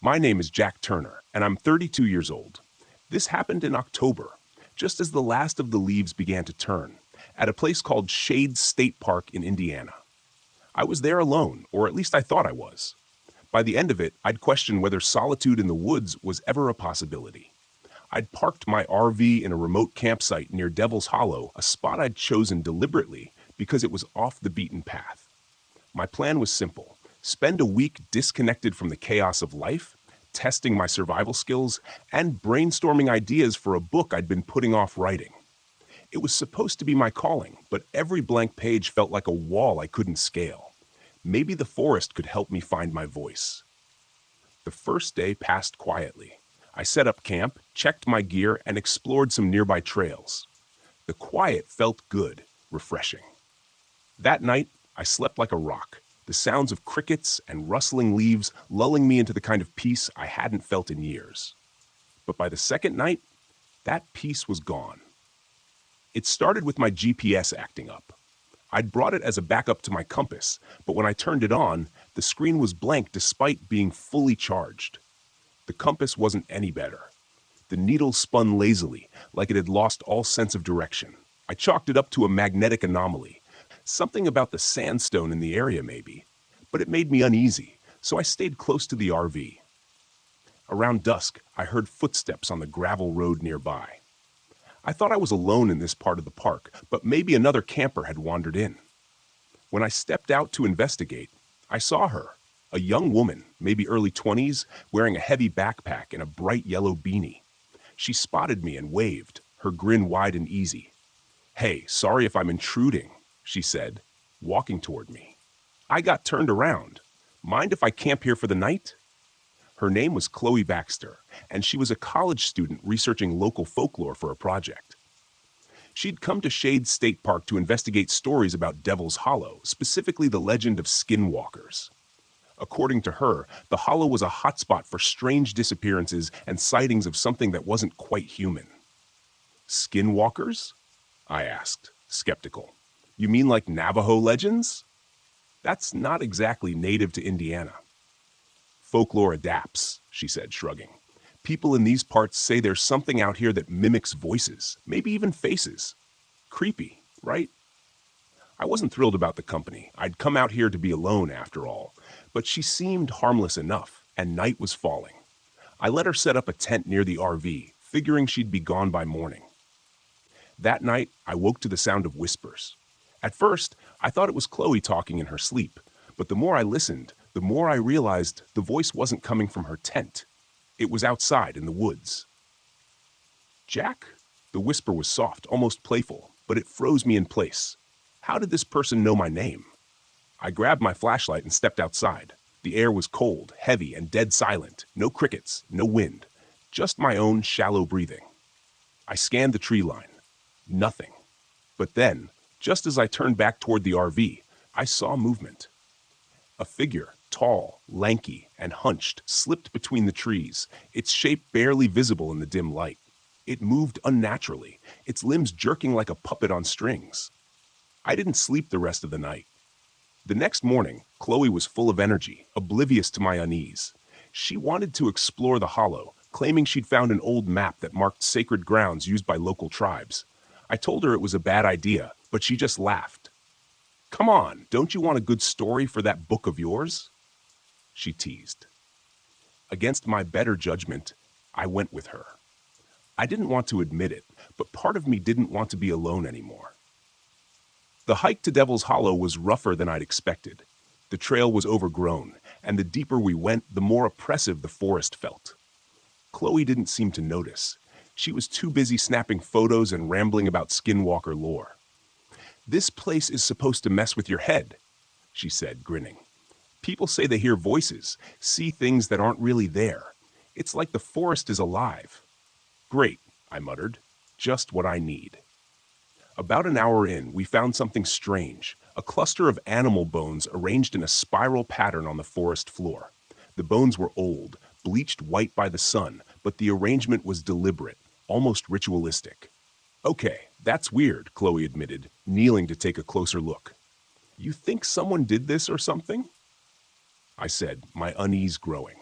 My name is Jack Turner, and I'm 32 years old. This happened in October, just as the last of the leaves began to turn, at a place called Shade State Park in Indiana. I was there alone, or at least I thought I was. By the end of it, I'd questioned whether solitude in the woods was ever a possibility. I'd parked my RV in a remote campsite near Devil's Hollow, a spot I'd chosen deliberately because it was off the beaten path. My plan was simple: spend a week disconnected from the chaos of life, testing my survival skills, and brainstorming ideas for a book I'd been putting off writing. It was supposed to be my calling, but every blank page felt like a wall I couldn't scale. Maybe the forest could help me find my voice. The first day passed quietly. I set up camp, checked my gear, and explored some nearby trails. The quiet felt good, refreshing. That night, I slept like a rock, the sounds of crickets and rustling leaves lulling me into the kind of peace I hadn't felt in years. But by the second night, that peace was gone. It started with my GPS acting up. I'd brought it as a backup to my compass, but when I turned it on, the screen was blank despite being fully charged. The compass wasn't any better. The needle spun lazily, like it had lost all sense of direction. I chalked it up to a magnetic anomaly. Something about the sandstone in the area, maybe. But it made me uneasy, so I stayed close to the RV. Around dusk, I heard footsteps on the gravel road nearby. I thought I was alone in this part of the park, but maybe another camper had wandered in. When I stepped out to investigate, I saw her, a young woman, maybe early 20s, wearing a heavy backpack and a bright yellow beanie. She spotted me and waved, her grin wide and easy. "Hey, sorry if I'm intruding," she said, walking toward me. I got turned around. "Mind if I camp here for the night?" Her name was Chloe Baxter, and she was a college student researching local folklore for a project. She'd come to Shade State Park to investigate stories about Devil's Hollow, specifically the legend of skinwalkers. According to her, the Hollow was a hotspot for strange disappearances and sightings of something that wasn't quite human. "Skinwalkers?" I asked, skeptical. "You mean like Navajo legends?" "That's not exactly native to Indiana." "Folklore adapts," she said, shrugging. "People in these parts say there's something out here that mimics voices, maybe even faces. Creepy, right?" I wasn't thrilled about the company. I'd come out here to be alone, after all. But she seemed harmless enough, and night was falling. I let her set up a tent near the RV, figuring she'd be gone by morning. That night, I woke to the sound of whispers. At first, I thought it was Chloe talking in her sleep, but the more I listened, the more I realized the voice wasn't coming from her tent. It was outside in the woods. "Jack?" The whisper was soft, almost playful, but it froze me in place. How did this person know my name? I grabbed my flashlight and stepped outside. The air was cold, heavy, and dead silent. No crickets, no wind. Just my own shallow breathing. I scanned the tree line. Nothing. But then, just as I turned back toward the RV, I saw movement. A figure, tall, lanky, and hunched, slipped between the trees, its shape barely visible in the dim light. It moved unnaturally, its limbs jerking like a puppet on strings. I didn't sleep the rest of the night. The next morning, Chloe was full of energy, oblivious to my unease. She wanted to explore the hollow, claiming she'd found an old map that marked sacred grounds used by local tribes. I told her it was a bad idea, but she just laughed. "Come on, don't you want a good story for that book of yours?" she teased. Against my better judgment, I went with her. I didn't want to admit it, but part of me didn't want to be alone anymore. The hike to Devil's Hollow was rougher than I'd expected. The trail was overgrown, and the deeper we went, the more oppressive the forest felt. Chloe didn't seem to notice. She was too busy snapping photos and rambling about skinwalker lore. "This place is supposed to mess with your head," she said, grinning. "People say they hear voices, see things that aren't really there. It's like the forest is alive." "Great," I muttered. "Just what I need." About an hour in, we found something strange, a cluster of animal bones arranged in a spiral pattern on the forest floor. The bones were old, bleached white by the sun, but the arrangement was deliberate, almost ritualistic. "Okay, that's weird," Chloe admitted, kneeling to take a closer look. "You think someone did this or something?" I said, my unease growing.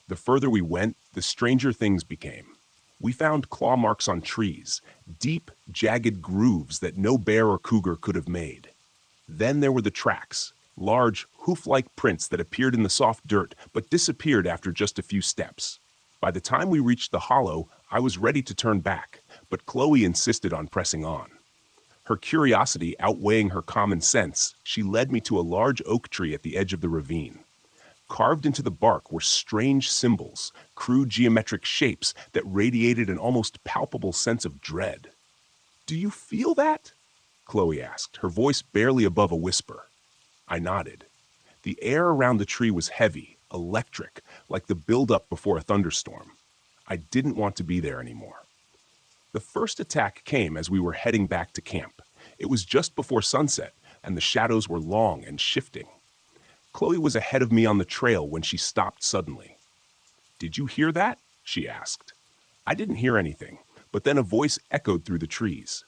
The further we went, the stranger things became. We found claw marks on trees, deep, jagged grooves that no bear or cougar could have made. Then there were the tracks, large, hoof-like prints that appeared in the soft dirt but disappeared after just a few steps. By the time we reached the hollow, I was ready to turn back, but Chloe insisted on pressing on. Her curiosity outweighing her common sense, she led me to a large oak tree at the edge of the ravine. Carved into the bark were strange symbols, crude geometric shapes that radiated an almost palpable sense of dread. "Do you feel that?" Chloe asked, her voice barely above a whisper. I nodded. The air around the tree was heavy, electric, like the buildup before a thunderstorm. I didn't want to be there anymore. The first attack came as we were heading back to camp. It was just before sunset, and the shadows were long and shifting. Chloe was ahead of me on the trail when she stopped suddenly. "Did you hear that?" she asked. I didn't hear anything, but then a voice echoed through the trees.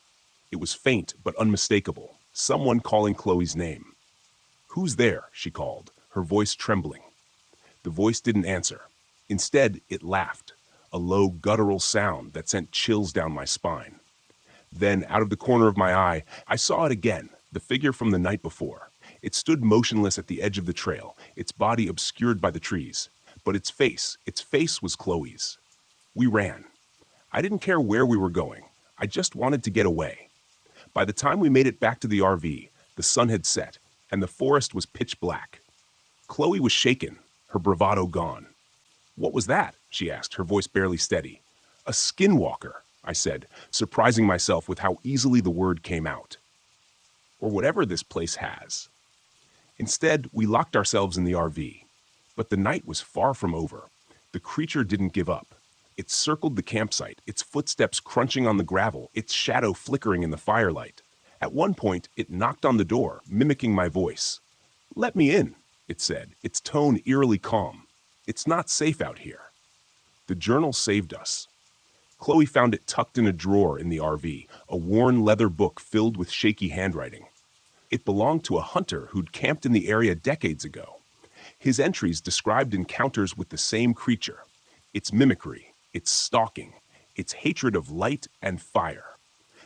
It was faint but unmistakable, someone calling Chloe's name. "Who's there?" she called, her voice trembling. The voice didn't answer. Instead, it laughed, a low, guttural sound that sent chills down my spine. Then, out of the corner of my eye, I saw it again, the figure from the night before. It stood motionless at the edge of the trail, its body obscured by the trees. But its face was Chloe's. We ran. I didn't care where we were going. I just wanted to get away. By the time we made it back to the RV, the sun had set, and the forest was pitch black. Chloe was shaken, her bravado gone. "What was that?" she asked, her voice barely steady. "A skinwalker," I said, surprising myself with how easily the word came out. "Or whatever this place has." Instead, we locked ourselves in the RV. But the night was far from over. The creature didn't give up. It circled the campsite, its footsteps crunching on the gravel, its shadow flickering in the firelight. At one point, it knocked on the door, mimicking my voice. "Let me in," it said, its tone eerily calm. "It's not safe out here." The journal saved us. Chloe found it tucked in a drawer in the RV, a worn leather book filled with shaky handwriting. It belonged to a hunter who'd camped in the area decades ago. His entries described encounters with the same creature, its mimicry, its stalking, its hatred of light and fire.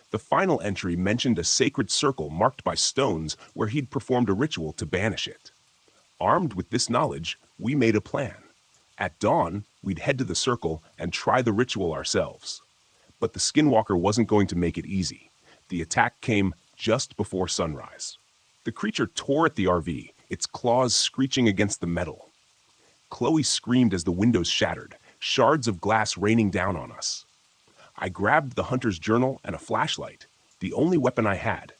The final entry mentioned a sacred circle marked by stones where he'd performed a ritual to banish it. Armed with this knowledge, we made a plan. At dawn, we'd head to the circle and try the ritual ourselves. But the skinwalker wasn't going to make it easy. The attack came just before sunrise. The creature tore at the RV, its claws screeching against the metal. Chloe screamed as the windows shattered, shards of glass raining down on us. I grabbed the hunter's journal and a flashlight, the only weapon I had.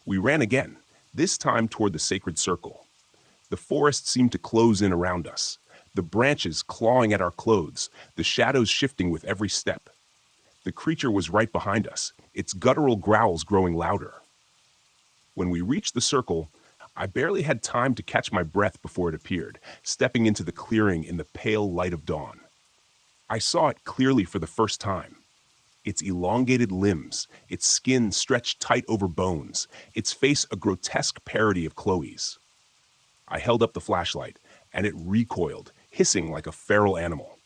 We ran again, this time toward the sacred circle. The forest seemed to close in around us, the branches clawing at our clothes, the shadows shifting with every step. The creature was right behind us, its guttural growls growing louder. When we reached the circle, I barely had time to catch my breath before it appeared, stepping into the clearing in the pale light of dawn. I saw it clearly for the first time. Its elongated limbs, its skin stretched tight over bones, its face a grotesque parody of Chloe's. I held up the flashlight, and it recoiled, hissing like a feral animal.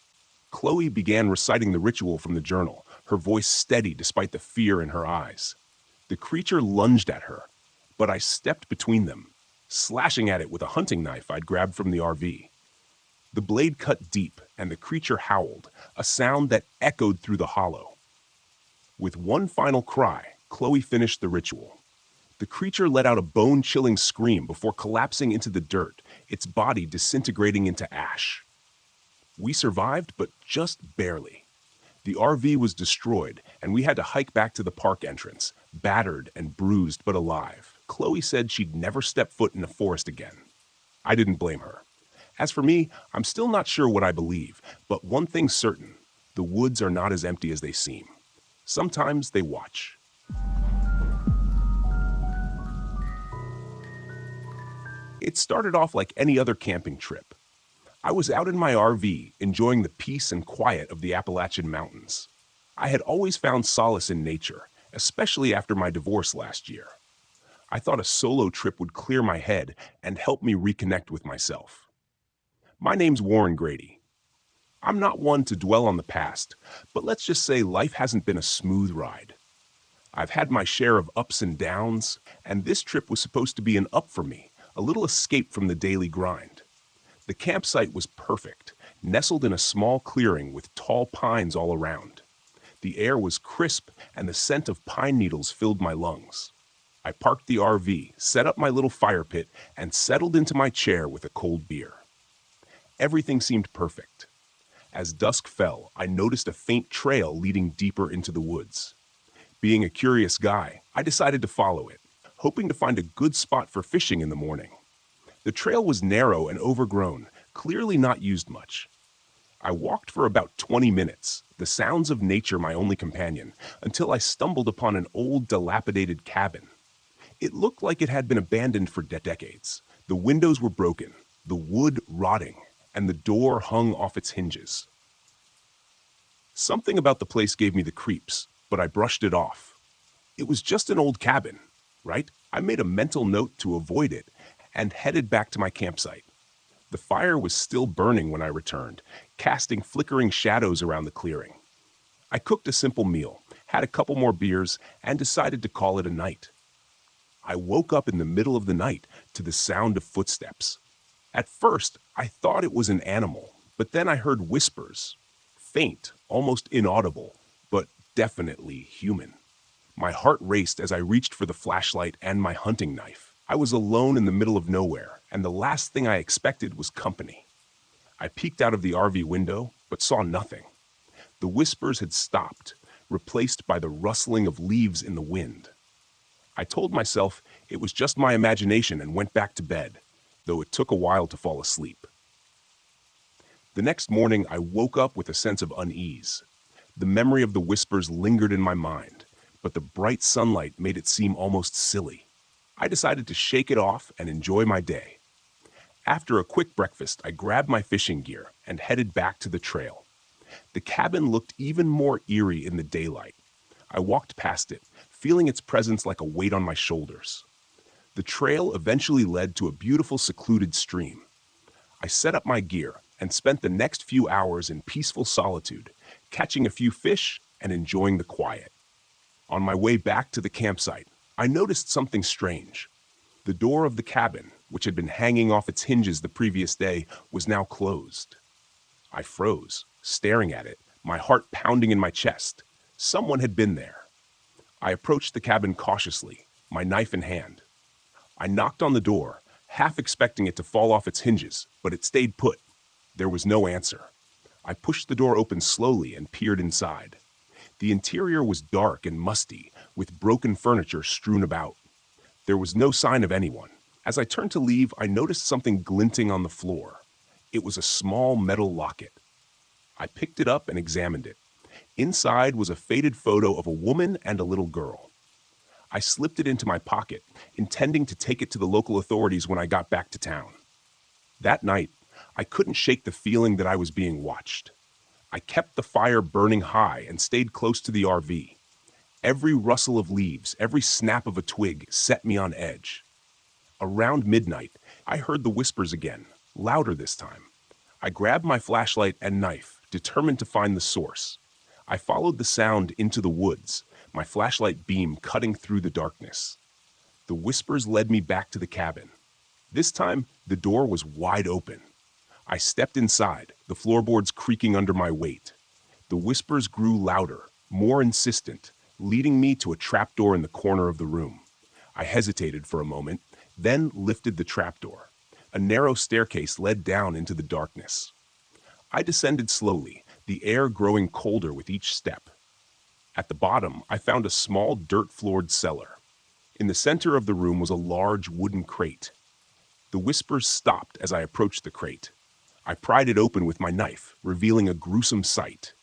Chloe began reciting the ritual from the journal, her voice steady despite the fear in her eyes. The creature lunged at her, but I stepped between them, slashing at it with a hunting knife I'd grabbed from the RV. The blade cut deep, and the creature howled, a sound that echoed through the hollow. With one final cry, Chloe finished the ritual. The creature let out a bone-chilling scream before collapsing into the dirt, its body disintegrating into ash. We survived, but just barely. The RV was destroyed, and we had to hike back to the park entrance, battered and bruised but alive. Chloe said she'd never step foot in a forest again. I didn't blame her. As for me, I'm still not sure what I believe, but one thing's certain, the woods are not as empty as they seem. Sometimes they watch. It started off like any other camping trip. I was out in my RV, enjoying the peace and quiet of the Appalachian Mountains. I had always found solace in nature, especially after my divorce last year. I thought a solo trip would clear my head and help me reconnect with myself. My name's Warren Grady. I'm not one to dwell on the past, but let's just say life hasn't been a smooth ride. I've had my share of ups and downs, and this trip was supposed to be an up for me, a little escape from the daily grind. The campsite was perfect, nestled in a small clearing with tall pines all around. The air was crisp, and the scent of pine needles filled my lungs. I parked the RV, set up my little fire pit, and settled into my chair with a cold beer. Everything seemed perfect. As dusk fell, I noticed a faint trail leading deeper into the woods. Being a curious guy, I decided to follow it, hoping to find a good spot for fishing in the morning. The trail was narrow and overgrown, clearly not used much. I walked for about 20 minutes, the sounds of nature my only companion, until I stumbled upon an old, dilapidated cabin. It looked like it had been abandoned for decades. The windows were broken, the wood rotting, and the door hung off its hinges. Something about the place gave me the creeps, but I brushed it off. It was just an old cabin, right? I made a mental note to avoid it and headed back to my campsite. The fire was still burning when I returned, casting flickering shadows around the clearing. I cooked a simple meal, had a couple more beers, and decided to call it a night. I woke up in the middle of the night to the sound of footsteps. At first, I thought it was an animal, but then I heard whispers. Faint, almost inaudible, but definitely human. My heart raced as I reached for the flashlight and my hunting knife. I was alone in the middle of nowhere, and the last thing I expected was company. I peeked out of the RV window, but saw nothing. The whispers had stopped, replaced by the rustling of leaves in the wind. I told myself it was just my imagination and went back to bed, though it took a while to fall asleep. The next morning, I woke up with a sense of unease. The memory of the whispers lingered in my mind, but the bright sunlight made it seem almost silly. I decided to shake it off and enjoy my day. After a quick breakfast, I grabbed my fishing gear and headed back to the trail. The cabin looked even more eerie in the daylight. I walked past it, feeling its presence like a weight on my shoulders. The trail eventually led to a beautiful secluded stream. I set up my gear and spent the next few hours in peaceful solitude, catching a few fish and enjoying the quiet. On my way back to the campsite, I noticed something strange. The door of the cabin, which had been hanging off its hinges the previous day, was now closed. I froze, staring at it, my heart pounding in my chest. Someone had been there. I approached the cabin cautiously, my knife in hand. I knocked on the door, half expecting it to fall off its hinges, but it stayed put. There was no answer. I pushed the door open slowly and peered inside. The interior was dark and musty, with broken furniture strewn about. There was no sign of anyone. As I turned to leave, I noticed something glinting on the floor. It was a small metal locket. I picked it up and examined it. Inside was a faded photo of a woman and a little girl. I slipped it into my pocket, intending to take it to the local authorities when I got back to town. That night, I couldn't shake the feeling that I was being watched. I kept the fire burning high and stayed close to the RV. Every rustle of leaves, every snap of a twig set me on edge. Around midnight, I heard the whispers again, louder this time. I grabbed my flashlight and knife, determined to find the source. I followed the sound into the woods, my flashlight beam cutting through the darkness. The whispers led me back to the cabin. This time, the door was wide open. I stepped inside, the floorboards creaking under my weight. The whispers grew louder, more insistent, leading me to a trapdoor in the corner of the room. I hesitated for a moment, then lifted the trapdoor. A narrow staircase led down into the darkness. I descended slowly, the air growing colder with each step. At the bottom, I found a small dirt-floored cellar. In the center of the room was a large wooden crate. The whispers stopped as I approached the crate. I pried it open with my knife, revealing a gruesome sight.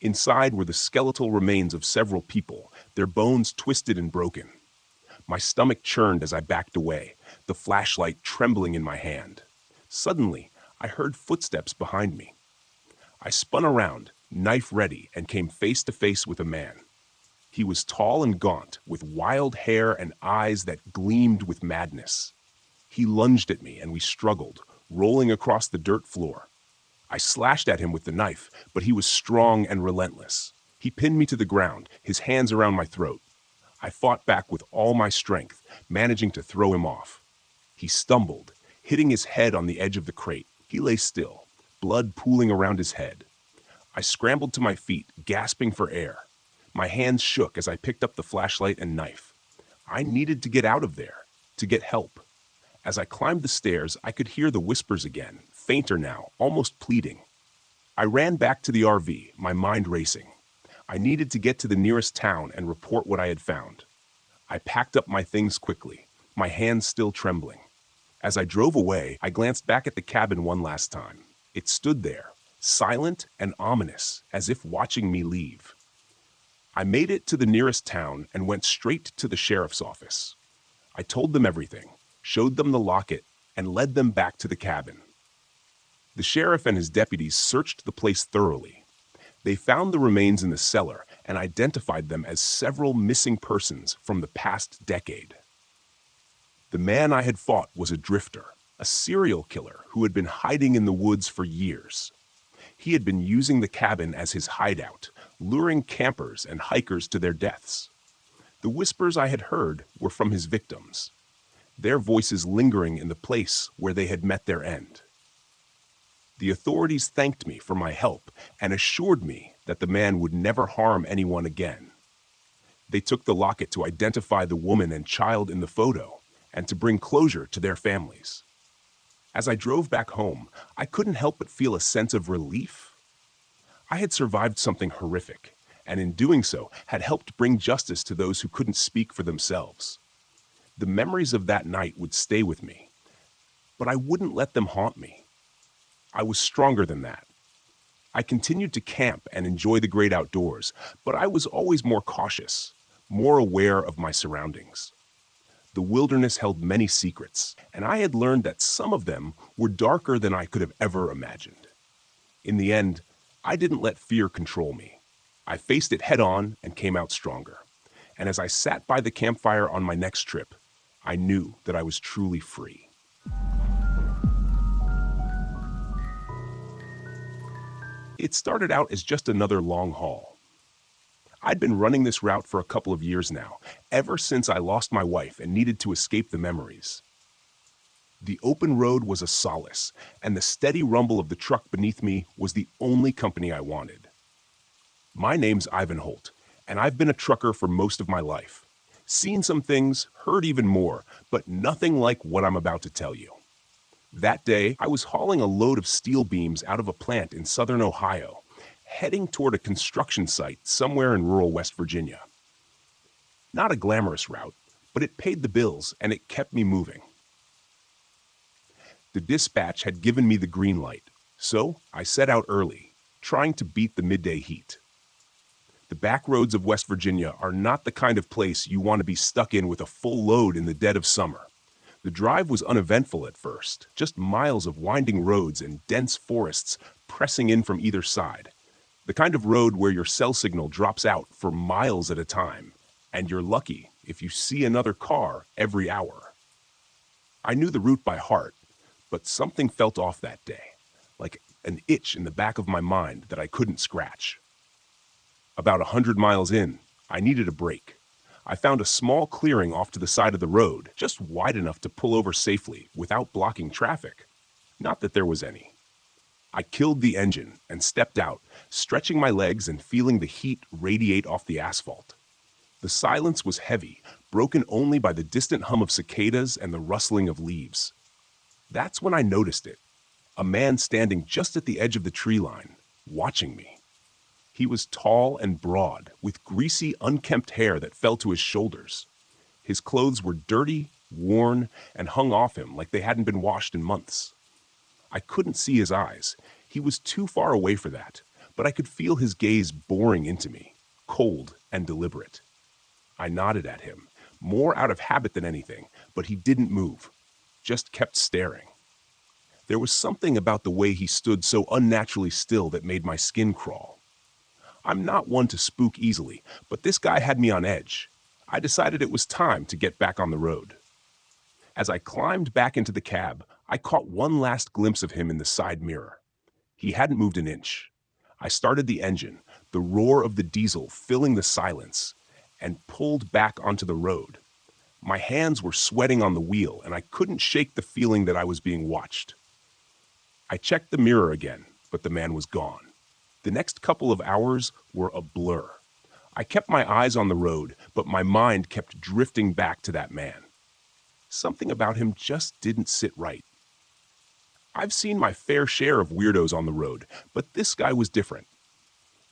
Inside were the skeletal remains of several people, their bones twisted and broken. My stomach churned as I backed away, the flashlight trembling in my hand. Suddenly, I heard footsteps behind me. I spun around, knife ready, and came face to face with a man. He was tall and gaunt, with wild hair and eyes that gleamed with madness. He lunged at me, and we struggled, rolling across the dirt floor. I slashed at him with the knife, but he was strong and relentless. He pinned me to the ground, his hands around my throat. I fought back with all my strength, managing to throw him off. He stumbled, hitting his head on the edge of the crate. He lay still, blood pooling around his head. I scrambled to my feet, gasping for air. My hands shook as I picked up the flashlight and knife. I needed to get out of there, to get help. As I climbed the stairs, I could hear the whispers again, fainter now, almost pleading. I ran back to the RV, my mind racing. I needed to get to the nearest town and report what I had found. I packed up my things quickly, my hands still trembling. As I drove away, I glanced back at the cabin one last time. It stood there, silent and ominous, as if watching me leave. I made it to the nearest town and went straight to the sheriff's office. I told them everything, showed them the locket, and led them back to the cabin. The sheriff and his deputies searched the place thoroughly. They found the remains in the cellar and identified them as several missing persons from the past decade. The man I had fought was a drifter, a serial killer who had been hiding in the woods for years. He had been using the cabin as his hideout, luring campers and hikers to their deaths. The whispers I had heard were from his victims, their voices lingering in the place where they had met their end. The authorities thanked me for my help and assured me that the man would never harm anyone again. They took the locket to identify the woman and child in the photo and to bring closure to their families. As I drove back home, I couldn't help but feel a sense of relief. I had survived something horrific, and in doing so, had helped bring justice to those who couldn't speak for themselves. The memories of that night would stay with me, but I wouldn't let them haunt me. I was stronger than that. I continued to camp and enjoy the great outdoors, but I was always more cautious, more aware of my surroundings. The wilderness held many secrets, and I had learned that some of them were darker than I could have ever imagined. In the end, I didn't let fear control me. I faced it head-on and came out stronger. And as I sat by the campfire on my next trip, I knew that I was truly free. It started out as just another long haul. I'd been running this route for a couple of years now, ever since I lost my wife and needed to escape the memories. The open road was a solace, and the steady rumble of the truck beneath me was the only company I wanted. My name's Ivan Holt, and I've been a trucker for most of my life. Seen some things, heard even more, but nothing like what I'm about to tell you. That day, I was hauling a load of steel beams out of a plant in southern Ohio, heading toward a construction site somewhere in rural West Virginia. Not a glamorous route, but it paid the bills and it kept me moving. The dispatch had given me the green light, so I set out early, trying to beat the midday heat. The back roads of West Virginia are not the kind of place you want to be stuck in with a full load in the dead of summer. The drive was uneventful at first, just miles of winding roads and dense forests pressing in from either side. The kind of road where your cell signal drops out for miles at a time, and you're lucky if you see another car every hour. I knew the route by heart, but something felt off that day, like an itch in the back of my mind that I couldn't scratch. About 100 miles in, I needed a break. I found a small clearing off to the side of the road, just wide enough to pull over safely without blocking traffic. Not that there was any. I killed the engine and stepped out, stretching my legs and feeling the heat radiate off the asphalt. The silence was heavy, broken only by the distant hum of cicadas and the rustling of leaves. That's when I noticed it. A man standing just at the edge of the tree line, watching me. He was tall and broad, with greasy, unkempt hair that fell to his shoulders. His clothes were dirty, worn, and hung off him like they hadn't been washed in months. I couldn't see his eyes. He was too far away for that, but I could feel his gaze boring into me, cold and deliberate. I nodded at him, more out of habit than anything, but he didn't move, just kept staring. There was something about the way he stood so unnaturally still that made my skin crawl. I'm not one to spook easily, but this guy had me on edge. I decided it was time to get back on the road. As I climbed back into the cab, I caught one last glimpse of him in the side mirror. He hadn't moved an inch. I started the engine, the roar of the diesel filling the silence, and pulled back onto the road. My hands were sweating on the wheel, and I couldn't shake the feeling that I was being watched. I checked the mirror again, but the man was gone. The next couple of hours were a blur. I kept my eyes on the road, but my mind kept drifting back to that man. Something about him just didn't sit right. I've seen my fair share of weirdos on the road, but this guy was different.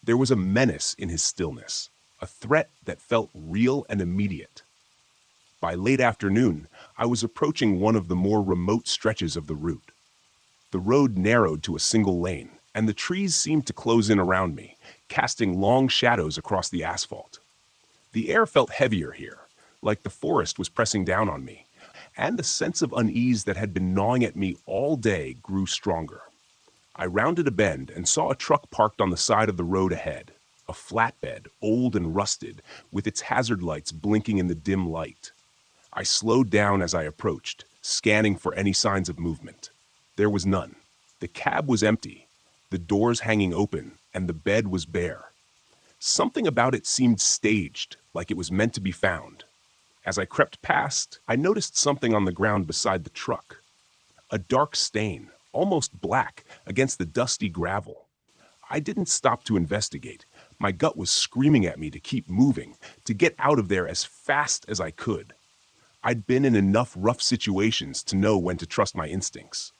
There was a menace in his stillness, a threat that felt real and immediate. By late afternoon, I was approaching one of the more remote stretches of the route. The road narrowed to a single lane, and the trees seemed to close in around me, casting long shadows across the asphalt. The air felt heavier here, like the forest was pressing down on me, and the sense of unease that had been gnawing at me all day grew stronger. I rounded a bend and saw a truck parked on the side of the road ahead, a flatbed, old and rusted, with its hazard lights blinking in the dim light. I slowed down as I approached, scanning for any signs of movement. There was none. The cab was empty, the doors hanging open, and the bed was bare. Something about it seemed staged, like it was meant to be found. As I crept past, I noticed something on the ground beside the truck. A dark stain, almost black, against the dusty gravel. I didn't stop to investigate. My gut was screaming at me to keep moving, to get out of there as fast as I could. I'd been in enough rough situations to know when to trust my instincts.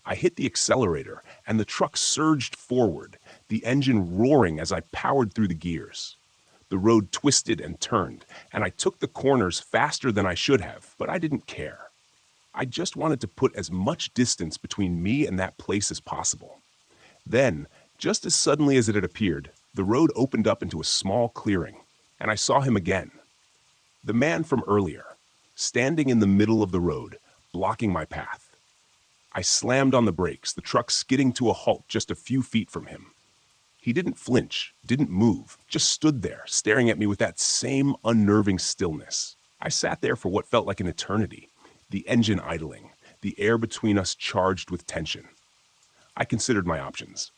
I hit the accelerator, and the truck surged forward, the engine roaring as I powered through the gears. The road twisted and turned, and I took the corners faster than I should have, but I didn't care. I just wanted to put as much distance between me and that place as possible. Then, just as suddenly as it had appeared, the road opened up into a small clearing, and I saw him again. The man from earlier, standing in the middle of the road, blocking my path. I slammed on the brakes, the truck skidding to a halt just a few feet from him. He didn't flinch, didn't move, just stood there, staring at me with that same unnerving stillness. I sat there for what felt like an eternity, the engine idling, the air between us charged with tension. I considered my options.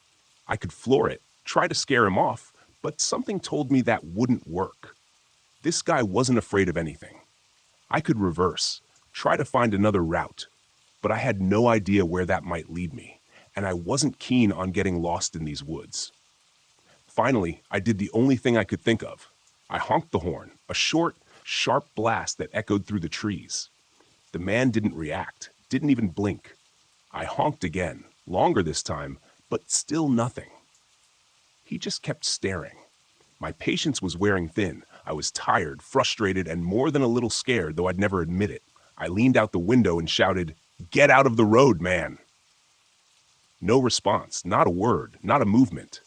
I could floor it, try to scare him off, but something told me that wouldn't work. This guy wasn't afraid of anything. I could reverse, try to find another route, but I had no idea where that might lead me, and I wasn't keen on getting lost in these woods. Finally, I did the only thing I could think of. I honked the horn, a short, sharp blast that echoed through the trees. The man didn't react, didn't even blink. I honked again, longer this time, but still nothing. He just kept staring. My patience was wearing thin. I was tired, frustrated, and more than a little scared, though I'd never admit it. I leaned out the window and shouted, "Get out of the road, man!" No response, not a word, not a movement.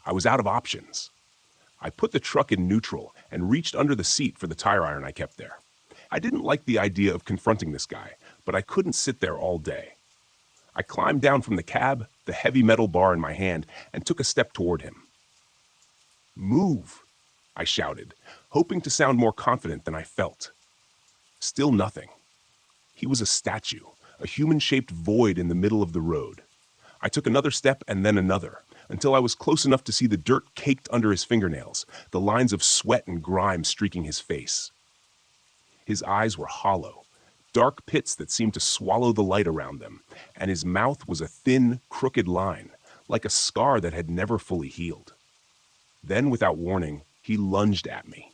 I was out of options. I put the truck in neutral and reached under the seat for the tire iron I kept there. I didn't like the idea of confronting this guy, but I couldn't sit there all day. I climbed down from the cab, the heavy metal bar in my hand, and took a step toward him. "Move," I shouted, hoping to sound more confident than I felt. Still nothing. He was a statue, a human-shaped void in the middle of the road. I took another step and then another, until I was close enough to see the dirt caked under his fingernails, the lines of sweat and grime streaking his face. His eyes were hollow, dark pits that seemed to swallow the light around them, and his mouth was a thin, crooked line, like a scar that had never fully healed. Then, without warning, he lunged at me.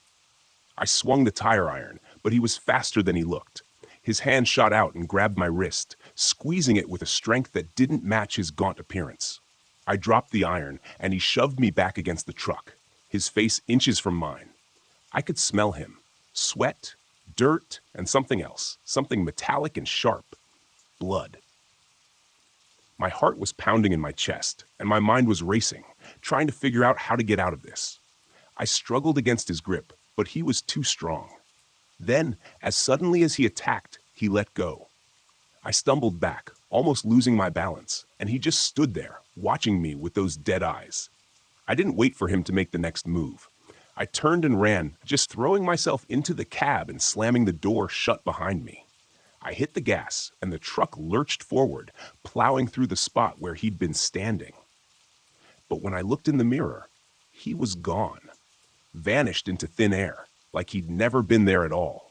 I swung the tire iron, but he was faster than he looked. His hand shot out and grabbed my wrist, squeezing it with a strength that didn't match his gaunt appearance. I dropped the iron, and he shoved me back against the truck, his face inches from mine. I could smell him. Sweat, dirt, and something else, something metallic and sharp. Blood. My heart was pounding in my chest, and my mind was racing, trying to figure out how to get out of this. I struggled against his grip, but he was too strong. Then, as suddenly as he attacked, he let go. I stumbled back, almost losing my balance, and he just stood there, watching me with those dead eyes. I didn't wait for him to make the next move. I turned and ran, just throwing myself into the cab and slamming the door shut behind me. I hit the gas, and the truck lurched forward, plowing through the spot where he'd been standing. But when I looked in the mirror, he was gone, vanished into thin air, like he'd never been there at all.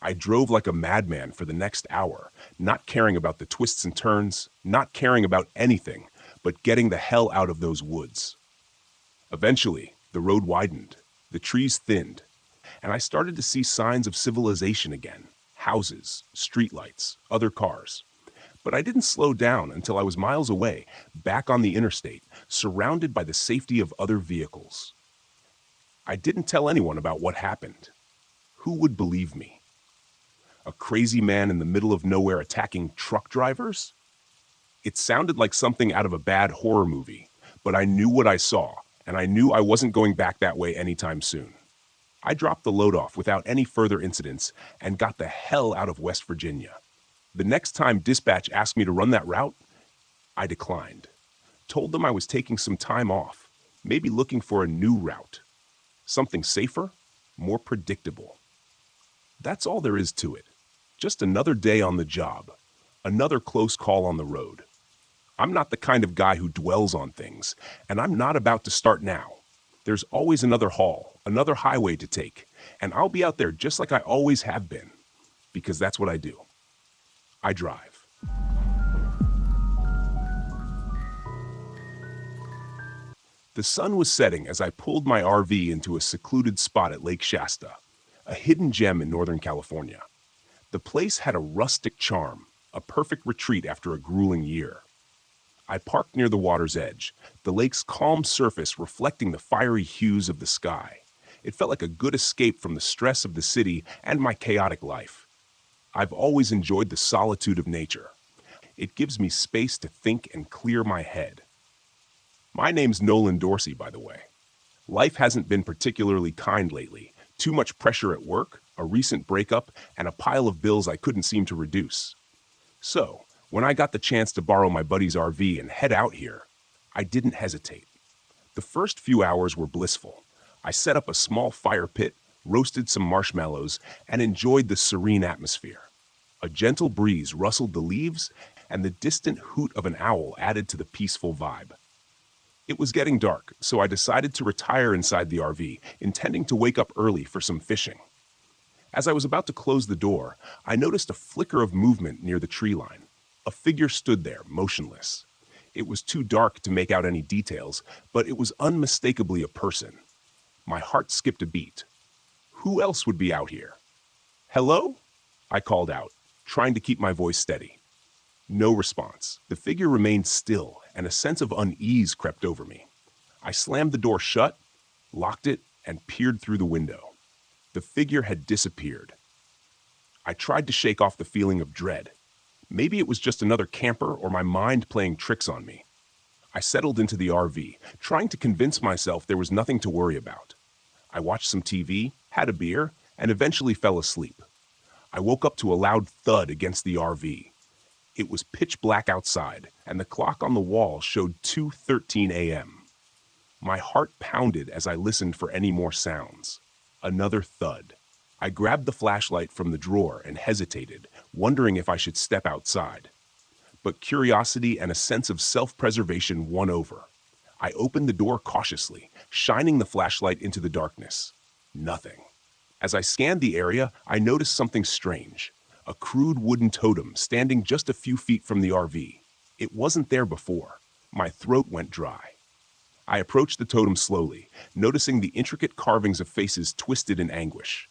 I drove like a madman for the next hour, not caring about the twists and turns, not caring about anything, but getting the hell out of those woods. Eventually, the road widened, the trees thinned, and I started to see signs of civilization again. Houses, streetlights, other cars. But I didn't slow down until I was miles away, back on the interstate, surrounded by the safety of other vehicles. I didn't tell anyone about what happened. Who would believe me? A crazy man in the middle of nowhere attacking truck drivers? It sounded like something out of a bad horror movie, but I knew what I saw, and I knew I wasn't going back that way anytime soon. I dropped the load off without any further incidents and got the hell out of West Virginia. The next time dispatch asked me to run that route, I declined. Told them I was taking some time off, maybe looking for a new route. Something safer, more predictable. That's all there is to it. Just another day on the job, another close call on the road. I'm not the kind of guy who dwells on things, and I'm not about to start now. There's always another haul, another highway to take, and I'll be out there just like I always have been, because that's what I do. I drive. The sun was setting as I pulled my RV into a secluded spot at Lake Shasta, a hidden gem in Northern California. The place had a rustic charm, a perfect retreat after a grueling year. I parked near the water's edge, the lake's calm surface reflecting the fiery hues of the sky. It felt like a good escape from the stress of the city and my chaotic life. I've always enjoyed the solitude of nature. It gives me space to think and clear my head. My name's Nolan Dorsey, by the way. Life hasn't been particularly kind lately. Too much pressure at work, a recent breakup, and a pile of bills I couldn't seem to reduce. So, when I got the chance to borrow my buddy's RV and head out here, I didn't hesitate. The first few hours were blissful. I set up a small fire pit, roasted some marshmallows, and enjoyed the serene atmosphere. A gentle breeze rustled the leaves, and the distant hoot of an owl added to the peaceful vibe. It was getting dark, so I decided to retire inside the RV, intending to wake up early for some fishing. As I was about to close the door, I noticed a flicker of movement near the tree line. A figure stood there, motionless. It was too dark to make out any details, but it was unmistakably a person. My heart skipped a beat. Who else would be out here? "Hello?" I called out, trying to keep my voice steady. No response. The figure remained still, and a sense of unease crept over me. I slammed the door shut, locked it, and peered through the window. The figure had disappeared. I tried to shake off the feeling of dread. Maybe it was just another camper or my mind playing tricks on me. I settled into the RV, trying to convince myself there was nothing to worry about. I watched some TV, had a beer, and eventually fell asleep. I woke up to a loud thud against the RV. It was pitch black outside, and the clock on the wall showed 2:13 a.m. My heart pounded as I listened for any more sounds. Another thud. I grabbed the flashlight from the drawer and hesitated, wondering if I should step outside. But curiosity and a sense of self-preservation won over. I opened the door cautiously, shining the flashlight into the darkness. Nothing. As I scanned the area, I noticed something strange. A crude wooden totem standing just a few feet from the RV. It wasn't there before. My throat went dry. I approached the totem slowly, noticing the intricate carvings of faces twisted in anguish.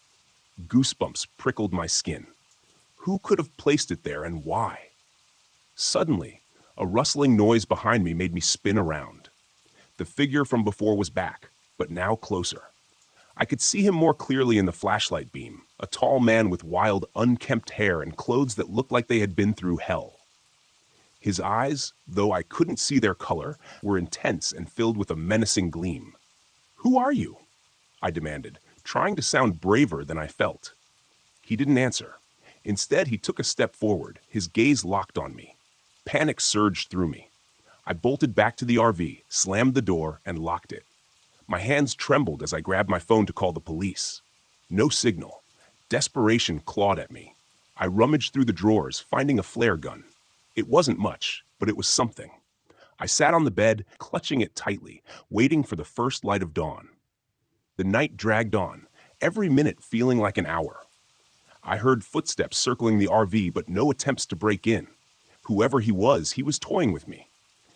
Goosebumps prickled my skin. Who could have placed it there and why? Suddenly, a rustling noise behind me made me spin around. The figure from before was back, but now closer. I could see him more clearly in the flashlight beam, a tall man with wild, unkempt hair and clothes that looked like they had been through hell. His eyes, though I couldn't see their color, were intense and filled with a menacing gleam. "Who are you?" I demanded, trying to sound braver than I felt. He didn't answer. Instead, he took a step forward, his gaze locked on me. Panic surged through me. I bolted back to the RV, slammed the door, and locked it. My hands trembled as I grabbed my phone to call the police. No signal. Desperation clawed at me. I rummaged through the drawers, finding a flare gun. It wasn't much, but it was something. I sat on the bed, clutching it tightly, waiting for the first light of dawn. The night dragged on, every minute feeling like an hour. I heard footsteps circling the RV, but no attempts to break in. Whoever he was toying with me.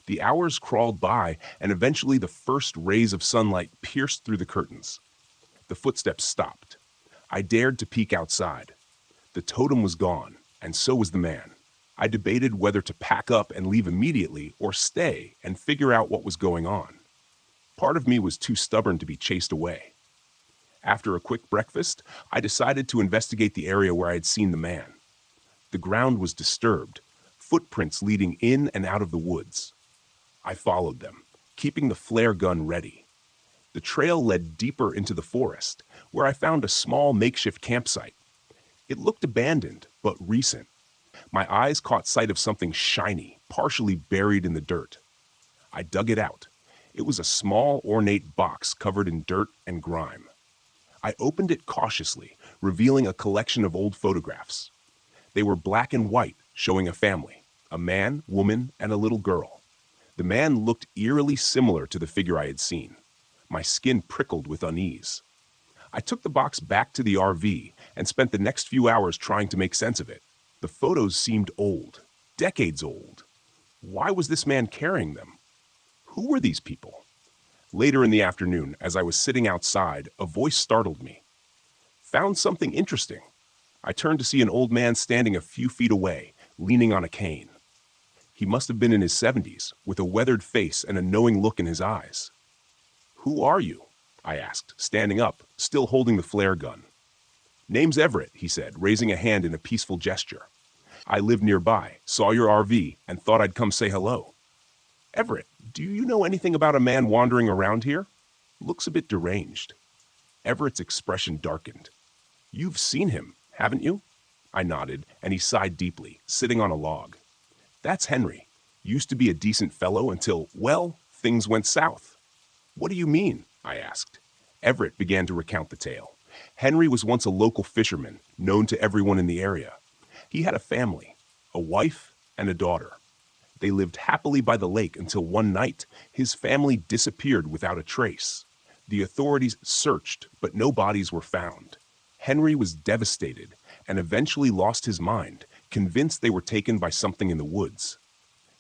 The hours crawled by, and eventually the first rays of sunlight pierced through the curtains. The footsteps stopped. I dared to peek outside. The totem was gone, and so was the man. I debated whether to pack up and leave immediately or stay and figure out what was going on. Part of me was too stubborn to be chased away. After a quick breakfast, I decided to investigate the area where I had seen the man. The ground was disturbed, footprints leading in and out of the woods. I followed them, keeping the flare gun ready. The trail led deeper into the forest, where I found a small makeshift campsite. It looked abandoned, but recent. My eyes caught sight of something shiny, partially buried in the dirt. I dug it out. It was a small, ornate box covered in dirt and grime. I opened it cautiously, revealing a collection of old photographs. They were black and white, showing a family, a man, woman, and a little girl. The man looked eerily similar to the figure I had seen. My skin prickled with unease. I took the box back to the RV and spent the next few hours trying to make sense of it. The photos seemed old, decades old. Why was this man carrying them? Who were these people? Later in the afternoon, as I was sitting outside, a voice startled me. Found something interesting. I turned to see an old man standing a few feet away, leaning on a cane. He must have been in his 70s, with a weathered face and a knowing look in his eyes. "Who are you?" I asked, standing up, still holding the flare gun. "Name's Everett," he said, raising a hand in a peaceful gesture. "I live nearby, saw your RV, and thought I'd come say hello." "Everett, do you know anything about a man wandering around here? Looks a bit deranged." Everett's expression darkened. "You've seen him, haven't you?" I nodded, and he sighed deeply, sitting on a log. "That's Henry. Used to be a decent fellow until, well, things went south." "What do you mean?" I asked. Everett began to recount the tale. Henry was once a local fisherman, known to everyone in the area. He had a family, a wife and a daughter. They lived happily by the lake until one night, his family disappeared without a trace. The authorities searched, but no bodies were found. Henry was devastated and eventually lost his mind, convinced they were taken by something in the woods.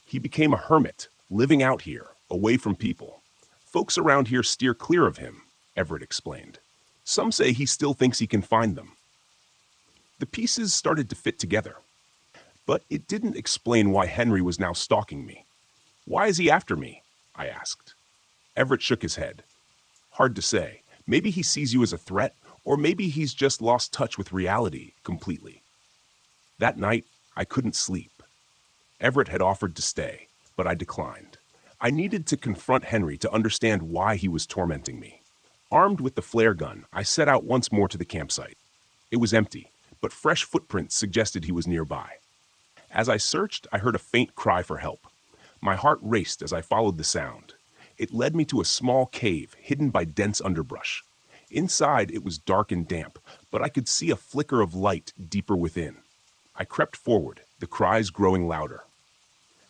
He became a hermit, living out here, away from people. Folks around here steer clear of him, Everett explained. Some say he still thinks he can find them. The pieces started to fit together. But it didn't explain why Henry was now stalking me. "Why is he after me?" I asked. Everett shook his head. "Hard to say. Maybe he sees you as a threat, or maybe he's just lost touch with reality completely." That night, I couldn't sleep. Everett had offered to stay, but I declined. I needed to confront Henry to understand why he was tormenting me. Armed with the flare gun, I set out once more to the campsite. It was empty, but fresh footprints suggested he was nearby. As I searched, I heard a faint cry for help. My heart raced as I followed the sound. It led me to a small cave hidden by dense underbrush. Inside, it was dark and damp, but I could see a flicker of light deeper within. I crept forward, the cries growing louder.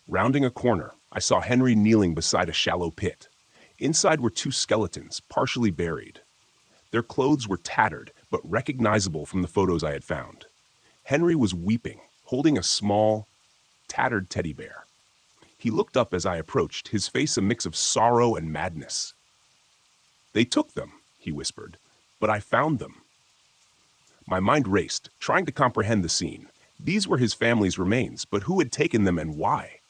Rounding a corner, I saw Henry kneeling beside a shallow pit. Inside were two skeletons, partially buried. Their clothes were tattered, but recognizable from the photos I had found. Henry was weeping, holding a small, tattered teddy bear. He looked up as I approached, his face a mix of sorrow and madness. "They took them," he whispered, "but I found them." My mind raced, trying to comprehend the scene. These were his family's remains, but who had taken them and why?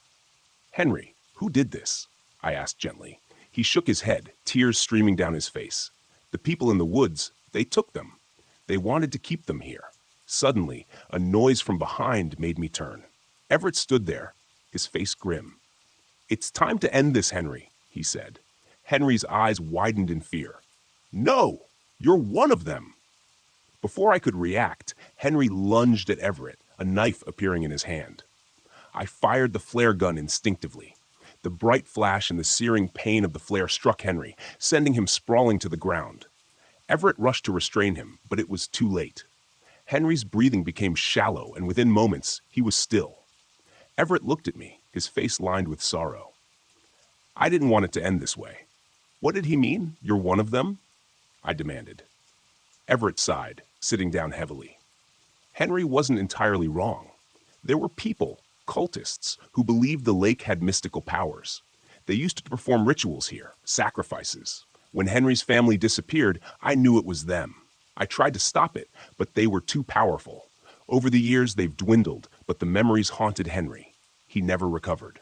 "Henry, who did this?" I asked gently. He shook his head, tears streaming down his face. "The people in the woods, they took them. They wanted to keep them here." Suddenly, a noise from behind made me turn. Everett stood there, his face grim. "It's time to end this, Henry," he said. Henry's eyes widened in fear. "No, you're one of them." Before I could react, Henry lunged at Everett, a knife appearing in his hand. I fired the flare gun instinctively. The bright flash and the searing pain of the flare struck Henry, sending him sprawling to the ground. Everett rushed to restrain him, but it was too late. Henry's breathing became shallow, and within moments, he was still. Everett looked at me, his face lined with sorrow. I didn't want it to end this way. What did he mean? You're one of them? I demanded. Everett sighed, sitting down heavily. Henry wasn't entirely wrong. There were people, cultists, who believed the lake had mystical powers. They used to perform rituals here, sacrifices. When Henry's family disappeared, I knew it was them. I tried to stop it, but they were too powerful. Over the years, they've dwindled, but the memories haunted Henry. He never recovered.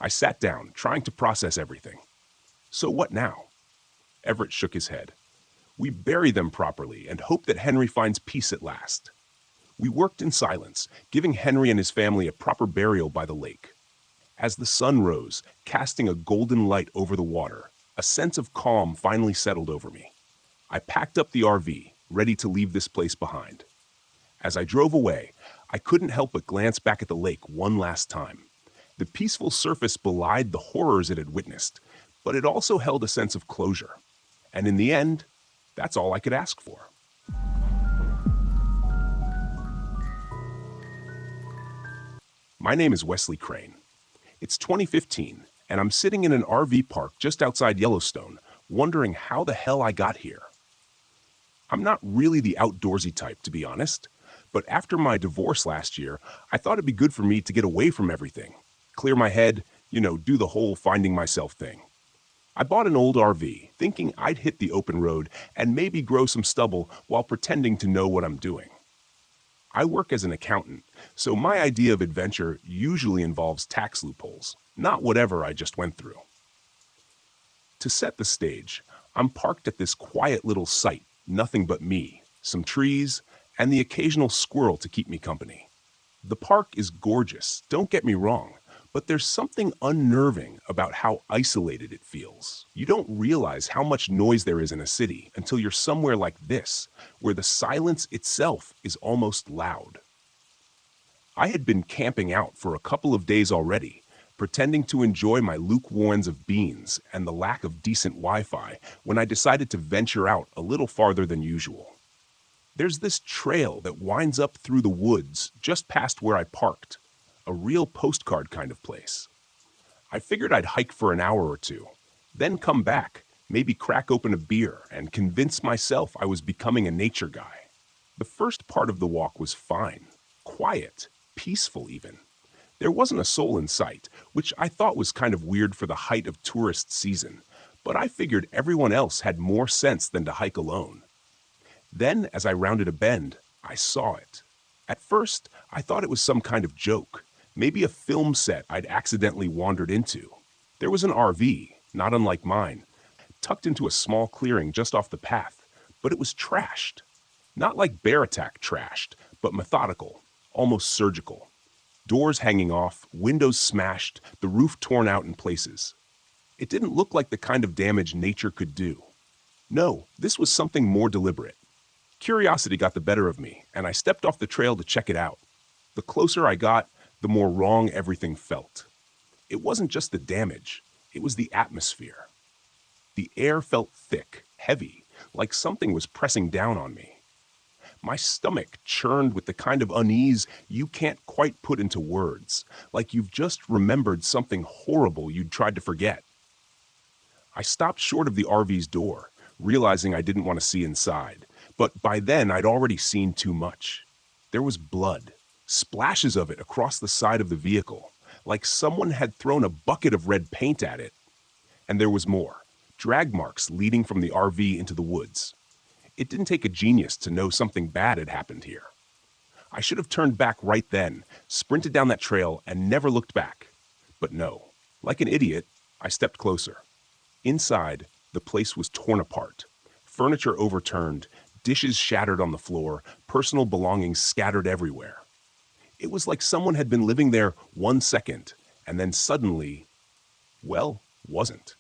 I sat down, trying to process everything. So what now? Everett shook his head. We bury them properly and hope that Henry finds peace at last. We worked in silence, giving Henry and his family a proper burial by the lake. As the sun rose, casting a golden light over the water, a sense of calm finally settled over me. I packed up the RV, ready to leave this place behind. As I drove away, I couldn't help but glance back at the lake one last time. The peaceful surface belied the horrors it had witnessed, but it also held a sense of closure. And in the end, that's all I could ask for. My name is Wesley Crane. It's 2015, and I'm sitting in an RV park just outside Yellowstone, wondering how the hell I got here. I'm not really the outdoorsy type, to be honest, but after my divorce last year, I thought it'd be good for me to get away from everything, clear my head, do the whole finding myself thing. I bought an old RV, thinking I'd hit the open road and maybe grow some stubble while pretending to know what I'm doing. I work as an accountant, so my idea of adventure usually involves tax loopholes, not whatever I just went through. To set the stage, I'm parked at this quiet little site, nothing but me, some trees, and the occasional squirrel to keep me company. The park is gorgeous, don't get me wrong, but there's something unnerving about how isolated it feels. You don't realize how much noise there is in a city until you're somewhere like this, where the silence itself is almost loud. I had been camping out for a couple of days already, pretending to enjoy my lukewarms of beans and the lack of decent Wi-Fi when I decided to venture out a little farther than usual. There's this trail that winds up through the woods just past where I parked. A real postcard kind of place. I figured I'd hike for an hour or two, then come back, maybe crack open a beer and convince myself I was becoming a nature guy. The first part of the walk was fine, quiet, peaceful even. There wasn't a soul in sight, which I thought was kind of weird for the height of tourist season, but I figured everyone else had more sense than to hike alone. Then, as I rounded a bend, I saw it. At first, I thought it was some kind of joke. Maybe a film set I'd accidentally wandered into. There was an RV, not unlike mine, tucked into a small clearing just off the path, but it was trashed. Not like bear attack trashed, but methodical, almost surgical. Doors hanging off, windows smashed, the roof torn out in places. It didn't look like the kind of damage nature could do. No, this was something more deliberate. Curiosity got the better of me, and I stepped off the trail to check it out. The closer I got, the more wrong everything felt. It wasn't just the damage, it was the atmosphere. The air felt thick, heavy, like something was pressing down on me. My stomach churned with the kind of unease you can't quite put into words, like you've just remembered something horrible you'd tried to forget. I stopped short of the RV's door, realizing I didn't want to see inside, but by then I'd already seen too much. There was blood. Splashes of it across the side of the vehicle, like someone had thrown a bucket of red paint at it. And there was more, drag marks leading from the RV into the woods. It didn't take a genius to know something bad had happened here. I should have turned back right then, sprinted down that trail, and never looked back. But no, like an idiot, I stepped closer. Inside, the place was torn apart, furniture overturned, dishes shattered on the floor, personal belongings scattered everywhere. It was like someone had been living there 1 second, and then suddenly, wasn't.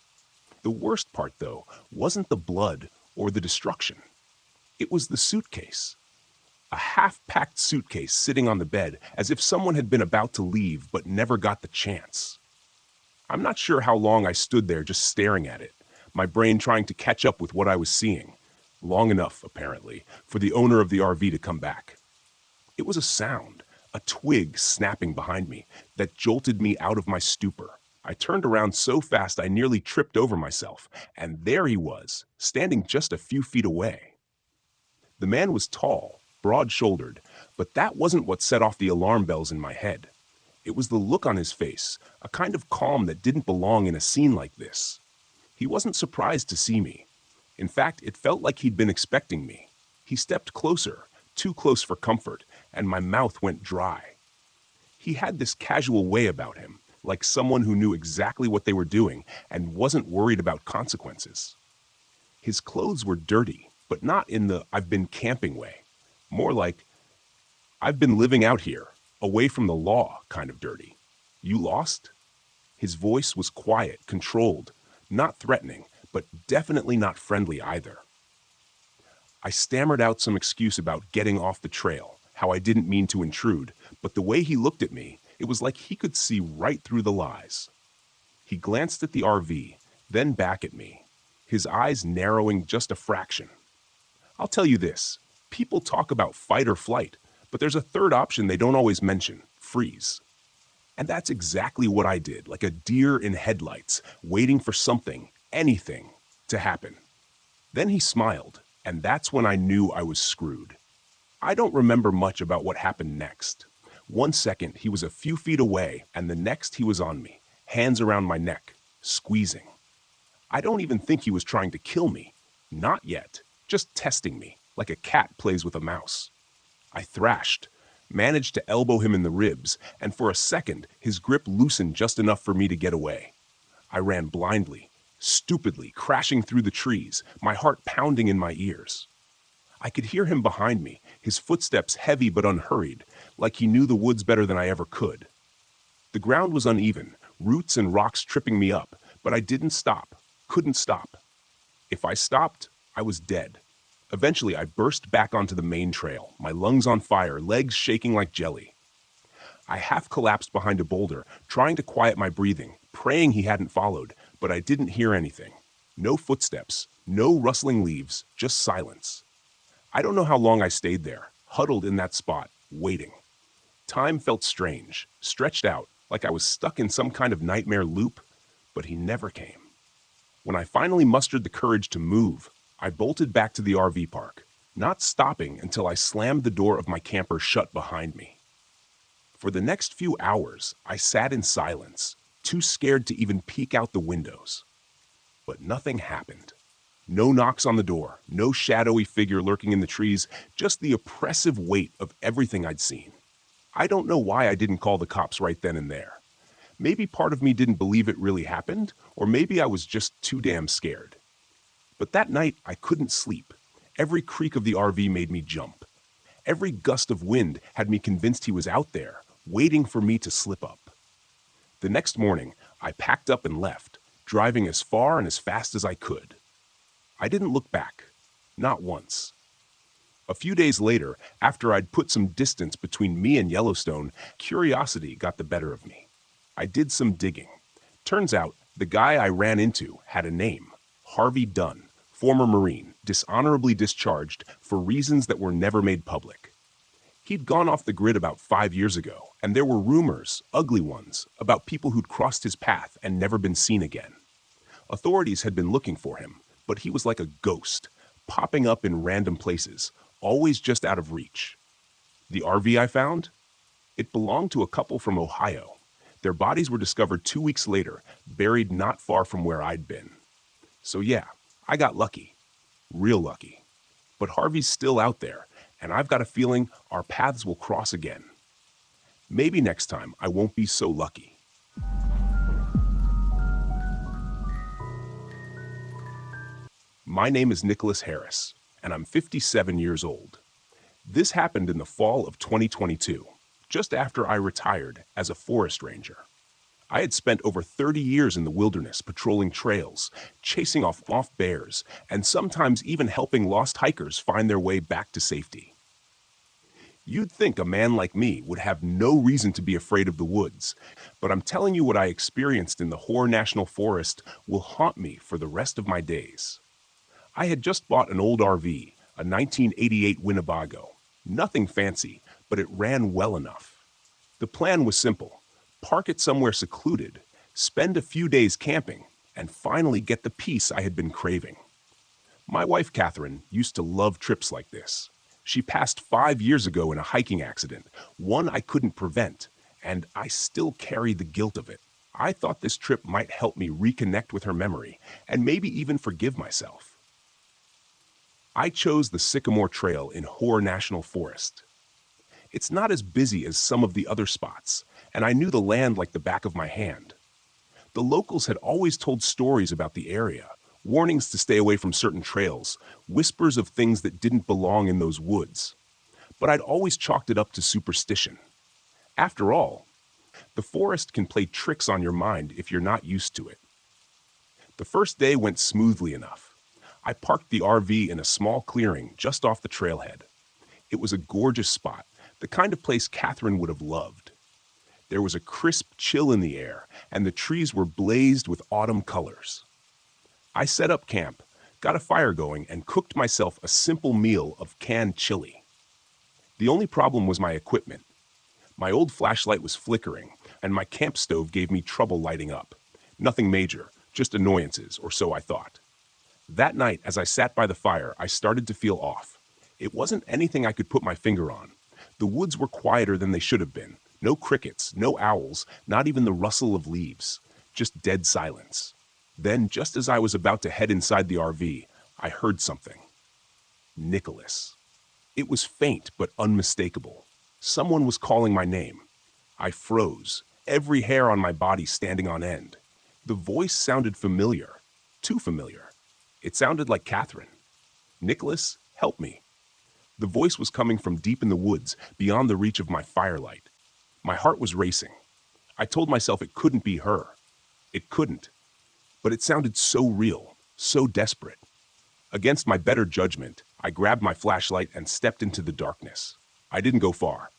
The worst part, though, wasn't the blood or the destruction. It was the suitcase. A half-packed suitcase sitting on the bed as if someone had been about to leave but never got the chance. I'm not sure how long I stood there just staring at it, my brain trying to catch up with what I was seeing. Long enough, apparently, for the owner of the RV to come back. It was a sound. A twig snapping behind me that jolted me out of my stupor. I turned around so fast I nearly tripped over myself, and there he was, standing just a few feet away. The man was tall, broad-shouldered, but that wasn't what set off the alarm bells in my head. It was the look on his face, a kind of calm that didn't belong in a scene like this. He wasn't surprised to see me. In fact, it felt like he'd been expecting me. He stepped closer, too close for comfort, and my mouth went dry. He had this casual way about him, like someone who knew exactly what they were doing and wasn't worried about consequences. His clothes were dirty, but not in the "I've been camping" way. More like, "I've been living out here, away from the law" kind of dirty. "You lost?" His voice was quiet, controlled, not threatening, but definitely not friendly either. I stammered out some excuse about getting off the trail, how I didn't mean to intrude, but the way he looked at me, it was like he could see right through the lies. He glanced at the RV, then back at me, his eyes narrowing just a fraction. I'll tell you this, people talk about fight or flight, but there's a third option they don't always mention: freeze. And that's exactly what I did, like a deer in headlights, waiting for something, anything, to happen. Then he smiled, and that's when I knew I was screwed. I don't remember much about what happened next. 1 second, he was a few feet away, and the next he was on me, hands around my neck, squeezing. I don't even think he was trying to kill me. Not yet, just testing me, like a cat plays with a mouse. I thrashed, managed to elbow him in the ribs, and for a second, his grip loosened just enough for me to get away. I ran blindly, stupidly, crashing through the trees, my heart pounding in my ears. I could hear him behind me, his footsteps heavy but unhurried, like he knew the woods better than I ever could. The ground was uneven, roots and rocks tripping me up, but I didn't stop, couldn't stop. If I stopped, I was dead. Eventually, I burst back onto the main trail, my lungs on fire, legs shaking like jelly. I half collapsed behind a boulder, trying to quiet my breathing, praying he hadn't followed, but I didn't hear anything. No footsteps, no rustling leaves, just silence. I don't know how long I stayed there, huddled in that spot, waiting. Time felt strange, stretched out, like I was stuck in some kind of nightmare loop, but he never came. When I finally mustered the courage to move, I bolted back to the RV park, not stopping until I slammed the door of my camper shut behind me. For the next few hours, I sat in silence, too scared to even peek out the windows. But nothing happened. No knocks on the door, no shadowy figure lurking in the trees, just the oppressive weight of everything I'd seen. I don't know why I didn't call the cops right then and there. Maybe part of me didn't believe it really happened, or maybe I was just too damn scared. But that night, I couldn't sleep. Every creak of the RV made me jump. Every gust of wind had me convinced he was out there, waiting for me to slip up. The next morning, I packed up and left, driving as far and as fast as I could. I didn't look back, not once. A few days later, after I'd put some distance between me and Yellowstone, curiosity got the better of me. I did some digging. Turns out, the guy I ran into had a name: Harvey Dunn, former Marine, dishonorably discharged for reasons that were never made public. He'd gone off the grid about 5 years ago, and there were rumors, ugly ones, about people who'd crossed his path and never been seen again. Authorities had been looking for him, but he was like a ghost, popping up in random places, always just out of reach. The RV I found? It belonged to a couple from Ohio. Their bodies were discovered 2 weeks later, buried not far from where I'd been. So yeah, I got lucky. Real lucky. But Harvey's still out there, and I've got a feeling our paths will cross again. Maybe next time I won't be so lucky. My name is Nicholas Harris, and I'm 57 years old. This happened in the fall of 2022, just after I retired as a forest ranger. I had spent over 30 years in the wilderness patrolling trails, chasing off bears, and sometimes even helping lost hikers find their way back to safety. You'd think a man like me would have no reason to be afraid of the woods, but I'm telling you what I experienced in the Hoare National Forest will haunt me for the rest of my days. I had just bought an old RV, a 1988 Winnebago. Nothing fancy, but it ran well enough. The plan was simple: park it somewhere secluded, spend a few days camping, and finally get the peace I had been craving. My wife, Catherine, used to love trips like this. She passed 5 years ago in a hiking accident, one I couldn't prevent, and I still carry the guilt of it. I thought this trip might help me reconnect with her memory and maybe even forgive myself. I chose the Sycamore Trail in Hoare National Forest. It's not as busy as some of the other spots, and I knew the land like the back of my hand. The locals had always told stories about the area, warnings to stay away from certain trails, whispers of things that didn't belong in those woods. But I'd always chalked it up to superstition. After all, the forest can play tricks on your mind if you're not used to it. The first day went smoothly enough. I parked the RV in a small clearing just off the trailhead. It was a gorgeous spot, the kind of place Catherine would have loved. There was a crisp chill in the air, and the trees were blazed with autumn colors. I set up camp, got a fire going, and cooked myself a simple meal of canned chili. The only problem was my equipment. My old flashlight was flickering, and my camp stove gave me trouble lighting up. Nothing major, just annoyances, or so I thought. That night, as I sat by the fire, I started to feel off. It wasn't anything I could put my finger on. The woods were quieter than they should have been. No crickets, no owls, not even the rustle of leaves. Just dead silence. Then, just as I was about to head inside the RV, I heard something. Nicholas. It was faint but unmistakable. Someone was calling my name. I froze, every hair on my body standing on end. The voice sounded familiar. Too familiar. It sounded like Catherine. Nicholas, help me. The voice was coming from deep in the woods, beyond the reach of my firelight. My heart was racing. I told myself it couldn't be her. It couldn't. But it sounded so real, so desperate. Against my better judgment, I grabbed my flashlight and stepped into the darkness. I didn't go far.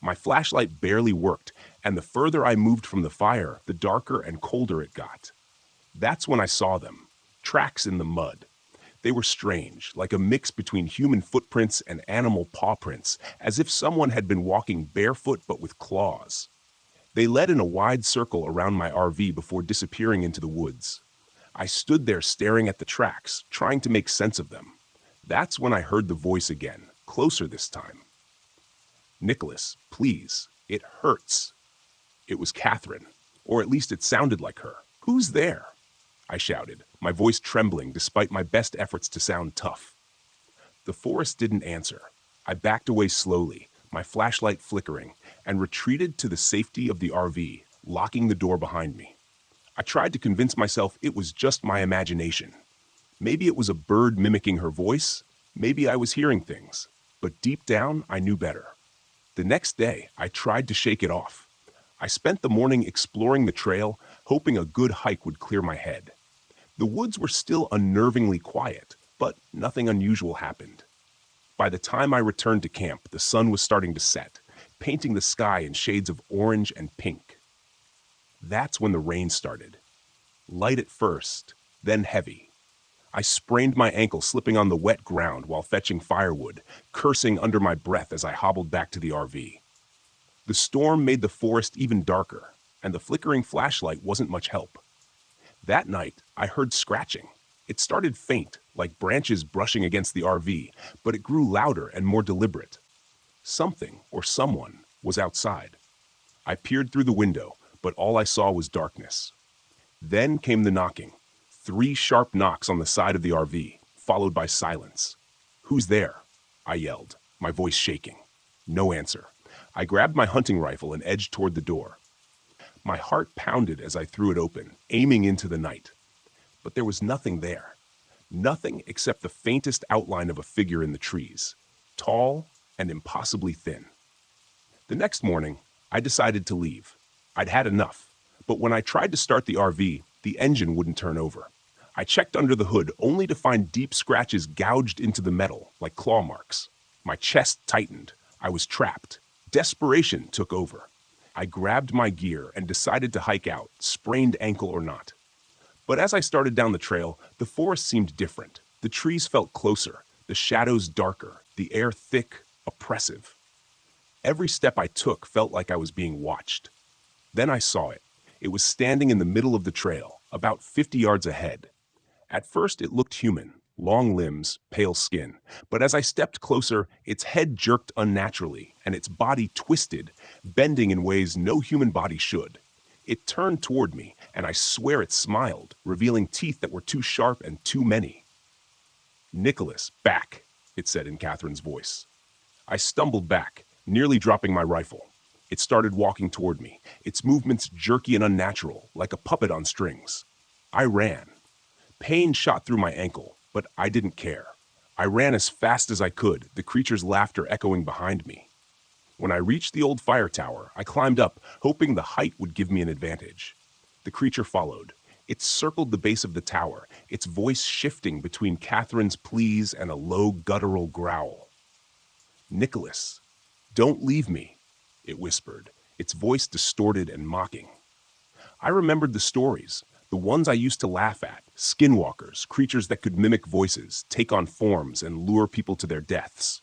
My flashlight barely worked, and the further I moved from the fire, the darker and colder it got. That's when I saw them, tracks in the mud. They were strange, like a mix between human footprints and animal paw prints, as if someone had been walking barefoot but with claws. They led in a wide circle around my RV before disappearing into the woods. I stood there staring at the tracks, trying to make sense of them. That's when I heard the voice again, closer this time. Nicholas, please, it hurts. It was Catherine, or at least it sounded like her. Who's there? I shouted, my voice trembling despite my best efforts to sound tough. The forest didn't answer. I backed away slowly, my flashlight flickering, and retreated to the safety of the RV, locking the door behind me. I tried to convince myself it was just my imagination. Maybe it was a bird mimicking her voice, maybe I was hearing things, but deep down I knew better. The next day, I tried to shake it off. I spent the morning exploring the trail, hoping a good hike would clear my head. The woods were still unnervingly quiet, but nothing unusual happened. By the time I returned to camp, the sun was starting to set, painting the sky in shades of orange and pink. That's when the rain started. Light at first, then heavy. I sprained my ankle slipping on the wet ground while fetching firewood, cursing under my breath as I hobbled back to the RV. The storm made the forest even darker, and the flickering flashlight wasn't much help. That night, I heard scratching. It started faint, like branches brushing against the RV, but it grew louder and more deliberate. Something, or someone, was outside. I peered through the window, but all I saw was darkness. Then came the knocking. 3 sharp knocks on the side of the RV, followed by silence. "Who's there?" I yelled, my voice shaking. No answer. I grabbed my hunting rifle and edged toward the door. My heart pounded as I threw it open, aiming into the night. But there was nothing there. Nothing except the faintest outline of a figure in the trees, tall and impossibly thin. The next morning, I decided to leave. I'd had enough, but when I tried to start the RV, the engine wouldn't turn over. I checked under the hood only to find deep scratches gouged into the metal, like claw marks. My chest tightened. I was trapped. Desperation took over. I grabbed my gear and decided to hike out, sprained ankle or not. But as I started down the trail, the forest seemed different. The trees felt closer, the shadows darker, the air thick, oppressive. Every step I took felt like I was being watched. Then I saw it. It was standing in the middle of the trail, about 50 yards ahead. At first, it looked human, long limbs, pale skin. But as I stepped closer, its head jerked unnaturally, and its body twisted, bending in ways no human body should. It turned toward me, and I swear it smiled, revealing teeth that were too sharp and too many. "Nicholas, back," it said in Catherine's voice. I stumbled back, nearly dropping my rifle. It started walking toward me, its movements jerky and unnatural, like a puppet on strings. I ran. Pain shot through my ankle, but I didn't care. I ran as fast as I could, the creature's laughter echoing behind me. When I reached the old fire tower, I climbed up, hoping the height would give me an advantage. The creature followed. It circled the base of the tower, its voice shifting between Catherine's pleas and a low guttural growl. "Nicholas, don't leave me," it whispered, its voice distorted and mocking. I remembered the stories, the ones I used to laugh at, skinwalkers, creatures that could mimic voices, take on forms, and lure people to their deaths.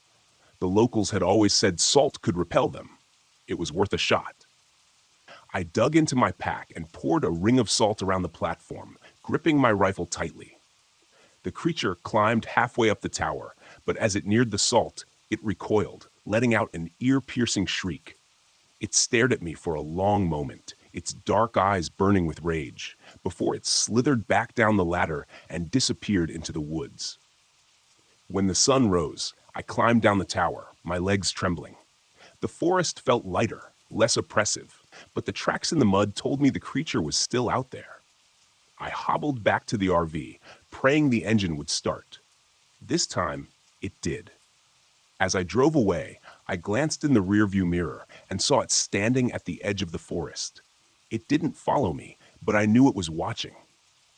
The locals had always said salt could repel them. It was worth a shot. I dug into my pack and poured a ring of salt around the platform, gripping my rifle tightly. The creature climbed halfway up the tower, but as it neared the salt, it recoiled, letting out an ear-piercing shriek. It stared at me for a long moment, its dark eyes burning with rage, before it slithered back down the ladder and disappeared into the woods. When the sun rose, I climbed down the tower, my legs trembling. The forest felt lighter, less oppressive, but the tracks in the mud told me the creature was still out there. I hobbled back to the RV, praying the engine would start. This time, it did. As I drove away, I glanced in the rearview mirror and saw it standing at the edge of the forest. It didn't follow me, but I knew it was watching.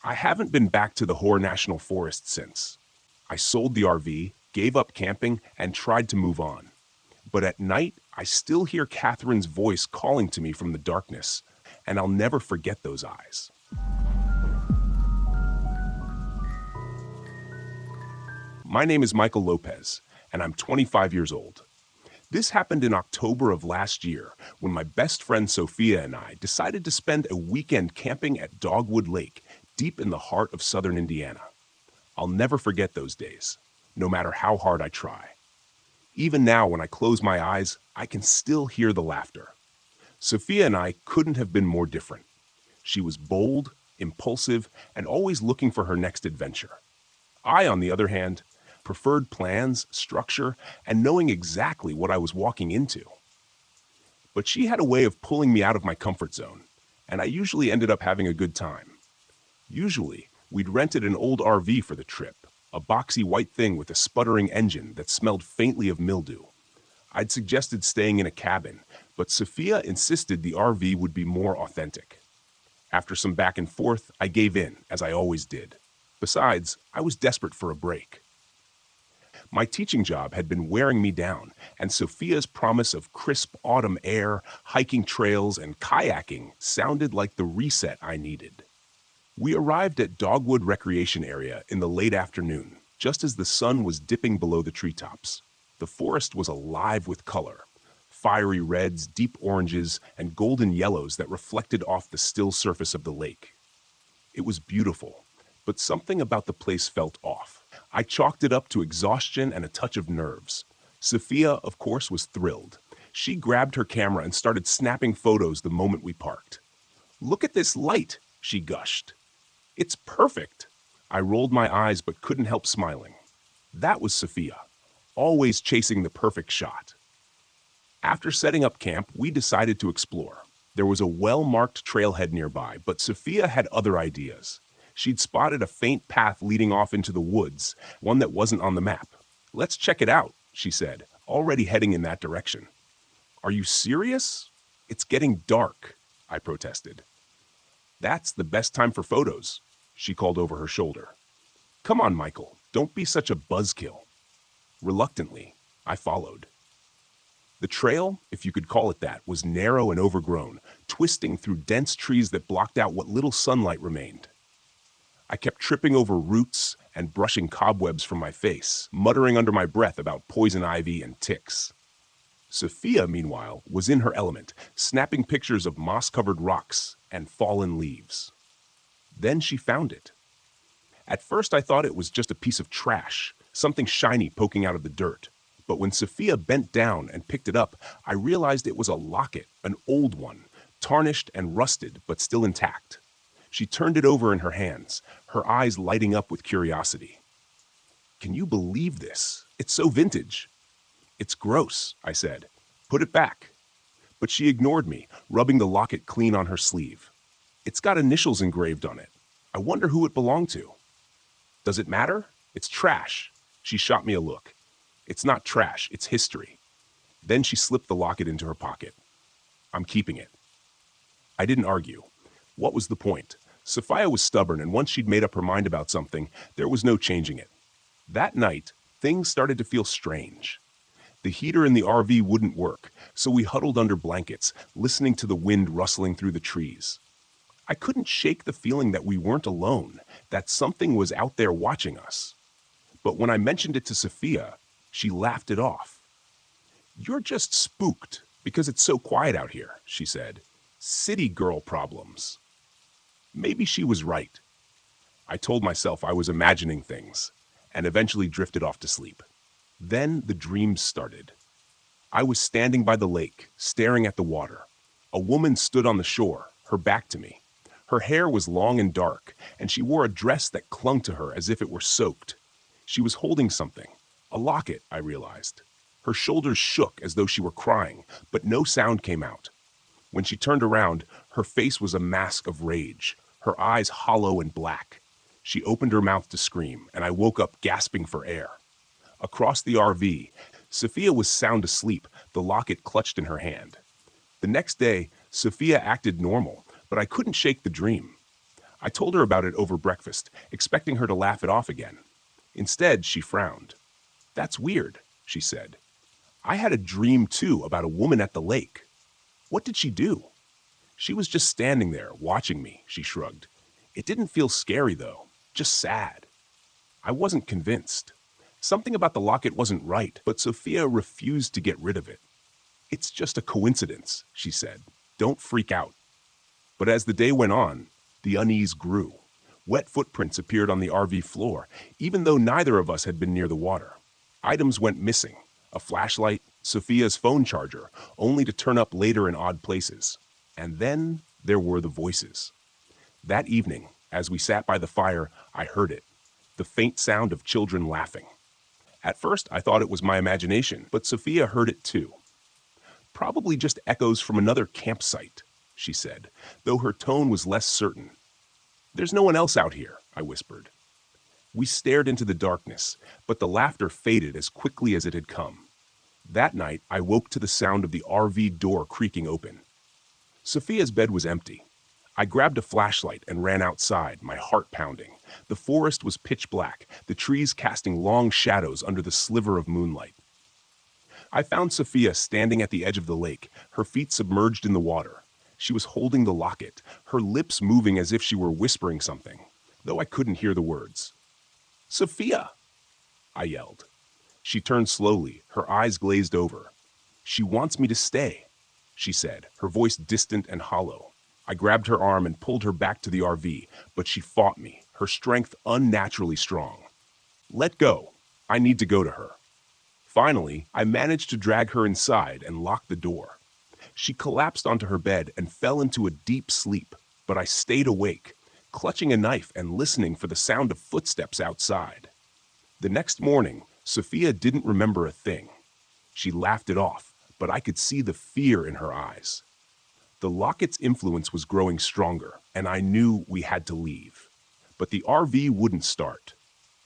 I haven't been back to the Hoare National Forest since. I sold the RV, gave up camping, and tried to move on. But at night, I still hear Catherine's voice calling to me from the darkness, and I'll never forget those eyes. My name is Michael Lopez, and I'm 25 years old. This happened in October of last year, when my best friend Sophia and I decided to spend a weekend camping at Dogwood Lake, deep in the heart of southern Indiana. I'll never forget those days, no matter how hard I try. Even now, when I close my eyes, I can still hear the laughter. Sophia and I couldn't have been more different. She was bold, impulsive, and always looking for her next adventure. I, on the other hand, preferred plans, structure, and knowing exactly what I was walking into. But she had a way of pulling me out of my comfort zone, and I usually ended up having a good time. Usually, we'd rented an old RV for the trip, a boxy white thing with a sputtering engine that smelled faintly of mildew. I'd suggested staying in a cabin, but Sophia insisted the RV would be more authentic. After some back and forth, I gave in, as I always did. Besides, I was desperate for a break. My teaching job had been wearing me down, and Sophia's promise of crisp autumn air, hiking trails, and kayaking sounded like the reset I needed. We arrived at Dogwood Recreation Area in the late afternoon, just as the sun was dipping below the treetops. The forest was alive with color, fiery reds, deep oranges, and golden yellows that reflected off the still surface of the lake. It was beautiful, but something about the place felt off. I chalked it up to exhaustion and a touch of nerves. Sophia, of course, was thrilled. She grabbed her camera and started snapping photos the moment we parked. "Look at this light," she gushed. "It's perfect." I rolled my eyes but couldn't help smiling. That was Sophia, always chasing the perfect shot. After setting up camp, we decided to explore. There was a well-marked trailhead nearby, but Sophia had other ideas. She'd spotted a faint path leading off into the woods, one that wasn't on the map. "Let's check it out," she said, already heading in that direction. "Are you serious? It's getting dark," I protested. "That's the best time for photos," she called over her shoulder. "Come on, Michael, don't be such a buzzkill." Reluctantly, I followed. The trail, if you could call it that, was narrow and overgrown, twisting through dense trees that blocked out what little sunlight remained. I kept tripping over roots and brushing cobwebs from my face, muttering under my breath about poison ivy and ticks. Sophia, meanwhile, was in her element, snapping pictures of moss-covered rocks, and fallen leaves. Then she found it. At first I thought it was just a piece of trash, something shiny poking out of the dirt. But when Sophia bent down and picked it up, I realized it was a locket, an old one, tarnished and rusted, but still intact. She turned it over in her hands, her eyes lighting up with curiosity. "Can you believe this? It's so vintage." "It's gross," I said. "Put it back." But she ignored me, rubbing the locket clean on her sleeve. "It's got initials engraved on it. I wonder who it belonged to." "Does it matter? It's trash." She shot me a look. "It's not trash, it's history." Then she slipped the locket into her pocket. "I'm keeping it." I didn't argue. What was the point? Sophia was stubborn, and once she'd made up her mind about something, there was no changing it. That night, things started to feel strange. The heater in the RV wouldn't work, so we huddled under blankets, listening to the wind rustling through the trees. I couldn't shake the feeling that we weren't alone, that something was out there watching us. But when I mentioned it to Sophia, she laughed it off. "You're just spooked because it's so quiet out here," she said. "City girl problems." Maybe she was right. I told myself I was imagining things, and eventually drifted off to sleep. Then the dreams started. I was standing by the lake, staring at the water. A woman stood on the shore, her back to me. Her hair was long and dark, and she wore a dress that clung to her as if it were soaked. She was holding something, a locket, I realized. Her shoulders shook as though she were crying, but no sound came out. When she turned around, her face was a mask of rage, her eyes hollow and black. She opened her mouth to scream, and I woke up gasping for air. Across the RV, Sophia was sound asleep, the locket clutched in her hand. The next day, Sophia acted normal, but I couldn't shake the dream. I told her about it over breakfast, expecting her to laugh it off again. Instead, she frowned. "That's weird," she said. "I had a dream, too, about a woman at the lake." "What did she do?" "She was just standing there, watching me," she shrugged. "It didn't feel scary, though, just sad." I wasn't convinced. Something about the locket wasn't right, but Sophia refused to get rid of it. "It's just a coincidence," she said. "Don't freak out." But as the day went on, the unease grew. Wet footprints appeared on the RV floor, even though neither of us had been near the water. Items went missing, a flashlight, Sophia's phone charger, only to turn up later in odd places. And then there were the voices. That evening, as we sat by the fire, I heard it, the faint sound of children laughing. At first, I thought it was my imagination, but Sophia heard it too. "Probably just echoes from another campsite," she said, though her tone was less certain. "There's no one else out here," I whispered. We stared into the darkness, but the laughter faded as quickly as it had come. That night, I woke to the sound of the RV door creaking open. Sophia's bed was empty. I grabbed a flashlight and ran outside, my heart pounding. The forest was pitch black, the trees casting long shadows under the sliver of moonlight. I found Sophia standing at the edge of the lake, her feet submerged in the water. She was holding the locket, her lips moving as if she were whispering something, though I couldn't hear the words. "Sophia!" I yelled. She turned slowly, her eyes glazed over. "She wants me to stay," she said, her voice distant and hollow. I grabbed her arm and pulled her back to the RV, but she fought me, her strength unnaturally strong. "Let go. I need to go to her." Finally, I managed to drag her inside and lock the door. She collapsed onto her bed and fell into a deep sleep, but I stayed awake, clutching a knife and listening for the sound of footsteps outside. The next morning, Sophia didn't remember a thing. She laughed it off, but I could see the fear in her eyes. The locket's influence was growing stronger, and I knew we had to leave. But the RV wouldn't start.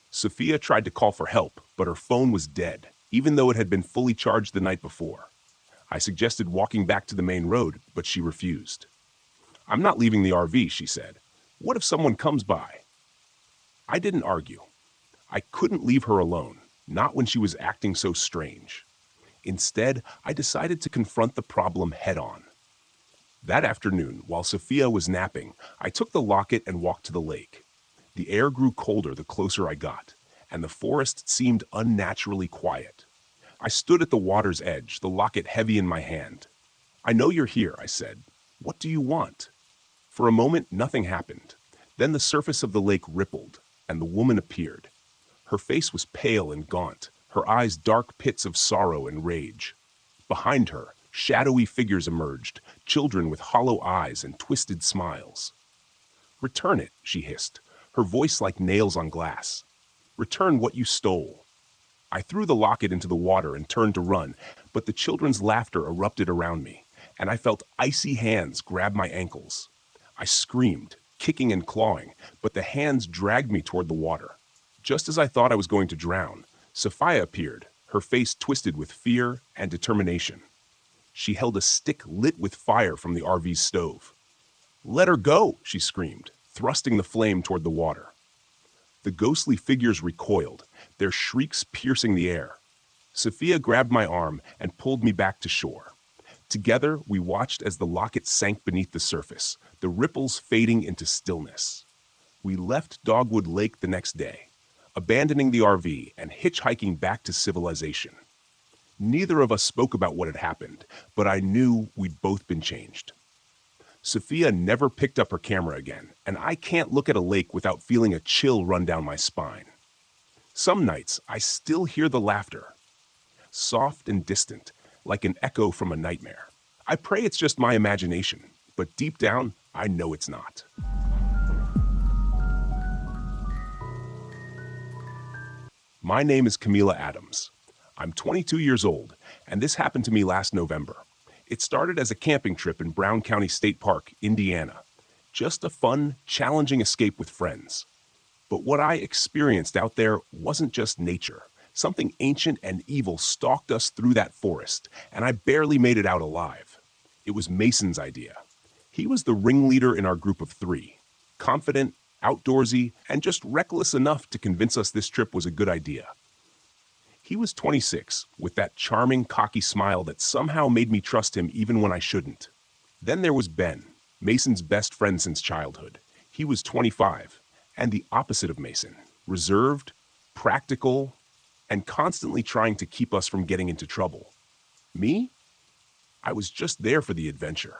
Sophia tried to call for help, but her phone was dead, even though it had been fully charged the night before. I suggested walking back to the main road, but she refused. "I'm not leaving the RV," she said. "What if someone comes by?" I didn't argue. I couldn't leave her alone, not when she was acting so strange. Instead, I decided to confront the problem head-on. That afternoon, while Sophia was napping, I took the locket and walked to the lake. The air grew colder the closer I got, and the forest seemed unnaturally quiet. I stood at the water's edge, the locket heavy in my hand. "I know you're here," I said. "What do you want?" For a moment, nothing happened. Then the surface of the lake rippled, and the woman appeared. Her face was pale and gaunt, her eyes dark pits of sorrow and rage. Behind her, shadowy figures emerged, children with hollow eyes and twisted smiles. "Return it," she hissed, her voice like nails on glass. "Return what you stole." I threw the locket into the water and turned to run, but the children's laughter erupted around me, and I felt icy hands grab my ankles. I screamed, kicking and clawing, but the hands dragged me toward the water. Just as I thought I was going to drown, Sophia appeared, her face twisted with fear and determination. She held a stick lit with fire from the RV's stove. "Let her go," she screamed, thrusting the flame toward the water. The ghostly figures recoiled, their shrieks piercing the air. Sophia grabbed my arm and pulled me back to shore. Together, we watched as the locket sank beneath the surface, the ripples fading into stillness. We left Dogwood Lake the next day, abandoning the RV and hitchhiking back to civilization. Neither of us spoke about what had happened, but I knew we'd both been changed. Sophia never picked up her camera again, and I can't look at a lake without feeling a chill run down my spine. Some nights, I still hear the laughter, soft and distant, like an echo from a nightmare. I pray it's just my imagination, but deep down, I know it's not. My name is Camila Adams. I'm 22 years old, and this happened to me last November. It started as a camping trip in Brown County State Park, Indiana. Just a fun, challenging escape with friends. But what I experienced out there wasn't just nature. Something ancient and evil stalked us through that forest, and I barely made it out alive. It was Mason's idea. He was the ringleader in our group of 3, confident, outdoorsy, and just reckless enough to convince us this trip was a good idea. He was 26, with that charming, cocky smile that somehow made me trust him even when I shouldn't. Then there was Ben, Mason's best friend since childhood. He was 25, and the opposite of Mason, reserved, practical, and constantly trying to keep us from getting into trouble. Me? I was just there for the adventure.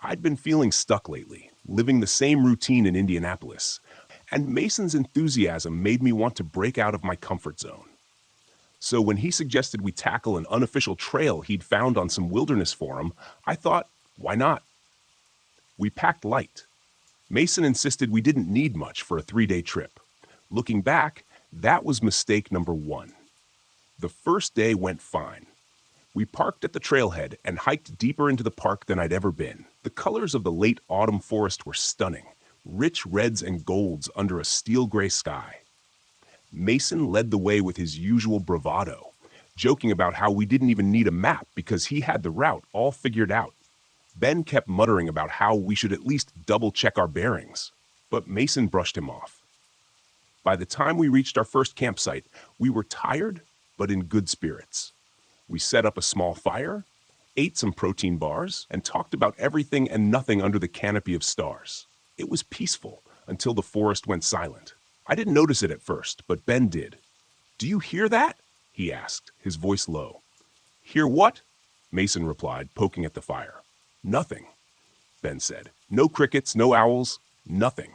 I'd been feeling stuck lately, living the same routine in Indianapolis, and Mason's enthusiasm made me want to break out of my comfort zone. So when he suggested we tackle an unofficial trail he'd found on some wilderness forum, I thought, why not? We packed light. Mason insisted we didn't need much for a 3-day trip. Looking back, that was mistake number 1. The first day went fine. We parked at the trailhead and hiked deeper into the park than I'd ever been. The colors of the late autumn forest were stunning, rich reds and golds under a steel gray sky. Mason led the way with his usual bravado, joking about how we didn't even need a map because he had the route all figured out. Ben kept muttering about how we should at least double-check our bearings, but Mason brushed him off. By the time we reached our first campsite, we were tired, but in good spirits. We set up a small fire, ate some protein bars, and talked about everything and nothing under the canopy of stars. It was peaceful until the forest went silent. I didn't notice it at first, but Ben did. "Do you hear that?" he asked, his voice low. "Hear what?" Mason replied, poking at the fire. "Nothing," Ben said. "No crickets, no owls, nothing."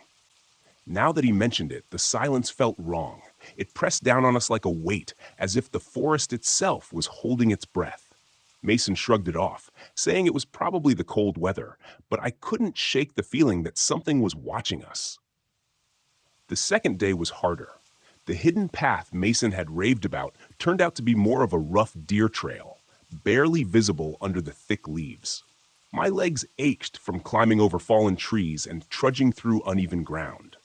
Now that he mentioned it, the silence felt wrong. It pressed down on us like a weight, as if the forest itself was holding its breath. Mason shrugged it off, saying it was probably the cold weather, but I couldn't shake the feeling that something was watching us. The second day was harder. The hidden path Mason had raved about turned out to be more of a rough deer trail, barely visible under the thick leaves. My legs ached from climbing over fallen trees and trudging through uneven ground.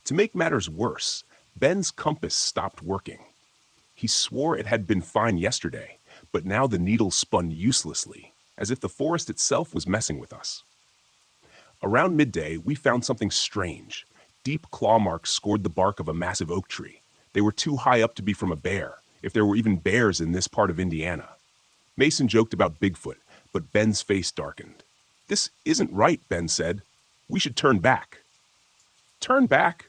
To make matters worse, Ben's compass stopped working. He swore it had been fine yesterday, but now the needle spun uselessly, as if the forest itself was messing with us. Around midday, we found something strange. Deep claw marks scored the bark of a massive oak tree. They were too high up to be from a bear, if there were even bears in this part of Indiana. Mason joked about Bigfoot, but Ben's face darkened. "This isn't right," Ben said. "We should turn back." "Turn back?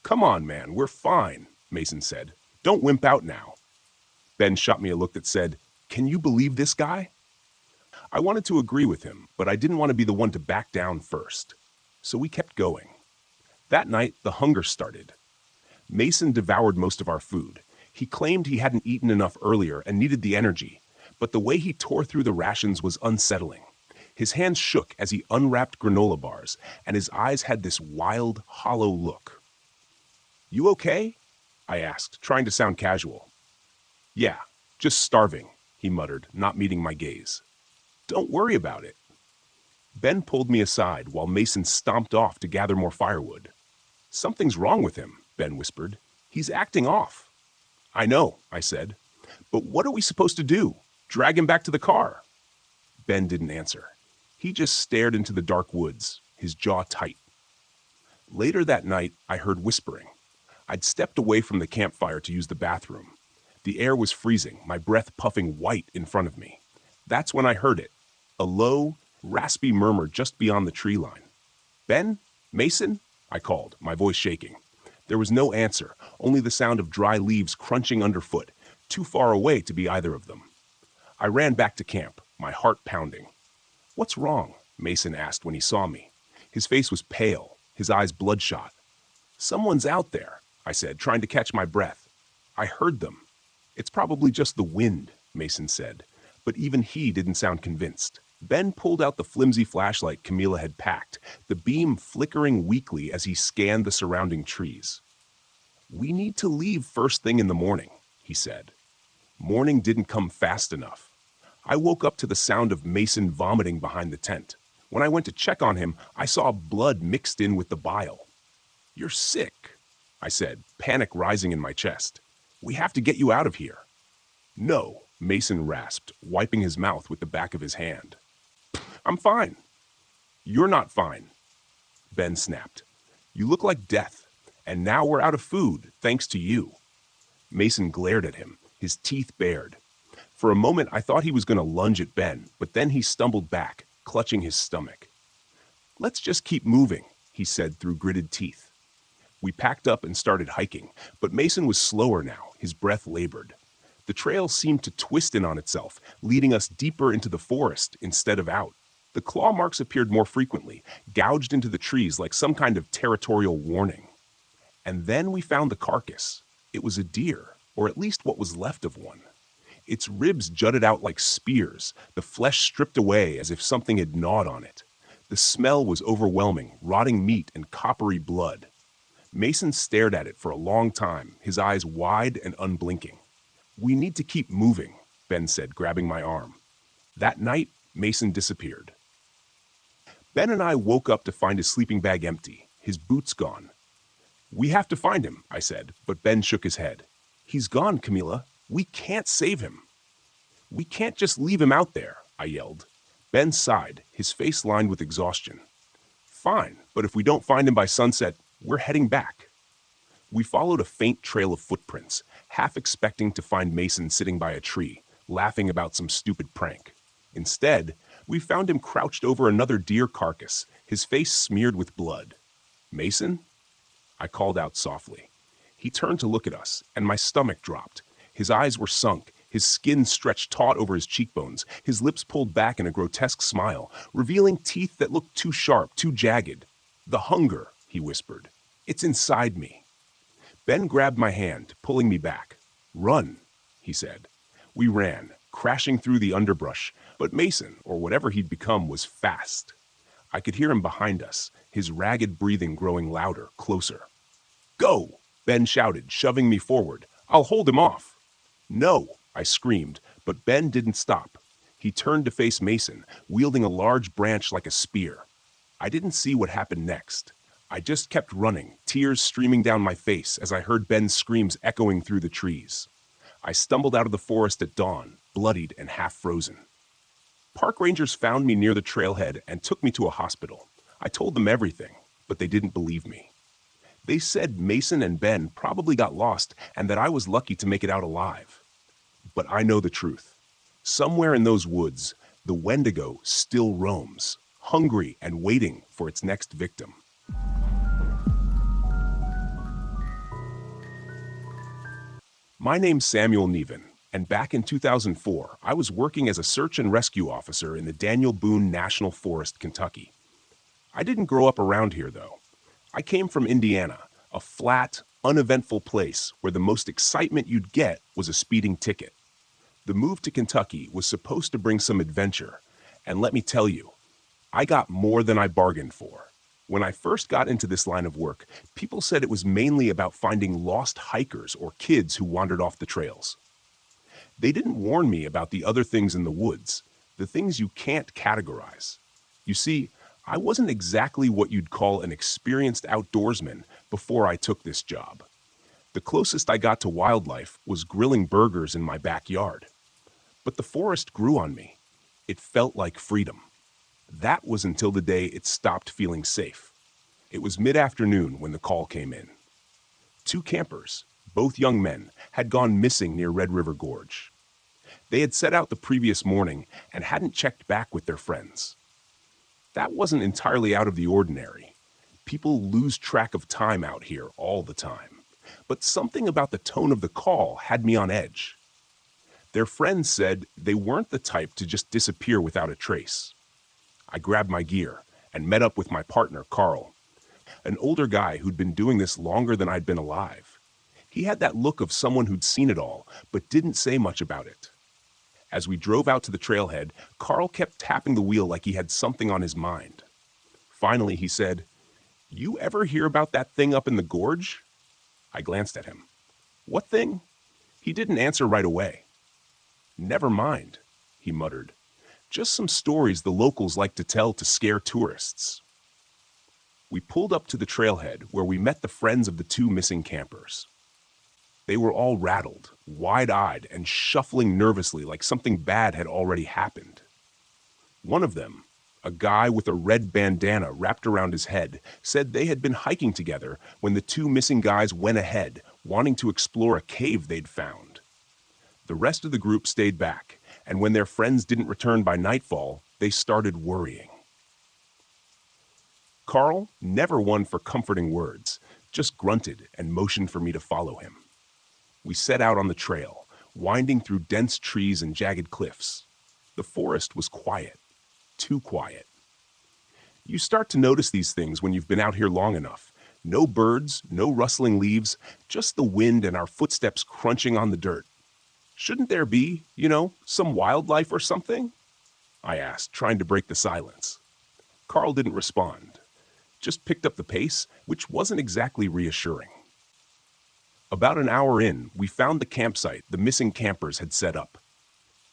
Come on, man, we're fine," Mason said. "Don't wimp out now." Ben shot me a look that said, "Can you believe this guy?" I wanted to agree with him, but I didn't want to be the one to back down first. So we kept going. That night, the hunger started. Mason devoured most of our food. He claimed he hadn't eaten enough earlier and needed the energy, but the way he tore through the rations was unsettling. His hands shook as he unwrapped granola bars, and his eyes had this wild, hollow look. "You okay?" I asked, trying to sound casual. "Yeah, just starving," he muttered, not meeting my gaze. "Don't worry about it." Ben pulled me aside while Mason stomped off to gather more firewood. "Something's wrong with him," Ben whispered. "He's acting off." "I know," I said. "But what are we supposed to do? Drag him back to the car?" Ben didn't answer. He just stared into the dark woods, his jaw tight. Later that night, I heard whispering. I'd stepped away from the campfire to use the bathroom. The air was freezing, my breath puffing white in front of me. That's when I heard it, a low, raspy murmur just beyond the tree line. "Ben? Mason?" I called, my voice shaking. There was no answer, only the sound of dry leaves crunching underfoot, too far away to be either of them. I ran back to camp, my heart pounding. "What's wrong?" Mason asked when he saw me. His face was pale, his eyes bloodshot. "Someone's out there," I said, trying to catch my breath. "I heard them." "It's probably just the wind," Mason said, but even he didn't sound convinced. Ben pulled out the flimsy flashlight Camila had packed, the beam flickering weakly as he scanned the surrounding trees. "We need to leave first thing in the morning," he said. Morning didn't come fast enough. I woke up to the sound of Mason vomiting behind the tent. When I went to check on him, I saw blood mixed in with the bile. "You're sick," I said, panic rising in my chest. "We have to get you out of here." "No," Mason rasped, wiping his mouth with the back of his hand. "I'm fine." "You're not fine," Ben snapped. "You look like death, and now we're out of food, thanks to you." Mason glared at him, his teeth bared. For a moment, I thought he was going to lunge at Ben, but then he stumbled back, clutching his stomach. "Let's just keep moving," he said through gritted teeth. We packed up and started hiking, but Mason was slower now, his breath labored. The trail seemed to twist in on itself, leading us deeper into the forest instead of out. The claw marks appeared more frequently, gouged into the trees like some kind of territorial warning. And then we found the carcass. It was a deer, or at least what was left of one. Its ribs jutted out like spears, the flesh stripped away as if something had gnawed on it. The smell was overwhelming, rotting meat and coppery blood. Mason stared at it for a long time, his eyes wide and unblinking. "We need to keep moving," Ben said, grabbing my arm. That night, Mason disappeared. Ben and I woke up to find his sleeping bag empty, his boots gone. "We have to find him," I said, but Ben shook his head. "He's gone, Camila. We can't save him." "We can't just leave him out there," I yelled. Ben sighed, his face lined with exhaustion. "Fine, but if we don't find him by sunset, we're heading back." We followed a faint trail of footprints, half expecting to find Mason sitting by a tree, laughing about some stupid prank. Instead, we found him crouched over another deer carcass, his face smeared with blood. "Mason?" I called out softly. He turned to look at us, and my stomach dropped. His eyes were sunk, his skin stretched taut over his cheekbones, his lips pulled back in a grotesque smile, revealing teeth that looked too sharp, too jagged. "The hunger," he whispered. "It's inside me." Ben grabbed my hand, pulling me back. "Run," he said. We ran, crashing through the underbrush, but Mason, or whatever he'd become, was fast. I could hear him behind us, his ragged breathing growing louder, closer. "Go!" Ben shouted, shoving me forward. "I'll hold him off." "No!" I screamed, but Ben didn't stop. He turned to face Mason, wielding a large branch like a spear. I didn't see what happened next. I just kept running, tears streaming down my face as I heard Ben's screams echoing through the trees. I stumbled out of the forest at dawn, bloodied and half frozen. Park rangers found me near the trailhead and took me to a hospital. I told them everything, but they didn't believe me. They said Mason and Ben probably got lost and that I was lucky to make it out alive. But I know the truth. Somewhere in those woods, the Wendigo still roams, hungry and waiting for its next victim. My name's Samuel Neven, And back in 2004, I was working as a search and rescue officer in the Daniel Boone National Forest, Kentucky. I didn't grow up around here, though. I came from Indiana, a flat, uneventful place where the most excitement you'd get was a speeding ticket. The move to Kentucky was supposed to bring some adventure, and let me tell you, I got more than I bargained for. When I first got into this line of work, people said it was mainly about finding lost hikers or kids who wandered off the trails. They didn't warn me about the other things in the woods, the things you can't categorize. You see, I wasn't exactly what you'd call an experienced outdoorsman before I took this job. The closest I got to wildlife was grilling burgers in my backyard. But the forest grew on me. It felt like freedom. That was until the day it stopped feeling safe. It was mid-afternoon when the call came in. 2 campers, both young men, had gone missing near Red River Gorge. They had set out the previous morning and hadn't checked back with their friends. That wasn't entirely out of the ordinary. People lose track of time out here all the time. But something about the tone of the call had me on edge. Their friends said they weren't the type to just disappear without a trace. I grabbed my gear and met up with my partner, Carl, an older guy who'd been doing this longer than I'd been alive. He had that look of someone who'd seen it all, but didn't say much about it. As we drove out to the trailhead, Carl kept tapping the wheel like he had something on his mind. Finally, he said, "You ever hear about that thing up in the gorge?" I glanced at him. "What thing?" He didn't answer right away. "Never mind," he muttered. "Just some stories the locals like to tell to scare tourists." We pulled up to the trailhead where we met the friends of the 2 missing campers. They were all rattled, wide-eyed, and shuffling nervously like something bad had already happened. One of them, a guy with a red bandana wrapped around his head, said they had been hiking together when the 2 missing guys went ahead, wanting to explore a cave they'd found. The rest of the group stayed back, and when their friends didn't return by nightfall, they started worrying. Carl, never one for comforting words, just grunted and motioned for me to follow him. We set out on the trail, winding through dense trees and jagged cliffs. The forest was quiet, too quiet. You start to notice these things when you've been out here long enough. No birds, no rustling leaves, just the wind and our footsteps crunching on the dirt. "Shouldn't there be, some wildlife or something?" I asked, trying to break the silence. Carl didn't respond, just picked up the pace, which wasn't exactly reassuring. About an hour in, we found the campsite the missing campers had set up.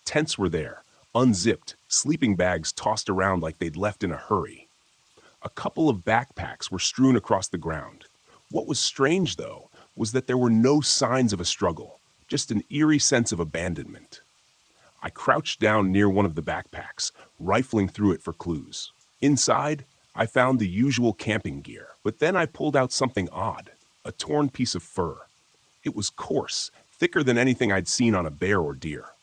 Tents were there, unzipped, sleeping bags tossed around like they'd left in a hurry. A couple of backpacks were strewn across the ground. What was strange, though, was that there were no signs of a struggle, just an eerie sense of abandonment. I crouched down near one of the backpacks, rifling through it for clues. Inside, I found the usual camping gear, but then I pulled out something odd, a torn piece of fur. It was coarse, thicker than anything I'd seen on a bear or deer.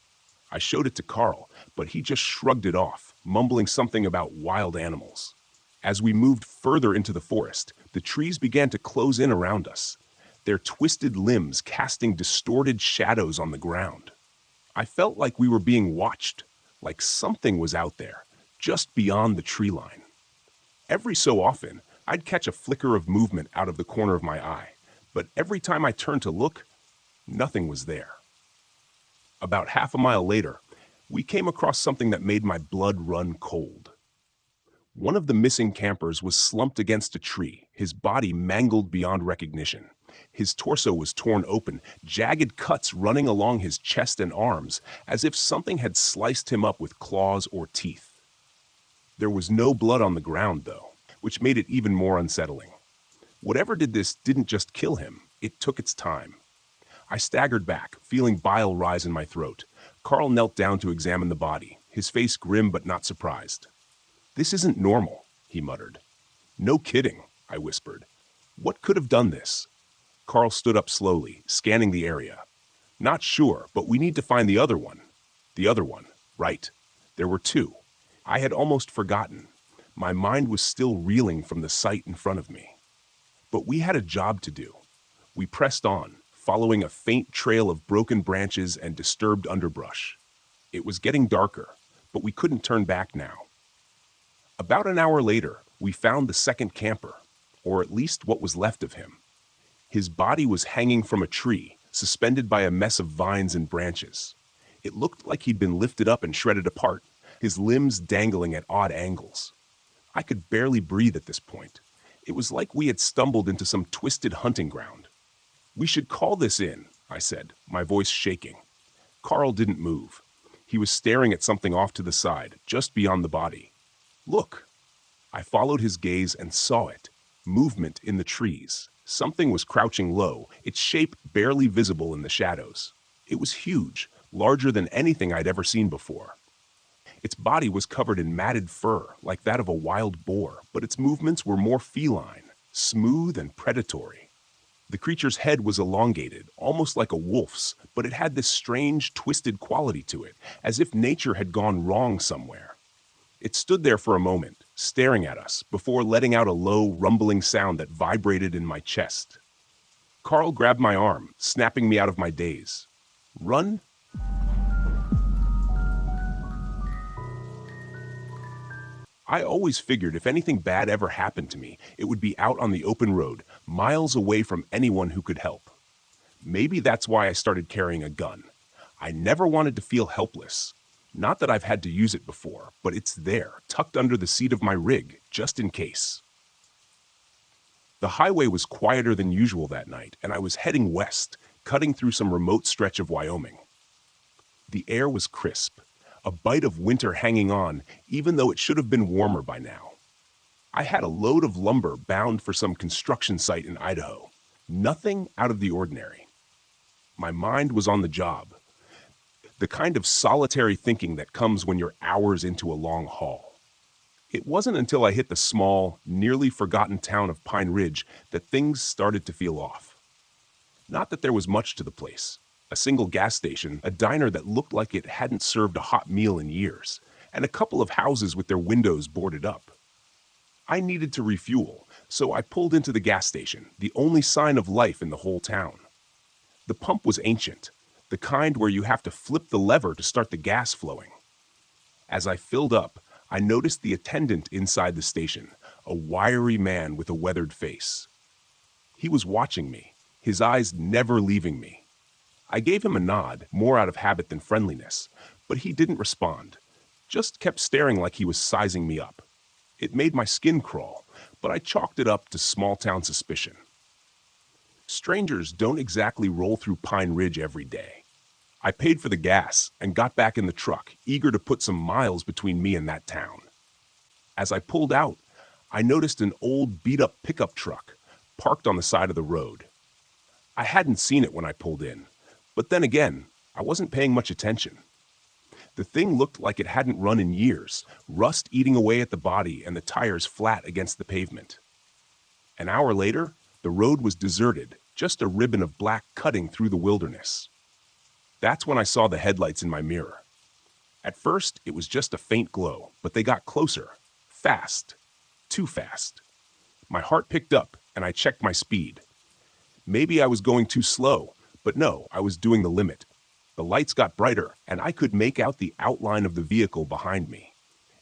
I showed it to Carl, but he just shrugged it off, mumbling something about wild animals. As we moved further into the forest, the trees began to close in around us, their twisted limbs casting distorted shadows on the ground. I felt like we were being watched, like something was out there, just beyond the tree line. Every so often, I'd catch a flicker of movement out of the corner of my eye, but every time I turned to look, nothing was there. About half a mile later, we came across something that made my blood run cold. One of the missing campers was slumped against a tree, his body mangled beyond recognition. His torso was torn open, jagged cuts running along his chest and arms, as if something had sliced him up with claws or teeth. There was no blood on the ground, though, which made it even more unsettling. Whatever did this didn't just kill him, it took its time. I staggered back, feeling bile rise in my throat. Carl knelt down to examine the body, his face grim but not surprised. "This isn't normal," he muttered. "No kidding," I whispered. "What could have done this?" Carl stood up slowly, scanning the area. "Not sure, but we need to find the other one." The other one, right. There were 2. I had almost forgotten. My mind was still reeling from the sight in front of me. But we had a job to do. We pressed on, following a faint trail of broken branches and disturbed underbrush. It was getting darker, but we couldn't turn back now. About an hour later, we found the second camper, or at least what was left of him. His body was hanging from a tree, suspended by a mess of vines and branches. It looked like he'd been lifted up and shredded apart, his limbs dangling at odd angles. I could barely breathe at this point. It was like we had stumbled into some twisted hunting ground. "We should call this in," I said, my voice shaking. Carl didn't move. He was staring at something off to the side, just beyond the body. "Look." I followed his gaze and saw it. Movement in the trees. Something was crouching low, its shape barely visible in the shadows. It was huge, larger than anything I'd ever seen before. Its body was covered in matted fur, like that of a wild boar, but its movements were more feline, smooth and predatory. The creature's head was elongated, almost like a wolf's, but it had this strange, twisted quality to it, as if nature had gone wrong somewhere. It stood there for a moment, staring at us, before letting out a low, rumbling sound that vibrated in my chest. Carl grabbed my arm, snapping me out of my daze. "Run?" I always figured if anything bad ever happened to me, it would be out on the open road, miles away from anyone who could help. Maybe that's why I started carrying a gun. I never wanted to feel helpless. Not that I've had to use it before, but it's there, tucked under the seat of my rig, just in case. The highway was quieter than usual that night, and I was heading west, cutting through some remote stretch of Wyoming. The air was crisp, a bite of winter hanging on, even though it should have been warmer by now. I had a load of lumber bound for some construction site in Idaho. Nothing out of the ordinary. My mind was on the job. The kind of solitary thinking that comes when you're hours into a long haul. It wasn't until I hit the small, nearly forgotten town of Pine Ridge that things started to feel off. Not that there was much to the place. A single gas station, a diner that looked like it hadn't served a hot meal in years, and a couple of houses with their windows boarded up. I needed to refuel, so I pulled into the gas station, the only sign of life in the whole town. The pump was ancient, the kind where you have to flip the lever to start the gas flowing. As I filled up, I noticed the attendant inside the station, a wiry man with a weathered face. He was watching me, his eyes never leaving me. I gave him a nod, more out of habit than friendliness, but he didn't respond, just kept staring like he was sizing me up. It made my skin crawl, but I chalked it up to small-town suspicion. Strangers don't exactly roll through Pine Ridge every day. I paid for the gas and got back in the truck, eager to put some miles between me and that town. As I pulled out, I noticed an old beat-up pickup truck parked on the side of the road. I hadn't seen it when I pulled in, but then again, I wasn't paying much attention. The thing looked like it hadn't run in years, rust eating away at the body and the tires flat against the pavement. An hour later, the road was deserted, just a ribbon of black cutting through the wilderness. That's when I saw the headlights in my mirror. At first, it was just a faint glow, but they got closer. Fast. Too fast. My heart picked up, and I checked my speed. Maybe I was going too slow, but no, I was doing the limit. The lights got brighter, and I could make out the outline of the vehicle behind me.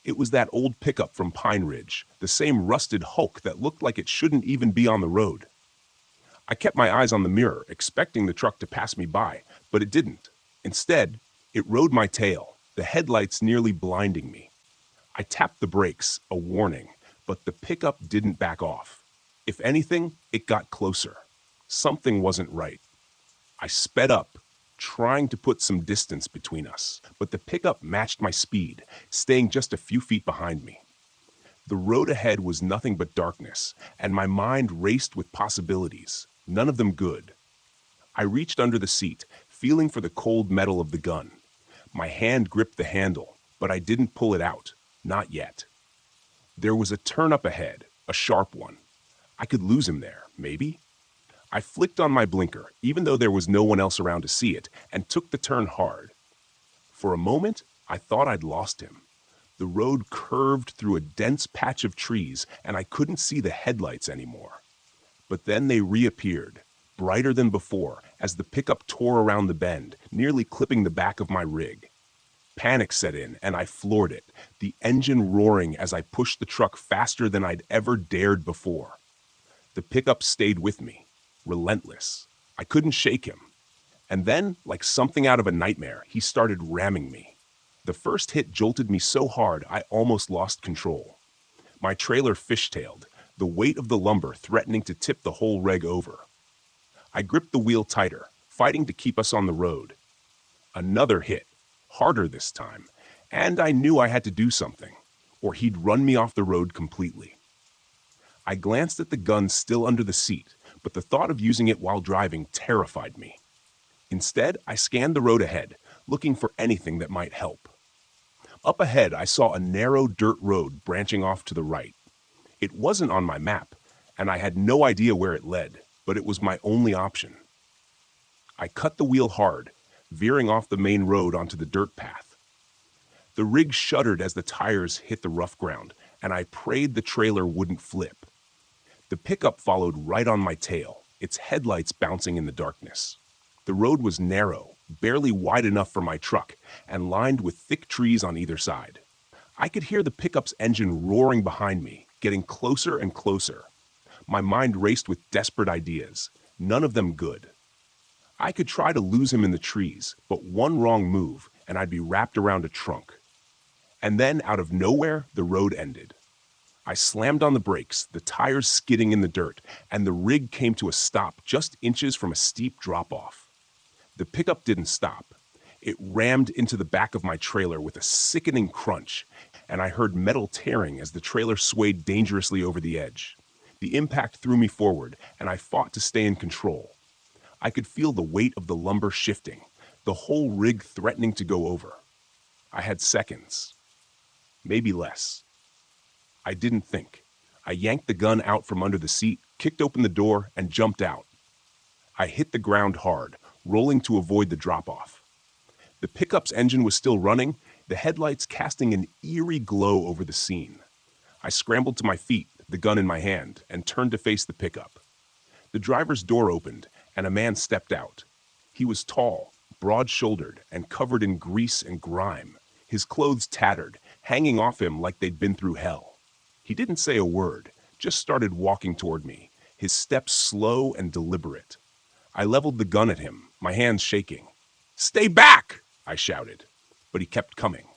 It was that old pickup from Pine Ridge, the same rusted hulk that looked like it shouldn't even be on the road. I kept my eyes on the mirror, expecting the truck to pass me by, but it didn't. Instead, it rode my tail, the headlights nearly blinding me. I tapped the brakes, a warning, but the pickup didn't back off. If anything, it got closer. Something wasn't right. I sped up, trying to put some distance between us, but the pickup matched my speed, staying just a few feet behind me. The road ahead was nothing but darkness, and my mind raced with possibilities, none of them good. I reached under the seat, feeling for the cold metal of the gun. My hand gripped the handle, but I didn't pull it out, not yet. There was a turn up ahead, a sharp one. I could lose him there, maybe. I flicked on my blinker, even though there was no one else around to see it, and took the turn hard. For a moment, I thought I'd lost him. The road curved through a dense patch of trees, and I couldn't see the headlights anymore. But then they reappeared, brighter than before, as the pickup tore around the bend, nearly clipping the back of my rig. Panic set in, and I floored it, the engine roaring as I pushed the truck faster than I'd ever dared before. The pickup stayed with me, relentless. I couldn't shake him. And then, like something out of a nightmare, he started ramming me. The first hit jolted me so hard I almost lost control. My trailer fishtailed, the weight of the lumber threatening to tip the whole rig over. I gripped the wheel tighter, fighting to keep us on the road. Another hit, harder this time, and I knew I had to do something, or he'd run me off the road completely. I glanced at the gun still under the seat, but the thought of using it while driving terrified me. Instead, I scanned the road ahead, looking for anything that might help. Up ahead, I saw a narrow dirt road branching off to the right. It wasn't on my map, and I had no idea where it led, but it was my only option. I cut the wheel hard, veering off the main road onto the dirt path. The rig shuddered as the tires hit the rough ground, and I prayed the trailer wouldn't flip. The pickup followed right on my tail, its headlights bouncing in the darkness. The road was narrow, barely wide enough for my truck, and lined with thick trees on either side. I could hear the pickup's engine roaring behind me, getting closer and closer. My mind raced with desperate ideas, none of them good. I could try to lose him in the trees, but one wrong move, and I'd be wrapped around a trunk. And then, out of nowhere, the road ended. I slammed on the brakes, the tires skidding in the dirt, and the rig came to a stop just inches from a steep drop-off. The pickup didn't stop. It rammed into the back of my trailer with a sickening crunch, and I heard metal tearing as the trailer swayed dangerously over the edge. The impact threw me forward, and I fought to stay in control. I could feel the weight of the lumber shifting, the whole rig threatening to go over. I had seconds, maybe less. I didn't think. I yanked the gun out from under the seat, kicked open the door, and jumped out. I hit the ground hard, rolling to avoid the drop-off. The pickup's engine was still running, the headlights casting an eerie glow over the scene. I scrambled to my feet, the gun in my hand, and turned to face the pickup. The driver's door opened, and a man stepped out. He was tall, broad-shouldered, and covered in grease and grime, his clothes tattered, hanging off him like they'd been through hell. He didn't say a word, just started walking toward me, his steps slow and deliberate. I leveled the gun at him, my hands shaking. "Stay back!" I shouted, but he kept coming.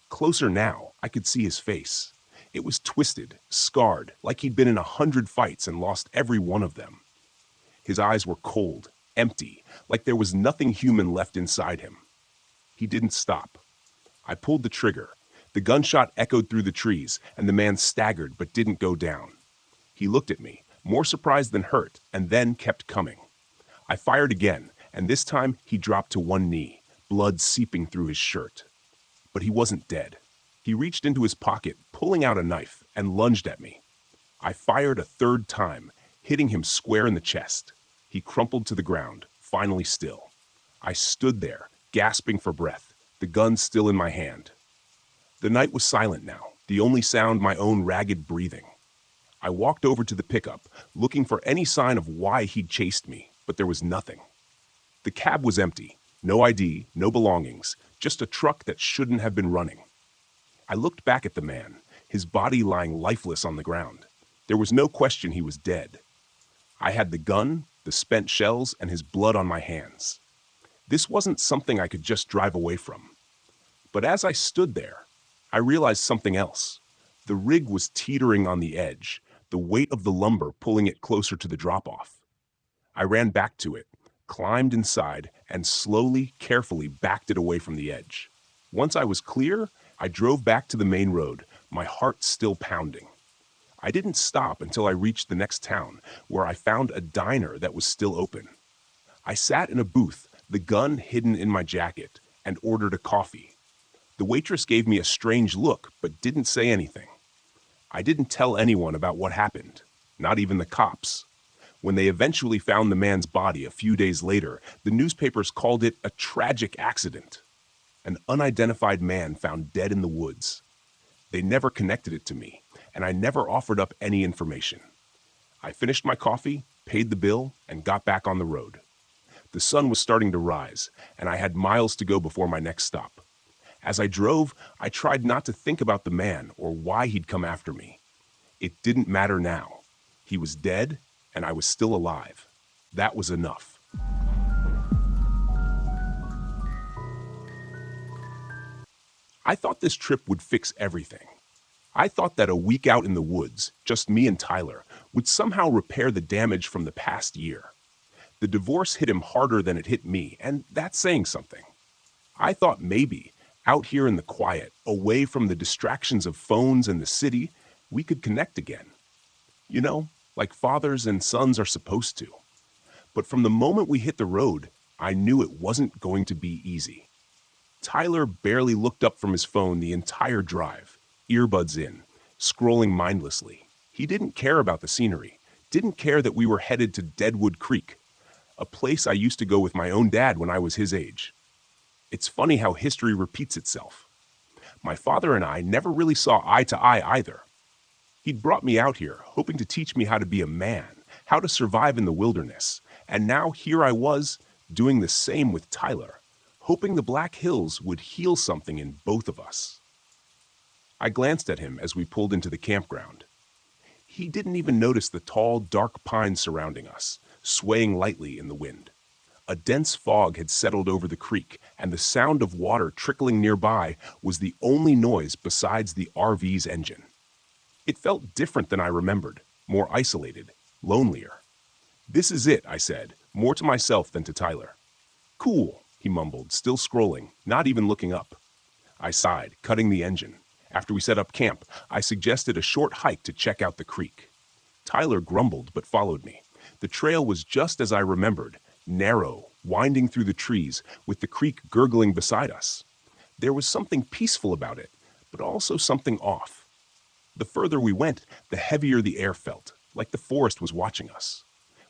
Closer now, I could see his face. It was twisted, scarred, like he'd been in 100 fights and lost every one of them. His eyes were cold, empty, like there was nothing human left inside him. He didn't stop. I pulled the trigger. The gunshot echoed through the trees, and the man staggered but didn't go down. He looked at me, more surprised than hurt, and then kept coming. I fired again, and this time he dropped to one knee, blood seeping through his shirt. But he wasn't dead. He reached into his pocket, pulling out a knife, and lunged at me. I fired a third time, hitting him square in the chest. He crumpled to the ground, finally still. I stood there, gasping for breath, the gun still in my hand. The night was silent now, the only sound my own ragged breathing. I walked over to the pickup, looking for any sign of why he'd chased me, but there was nothing. The cab was empty, no ID, no belongings, just a truck that shouldn't have been running. I looked back at the man, his body lying lifeless on the ground. There was no question he was dead. I had the gun, the spent shells, and his blood on my hands. This wasn't something I could just drive away from. But as I stood there, I realized something else. The rig was teetering on the edge, the weight of the lumber pulling it closer to the drop-off. I ran back to it, climbed inside, and slowly, carefully backed it away from the edge. Once I was clear, I drove back to the main road, my heart still pounding. I didn't stop until I reached the next town, where I found a diner that was still open. I sat in a booth, the gun hidden in my jacket, and ordered a coffee. The waitress gave me a strange look, but didn't say anything. I didn't tell anyone about what happened, not even the cops. When they eventually found the man's body a few days later, the newspapers called it a tragic accident. An unidentified man found dead in the woods. They never connected it to me, and I never offered up any information. I finished my coffee, paid the bill, and got back on the road. The sun was starting to rise, and I had miles to go before my next stop. As I drove, I tried not to think about the man or why he'd come after me. It didn't matter now. He was dead, and I was still alive. That was enough. I thought this trip would fix everything. I thought that a week out in the woods, just me and Tyler, would somehow repair the damage from the past year. The divorce hit him harder than it hit me, and that's saying something. I thought maybe, out here in the quiet, away from the distractions of phones and the city, we could connect again. You know, like fathers and sons are supposed to. But from the moment we hit the road, I knew it wasn't going to be easy. Tyler barely looked up from his phone the entire drive, earbuds in, scrolling mindlessly. He didn't care about the scenery, didn't care that we were headed to Deadwood Creek, a place I used to go with my own dad when I was his age. It's funny how history repeats itself. My father and I never really saw eye to eye either. He'd brought me out here, hoping to teach me how to be a man, how to survive in the wilderness, and now here I was, doing the same with Tyler, hoping the Black Hills would heal something in both of us. I glanced at him as we pulled into the campground. He didn't even notice the tall, dark pines surrounding us, swaying lightly in the wind. A dense fog had settled over the creek, and the sound of water trickling nearby was the only noise besides the RV's engine. It felt different than I remembered, more isolated, lonelier. "This is it," I said, more to myself than to Tyler. "Cool," he mumbled, still scrolling, not even looking up. I sighed, cutting the engine. After we set up camp, I suggested a short hike to check out the creek. Tyler grumbled but followed me. The trail was just as I remembered, narrow, winding through the trees, with the creek gurgling beside us. There was something peaceful about it, but also something off. The further we went, the heavier the air felt, like the forest was watching us.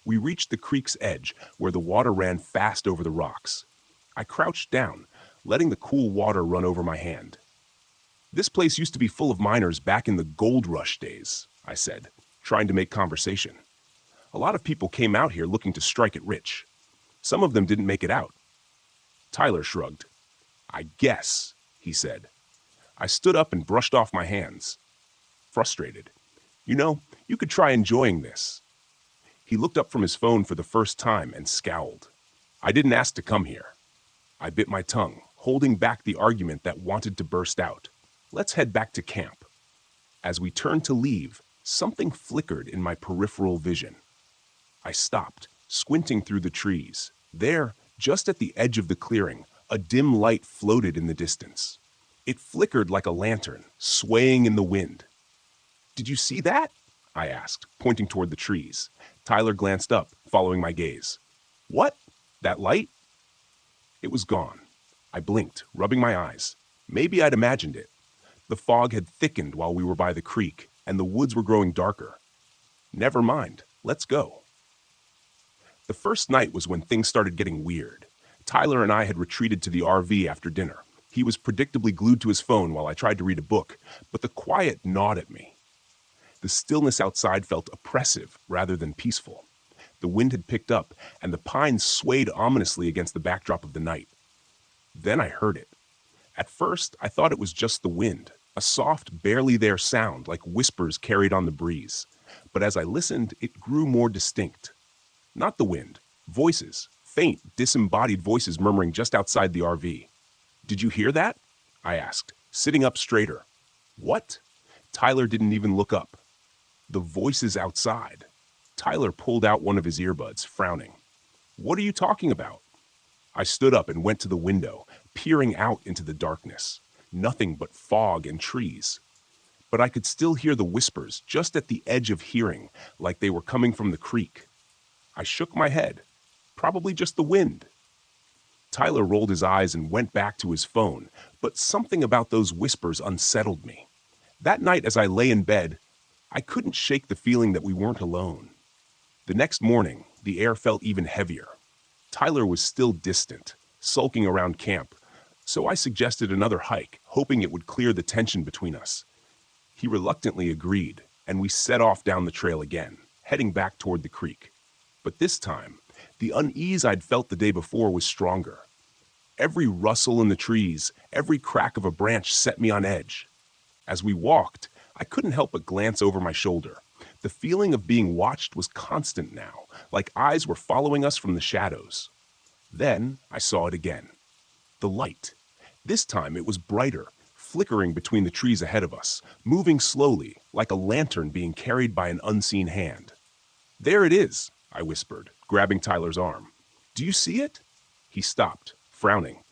We reached the creek's edge, where the water ran fast over the rocks. I crouched down, letting the cool water run over my hand. "This place used to be full of miners back in the gold rush days," I said, trying to make conversation. "A lot of people came out here looking to strike it rich. Some of them didn't make it out." Tyler shrugged. "I guess," he said. I stood up and brushed off my hands. Frustrated. "You know, you could try enjoying this." He looked up from his phone for the first time and scowled. "I didn't ask to come here." I bit my tongue, holding back the argument that wanted to burst out. "Let's head back to camp." As we turned to leave, something flickered in my peripheral vision. I stopped, squinting through the trees. There, just at the edge of the clearing, a dim light floated in the distance. It flickered like a lantern, swaying in the wind. "Did you see that?" I asked, pointing toward the trees. Tyler glanced up, following my gaze. "What? That light?" It was gone. I blinked, rubbing my eyes. Maybe I'd imagined it. The fog had thickened while we were by the creek, and the woods were growing darker. Never mind, let's go. The first night was when things started getting weird. Tyler and I had retreated to the RV after dinner. He was predictably glued to his phone while I tried to read a book, but the quiet gnawed at me. The stillness outside felt oppressive rather than peaceful. The wind had picked up, and the pines swayed ominously against the backdrop of the night. Then I heard it. At first, I thought it was just the wind, a soft, barely there sound like whispers carried on the breeze. But as I listened, it grew more distinct. Not the wind, voices, faint, disembodied voices murmuring just outside the RV. "Did you hear that?" I asked, sitting up straighter. "What?" Tyler didn't even look up. "The voices outside." Tyler pulled out one of his earbuds, frowning. "What are you talking about?" I stood up and went to the window, peering out into the darkness. Nothing but fog and trees. But I could still hear the whispers just at the edge of hearing, like they were coming from the creek. I shook my head. Probably just the wind. Tyler rolled his eyes and went back to his phone, but something about those whispers unsettled me. That night as I lay in bed, I couldn't shake the feeling that we weren't alone. The next morning, the air felt even heavier. Tyler was still distant, sulking around camp, so I suggested another hike, hoping it would clear the tension between us. He reluctantly agreed, and we set off down the trail again, heading back toward the creek. But this time, the unease I'd felt the day before was stronger. Every rustle in the trees, every crack of a branch set me on edge. As we walked, I couldn't help but glance over my shoulder. The feeling of being watched was constant now, like eyes were following us from the shadows. Then I saw it again. The light. This time it was brighter, flickering between the trees ahead of us, moving slowly, like a lantern being carried by an unseen hand. "There it is," I whispered, grabbing Tyler's arm. "Do you see it?" He stopped, frowning.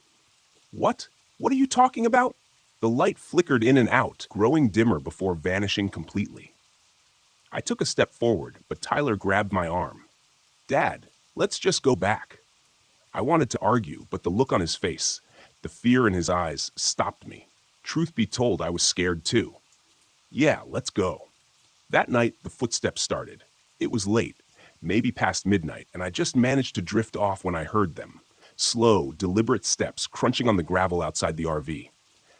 "What? What are you talking about?" The light flickered in and out, growing dimmer before vanishing completely. I took a step forward, but Tyler grabbed my arm. "Dad, let's just go back." I wanted to argue, but the look on his face, the fear in his eyes, stopped me. Truth be told, I was scared too. "Yeah, let's go." That night, the footsteps started. It was late, maybe past midnight, and I just managed to drift off when I heard them. Slow, deliberate steps crunching on the gravel outside the RV.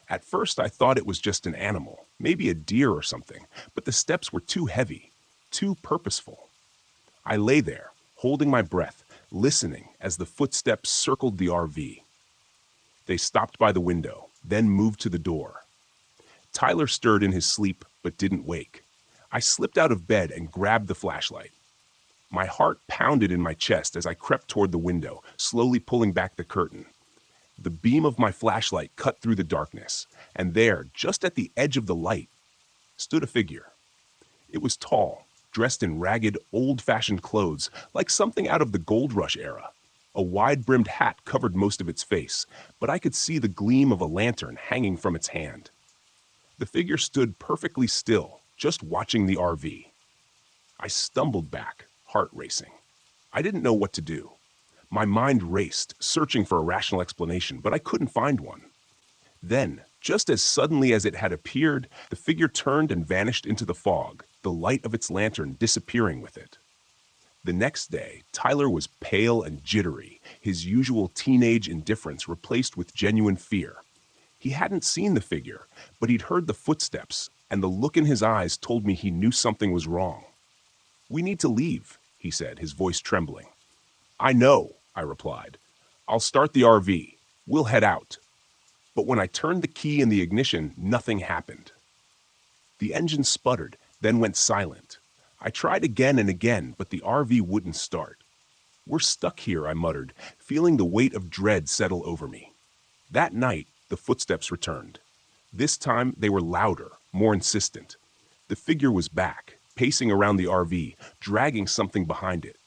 At first, I thought it was just an animal, maybe a deer or something, but the steps were too heavy, too purposeful. I lay there, holding my breath, listening as the footsteps circled the RV. They stopped by the window, then moved to the door. Tyler stirred in his sleep, but didn't wake. I slipped out of bed and grabbed the flashlight. My heart pounded in my chest as I crept toward the window, slowly pulling back the curtain. The beam of my flashlight cut through the darkness, and there, just at the edge of the light, stood a figure. It was tall, dressed in ragged, old-fashioned clothes, like something out of the Gold Rush era. A wide-brimmed hat covered most of its face, but I could see the gleam of a lantern hanging from its hand. The figure stood perfectly still, just watching the RV. I stumbled back, heart racing. I didn't know what to do. My mind raced, searching for a rational explanation, but I couldn't find one. Then, just as suddenly as it had appeared, the figure turned and vanished into the fog, the light of its lantern disappearing with it. The next day, Tyler was pale and jittery, his usual teenage indifference replaced with genuine fear. He hadn't seen the figure, but he'd heard the footsteps, and the look in his eyes told me he knew something was wrong. "We need to leave," he said, his voice trembling. "I know," I replied. "I'll start the RV. We'll head out." But when I turned the key in the ignition, nothing happened. The engine sputtered, then went silent. I tried again and again, but the RV wouldn't start. "We're stuck here," I muttered, feeling the weight of dread settle over me. That night, the footsteps returned. This time, they were louder, more insistent. The figure was back, pacing around the RV, dragging something behind it.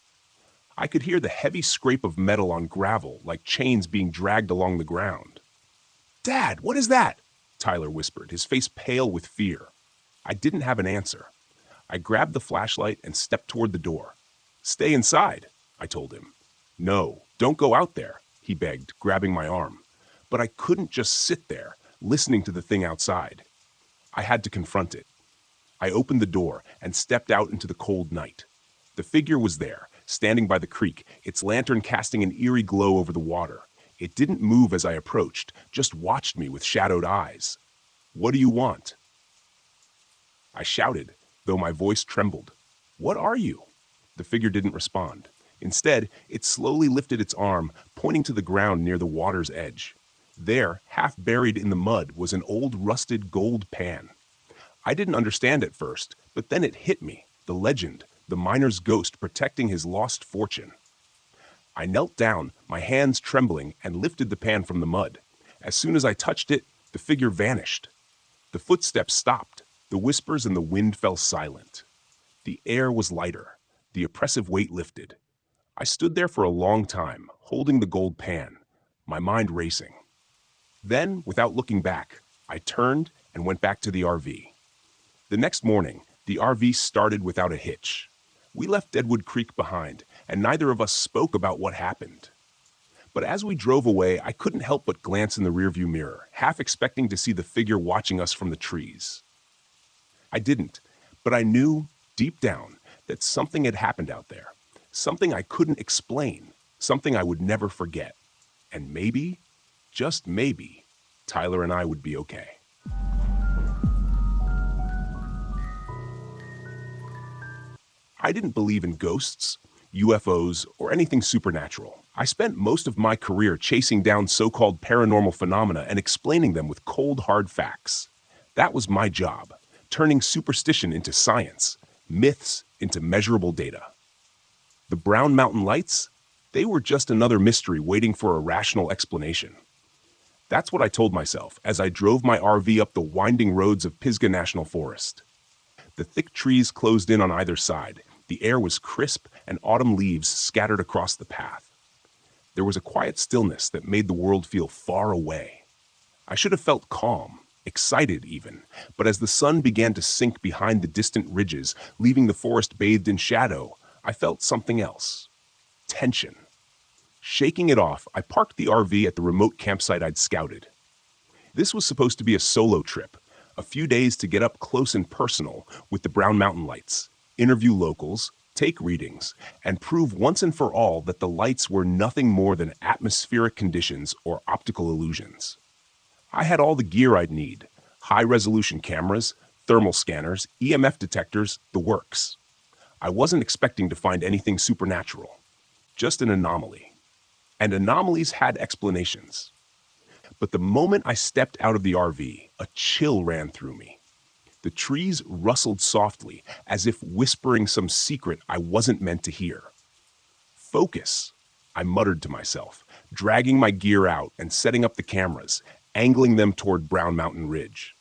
I could hear the heavy scrape of metal on gravel, like chains being dragged along the ground. "Dad, what is that?" Tyler whispered, his face pale with fear. I didn't have an answer. I grabbed the flashlight and stepped toward the door. "Stay inside," I told him. "No, don't go out there," he begged, grabbing my arm. But I couldn't just sit there, listening to the thing outside. I had to confront it. I opened the door and stepped out into the cold night. The figure was there, standing by the creek, its lantern casting an eerie glow over the water. It didn't move as I approached, just watched me with shadowed eyes. "What do you want?" I shouted, though my voice trembled. "What are you?" The figure didn't respond. Instead, it slowly lifted its arm, pointing to the ground near the water's edge. There, half buried in the mud, was an old rusted gold pan. I didn't understand at first, but then it hit me, the legend, the miner's ghost protecting his lost fortune. I knelt down, my hands trembling, and lifted the pan from the mud. As soon as I touched it, the figure vanished. The footsteps stopped. The whispers and the wind fell silent. The air was lighter. The oppressive weight lifted. I stood there for a long time, holding the gold pan, my mind racing. Then, without looking back, I turned and went back to the RV. The next morning, the RV started without a hitch. We left Deadwood Creek behind, and neither of us spoke about what happened. But as we drove away, I couldn't help but glance in the rearview mirror, half expecting to see the figure watching us from the trees. I didn't, but I knew, deep down, that something had happened out there. Something I couldn't explain, something I would never forget. And maybe, just maybe, Tyler and I would be okay. I didn't believe in ghosts. UFOs, or anything supernatural. I spent most of my career chasing down so-called paranormal phenomena and explaining them with cold, hard facts. That was my job, turning superstition into science, myths into measurable data. The Brown Mountain Lights? They were just another mystery waiting for a rational explanation. That's what I told myself as I drove my RV up the winding roads of Pisgah National Forest. The thick trees closed in on either side. The air was crisp and autumn leaves scattered across the path. There was a quiet stillness that made the world feel far away. I should have felt calm, excited even, but as the sun began to sink behind the distant ridges, leaving the forest bathed in shadow, I felt something else. Tension. Shaking it off, I parked the RV at the remote campsite I'd scouted. This was supposed to be a solo trip, a few days to get up close and personal with the Brown Mountain Lights, interview locals, take readings, and prove once and for all that the lights were nothing more than atmospheric conditions or optical illusions. I had all the gear I'd need: high-resolution cameras, thermal scanners, EMF detectors, the works. I wasn't expecting to find anything supernatural, just an anomaly. And anomalies had explanations. But the moment I stepped out of the RV, a chill ran through me. The trees rustled softly, as if whispering some secret I wasn't meant to hear. Focus, I muttered to myself, dragging my gear out and setting up the cameras, angling them toward Brown Mountain Ridge.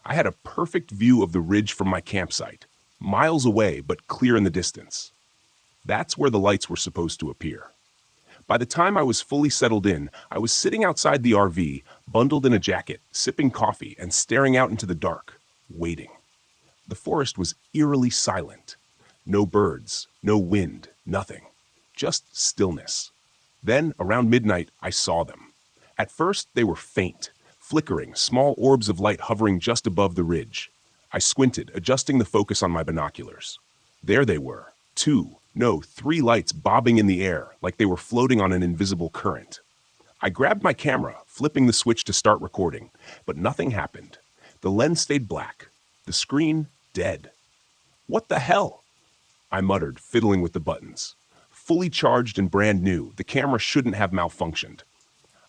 I had a perfect view of the ridge from my campsite, miles away but clear in the distance. That's where the lights were supposed to appear. By the time I was fully settled in, I was sitting outside the RV, bundled in a jacket, sipping coffee and staring out into the dark, waiting. The forest was eerily silent. No birds, no wind, nothing. Just stillness. Then, around midnight, I saw them. At first, they were faint, flickering, small orbs of light hovering just above the ridge. I squinted, adjusting the focus on my binoculars. There they were, three lights bobbing in the air like they were floating on an invisible current. I grabbed my camera, flipping the switch to start recording, but nothing happened. The lens stayed black, the screen dead. What the hell? I muttered, fiddling with the buttons. Fully charged and brand new, the camera shouldn't have malfunctioned.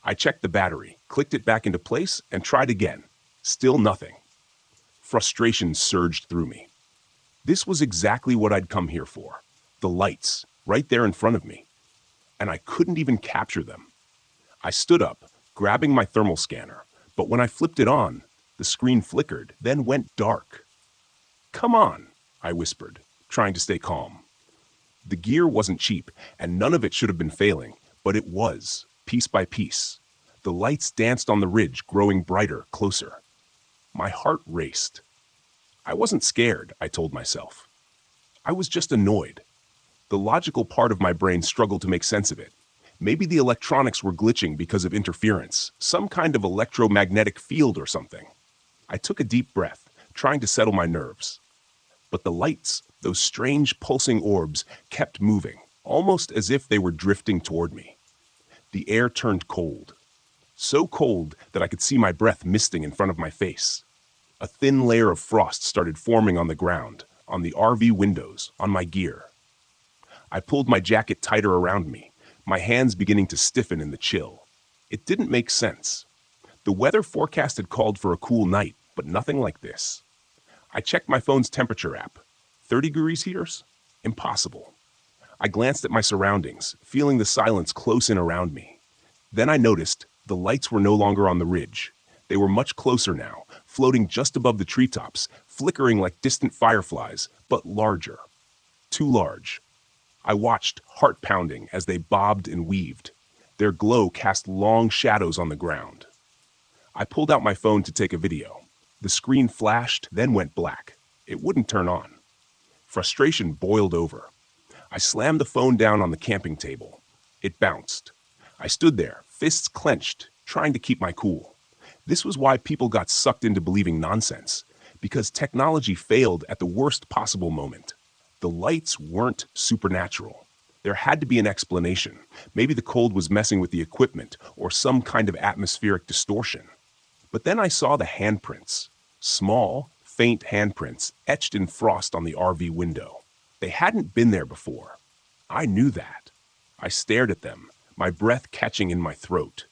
I checked the battery, clicked it back into place, and tried again. Still nothing. Frustration surged through me. This was exactly what I'd come here for. The lights, right there in front of me. And I couldn't even capture them. I stood up, grabbing my thermal scanner, but when I flipped it on, the screen flickered, then went dark. "Come on," I whispered, trying to stay calm. The gear wasn't cheap, and none of it should have been failing, but it was, piece by piece. The lights danced on the ridge, growing brighter, closer. My heart raced. I wasn't scared, I told myself. I was just annoyed. The logical part of my brain struggled to make sense of it. Maybe the electronics were glitching because of interference, some kind of electromagnetic field or something. I took a deep breath, trying to settle my nerves. But the lights, those strange pulsing orbs, kept moving, almost as if they were drifting toward me. The air turned cold. So cold that I could see my breath misting in front of my face. A thin layer of frost started forming on the ground, on the RV windows, on my gear. I pulled my jacket tighter around me, my hands beginning to stiffen in the chill. It didn't make sense. The weather forecast had called for a cool night, but nothing like this. I checked my phone's temperature app. 30 degrees heaters? Impossible. I glanced at my surroundings, feeling the silence close in around me. Then I noticed the lights were no longer on the ridge. They were much closer now, floating just above the treetops, flickering like distant fireflies, but larger. Too large. I watched, heart pounding, as they bobbed and weaved. Their glow cast long shadows on the ground. I pulled out my phone to take a video. The screen flashed, then went black. It wouldn't turn on. Frustration boiled over. I slammed the phone down on the camping table. It bounced. I stood there, fists clenched, trying to keep my cool. This was why people got sucked into believing nonsense, because technology failed at the worst possible moment. The lights weren't supernatural. There had to be an explanation. Maybe the cold was messing with the equipment or some kind of atmospheric distortion. But then I saw the handprints. Small, faint handprints etched in frost on the RV window. They hadn't been there before. I knew that. I stared at them, my breath catching in my throat.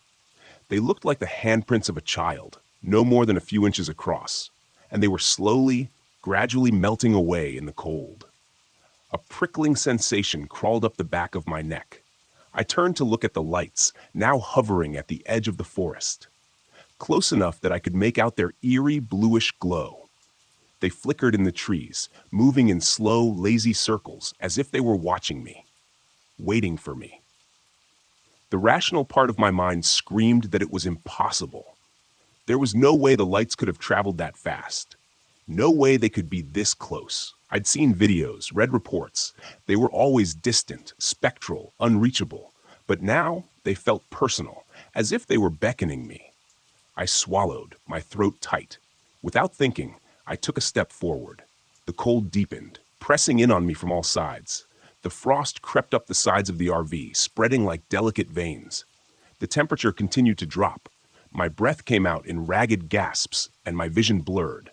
They looked like the handprints of a child, no more than a few inches across, and they were slowly, gradually melting away in the cold. A prickling sensation crawled up the back of my neck. I turned to look at the lights, now hovering at the edge of the forest, close enough that I could make out their eerie bluish glow. They flickered in the trees, moving in slow, lazy circles as if they were watching me, waiting for me. The rational part of my mind screamed that it was impossible. There was no way the lights could have traveled that fast. No way they could be this close. I'd seen videos, read reports. They were always distant, spectral, unreachable. But now they felt personal, as if they were beckoning me. I swallowed, my throat tight. Without thinking, I took a step forward. The cold deepened, pressing in on me from all sides. The frost crept up the sides of the RV, spreading like delicate veins. The temperature continued to drop. My breath came out in ragged gasps, and my vision blurred.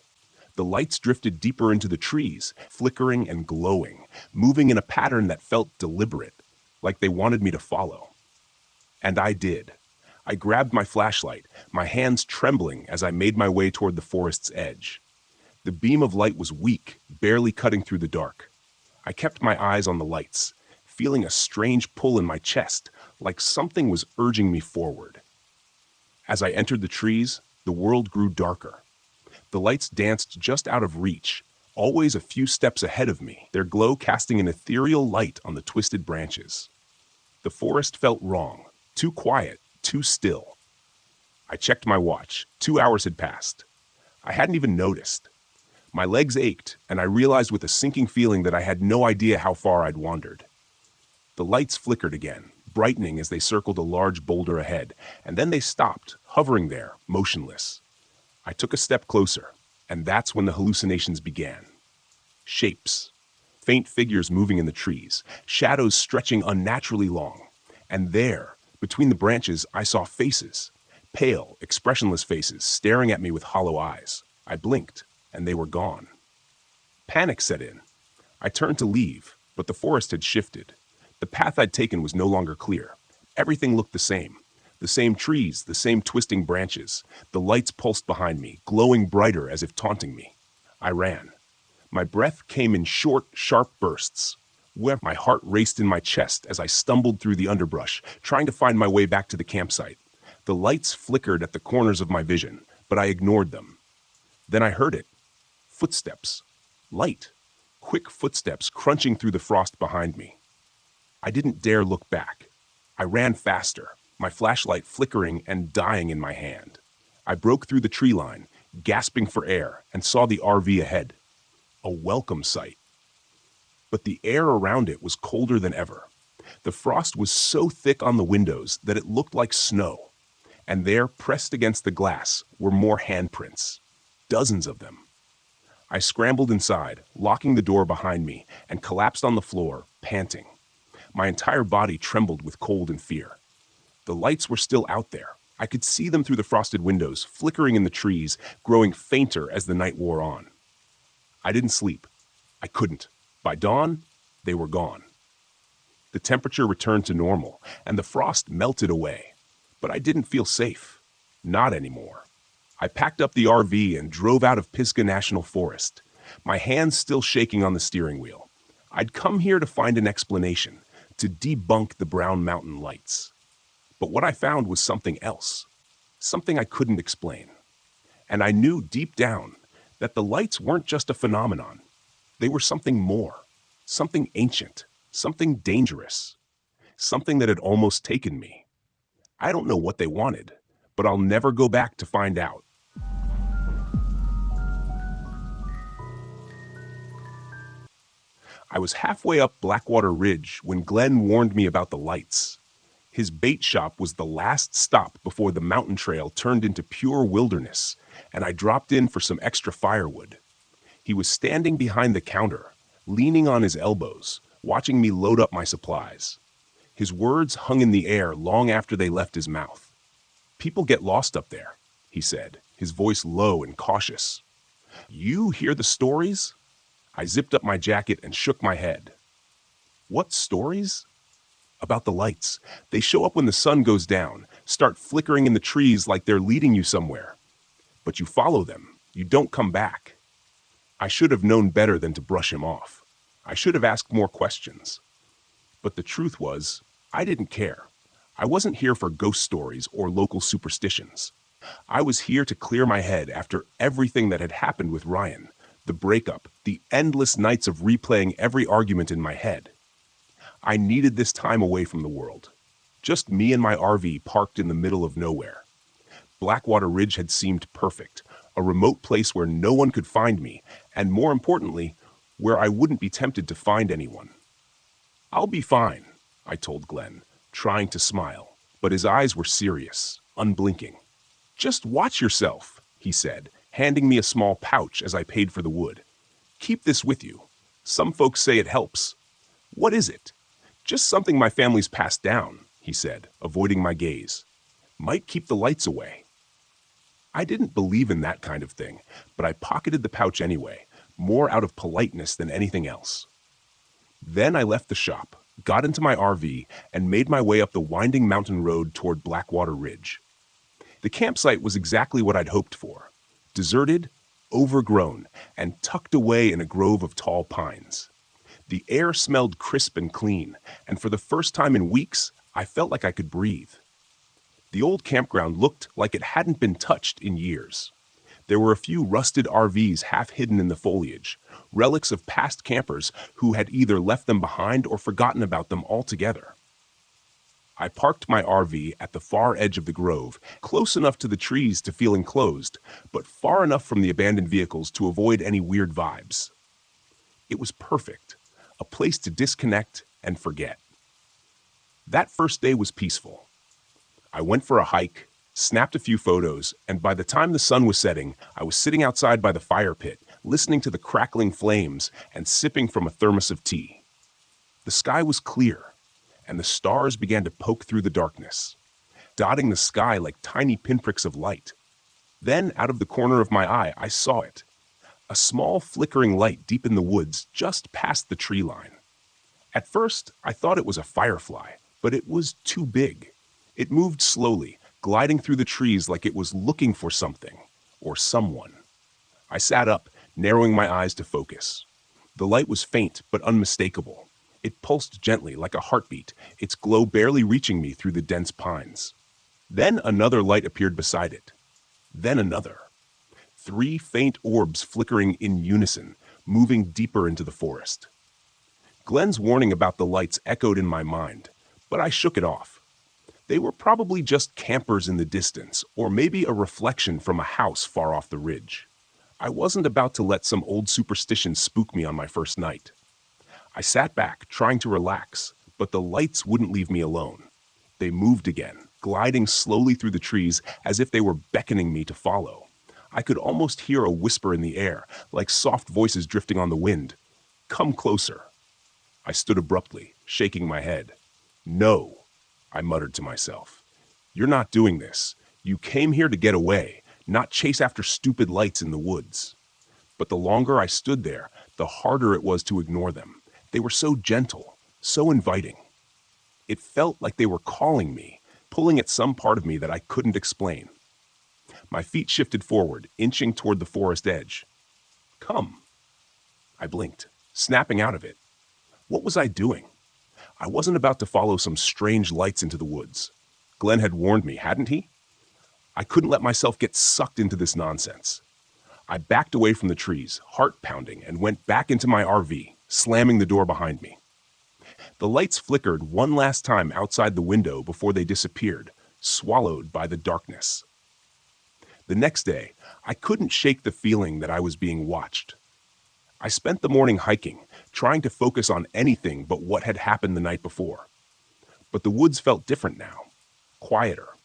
The lights drifted deeper into the trees, flickering and glowing, moving in a pattern that felt deliberate, like they wanted me to follow. And I did. I grabbed my flashlight, my hands trembling as I made my way toward the forest's edge. The beam of light was weak, barely cutting through the dark. I kept my eyes on the lights, feeling a strange pull in my chest, like something was urging me forward. As I entered the trees, the world grew darker. The lights danced just out of reach, always a few steps ahead of me, their glow casting an ethereal light on the twisted branches. The forest felt wrong, too quiet, too still. I checked my watch. 2 hours had passed. I hadn't even noticed. My legs ached, and I realized with a sinking feeling that I had no idea how far I'd wandered. The lights flickered again, brightening as they circled a large boulder ahead, and then they stopped, hovering there, motionless. I took a step closer, and that's when the hallucinations began. Shapes. Faint figures moving in the trees, shadows stretching unnaturally long. And there, between the branches, I saw faces. Pale, expressionless faces staring at me with hollow eyes. I blinked, and they were gone. Panic set in. I turned to leave, but the forest had shifted. The path I'd taken was no longer clear. Everything looked the same. The same trees, the same twisting branches. The lights pulsed behind me, glowing brighter as if taunting me. I ran. My breath came in short, sharp bursts. My heart raced in my chest as I stumbled through the underbrush, trying to find my way back to the campsite. The lights flickered at the corners of my vision, but I ignored them. Then I heard it. Footsteps. Light. Quick footsteps crunching through the frost behind me. I didn't dare look back. I ran faster, my flashlight flickering and dying in my hand. I broke through the tree line, gasping for air, and saw the RV ahead. A welcome sight. But the air around it was colder than ever. The frost was so thick on the windows that it looked like snow. And there, pressed against the glass, were more handprints. Dozens of them. I scrambled inside, locking the door behind me, and collapsed on the floor, panting. My entire body trembled with cold and fear. The lights were still out there. I could see them through the frosted windows, flickering in the trees, growing fainter as the night wore on. I didn't sleep. I couldn't. By dawn, they were gone. The temperature returned to normal, and the frost melted away. But I didn't feel safe. Not anymore. I packed up the RV and drove out of Pisgah National Forest, my hands still shaking on the steering wheel. I'd come here to find an explanation, to debunk the Brown Mountain lights. But what I found was something else, something I couldn't explain. And I knew deep down that the lights weren't just a phenomenon. They were something more, something ancient, something dangerous, something that had almost taken me. I don't know what they wanted, but I'll never go back to find out. I was halfway up Blackwater Ridge when Glenn warned me about the lights. His bait shop was the last stop before the mountain trail turned into pure wilderness, and I dropped in for some extra firewood. He was standing behind the counter, leaning on his elbows, watching me load up my supplies. His words hung in the air long after they left his mouth. "People get lost up there," he said, his voice low and cautious. "You hear the stories?" I zipped up my jacket and shook my head. What stories? About the lights. They show up when the sun goes down, start flickering in the trees like they're leading you somewhere. But you follow them. You don't come back. I should have known better than to brush him off. I should have asked more questions. But the truth was, I didn't care. I wasn't here for ghost stories or local superstitions. I was here to clear my head after everything that had happened with Ryan, the breakup, the endless nights of replaying every argument in my head. I needed this time away from the world. Just me and my RV parked in the middle of nowhere. Blackwater Ridge had seemed perfect, a remote place where no one could find me, and more importantly, where I wouldn't be tempted to find anyone. "I'll be fine," I told Glenn, trying to smile, but his eyes were serious, unblinking. "Just watch yourself," he said, handing me a small pouch as I paid for the wood. "Keep this with you. Some folks say it helps." "What is it?" "Just something my family's passed down," he said, avoiding my gaze. "Might keep the lights away." I didn't believe in that kind of thing, but I pocketed the pouch anyway, more out of politeness than anything else. Then I left the shop, got into my RV, and made my way up the winding mountain road toward Blackwater Ridge. The campsite was exactly what I'd hoped for. Deserted, overgrown, and tucked away in a grove of tall pines. The air smelled crisp and clean, and for the first time in weeks, I felt like I could breathe. The old campground looked like it hadn't been touched in years. There were a few rusted RVs half hidden in the foliage, relics of past campers who had either left them behind or forgotten about them altogether. I parked my RV at the far edge of the grove, close enough to the trees to feel enclosed, but far enough from the abandoned vehicles to avoid any weird vibes. It was perfect, a place to disconnect and forget. That first day was peaceful. I went for a hike, snapped a few photos, and by the time the sun was setting, I was sitting outside by the fire pit, listening to the crackling flames and sipping from a thermos of tea. The sky was clear, and the stars began to poke through the darkness, dotting the sky like tiny pinpricks of light. Then, out of the corner of my eye, I saw it. A small flickering light deep in the woods just past the tree line. At first, I thought it was a firefly, but it was too big. It moved slowly, gliding through the trees like it was looking for something, or someone. I sat up, narrowing my eyes to focus. The light was faint but unmistakable. It pulsed gently like a heartbeat, its glow barely reaching me through the dense pines. Then another light appeared beside it. Then another. 3 faint orbs flickering in unison, moving deeper into the forest. Glenn's warning about the lights echoed in my mind, but I shook it off. They were probably just campers in the distance, or maybe a reflection from a house far off the ridge. I wasn't about to let some old superstition spook me on my first night. I sat back, trying to relax, but the lights wouldn't leave me alone. They moved again, gliding slowly through the trees as if they were beckoning me to follow. I could almost hear a whisper in the air, like soft voices drifting on the wind. "Come closer." I stood abruptly, shaking my head. "No," I muttered to myself. "You're not doing this. You came here to get away, not chase after stupid lights in the woods." But the longer I stood there, the harder it was to ignore them. They were so gentle, so inviting. It felt like they were calling me, pulling at some part of me that I couldn't explain. My feet shifted forward, inching toward the forest edge. "Come." I blinked, snapping out of it. What was I doing? I wasn't about to follow some strange lights into the woods. Glenn had warned me, hadn't he? I couldn't let myself get sucked into this nonsense. I backed away from the trees, heart pounding, and went back into my RV, slamming the door behind me. The lights flickered one last time outside the window before they disappeared, swallowed by the darkness. The next day, I couldn't shake the feeling that I was being watched. I spent the morning hiking, trying to focus on anything but what had happened the night before. But the woods felt different now, quieter.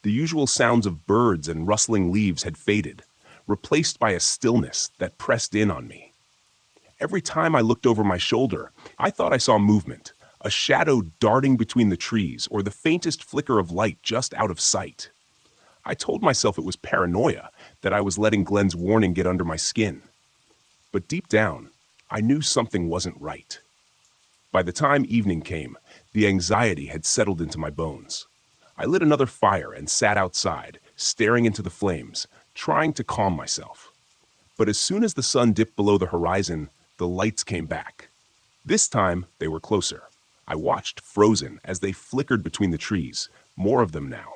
The usual sounds of birds and rustling leaves had faded, replaced by a stillness that pressed in on me. Every time I looked over my shoulder, I thought I saw movement, a shadow darting between the trees or the faintest flicker of light just out of sight. I told myself it was paranoia, that I was letting Glenn's warning get under my skin. But deep down, I knew something wasn't right. By the time evening came, the anxiety had settled into my bones. I lit another fire and sat outside, staring into the flames, trying to calm myself. But as soon as the sun dipped below the horizon, the lights came back. This time, they were closer. I watched, frozen, as they flickered between the trees, more of them now.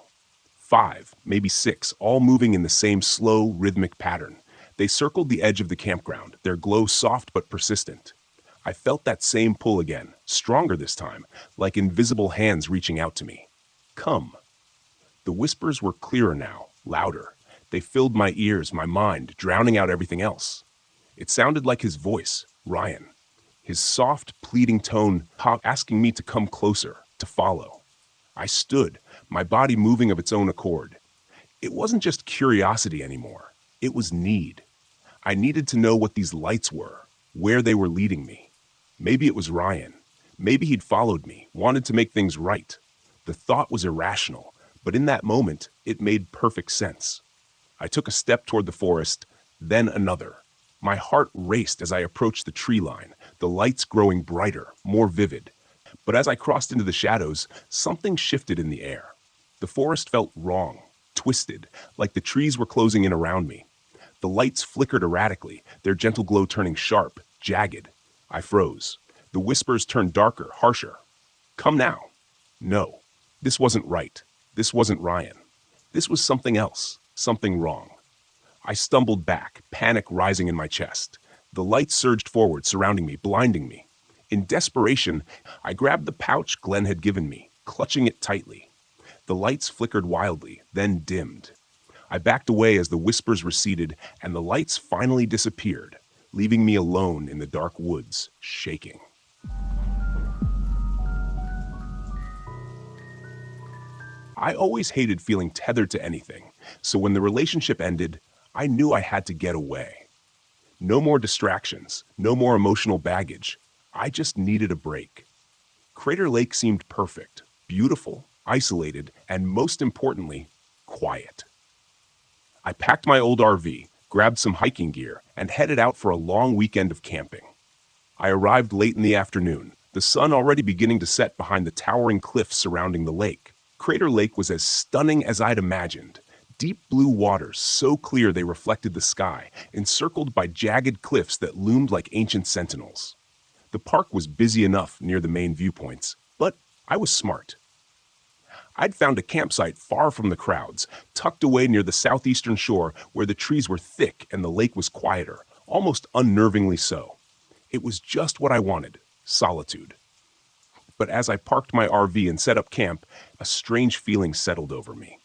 5, maybe 6, all moving in the same slow, rhythmic pattern. They circled the edge of the campground, their glow soft but persistent. I felt that same pull again, stronger this time, like invisible hands reaching out to me. Come. The whispers were clearer now, louder. They filled my ears, my mind, drowning out everything else. It sounded like his voice, Ryan. His soft, pleading tone asking me to come closer, to follow. I stood, my body moving of its own accord. It wasn't just curiosity anymore. It was need. I needed to know what these lights were, where they were leading me. Maybe it was Ryan. Maybe he'd followed me, wanted to make things right. The thought was irrational, but in that moment, it made perfect sense. I took a step toward the forest, then another. My heart raced as I approached the tree line, the lights growing brighter, more vivid. But as I crossed into the shadows, something shifted in the air. The forest felt wrong, twisted, like the trees were closing in around me. The lights flickered erratically, their gentle glow turning sharp, jagged. I froze. The whispers turned darker, harsher. Come now. No, this wasn't right. This wasn't Ryan. This was something else, something wrong. I stumbled back, panic rising in my chest. The lights surged forward, surrounding me, blinding me. In desperation, I grabbed the pouch Glenn had given me, clutching it tightly. The lights flickered wildly, then dimmed. I backed away as the whispers receded, and the lights finally disappeared, leaving me alone in the dark woods, shaking. I always hated feeling tethered to anything, so when the relationship ended, I knew I had to get away. No more distractions, no more emotional baggage. I just needed a break. Crater Lake seemed perfect, beautiful, isolated, and most importantly, quiet. I packed my old RV, grabbed some hiking gear, and headed out for a long weekend of camping. I arrived late in the afternoon, the sun already beginning to set behind the towering cliffs surrounding the lake. Crater Lake was as stunning as I'd imagined. Deep blue waters so clear they reflected the sky, encircled by jagged cliffs that loomed like ancient sentinels. The park was busy enough near the main viewpoints, but I was smart. I'd found a campsite far from the crowds, tucked away near the southeastern shore where the trees were thick and the lake was quieter, almost unnervingly so. It was just what I wanted, solitude. But as I parked my RV and set up camp, a strange feeling settled over me.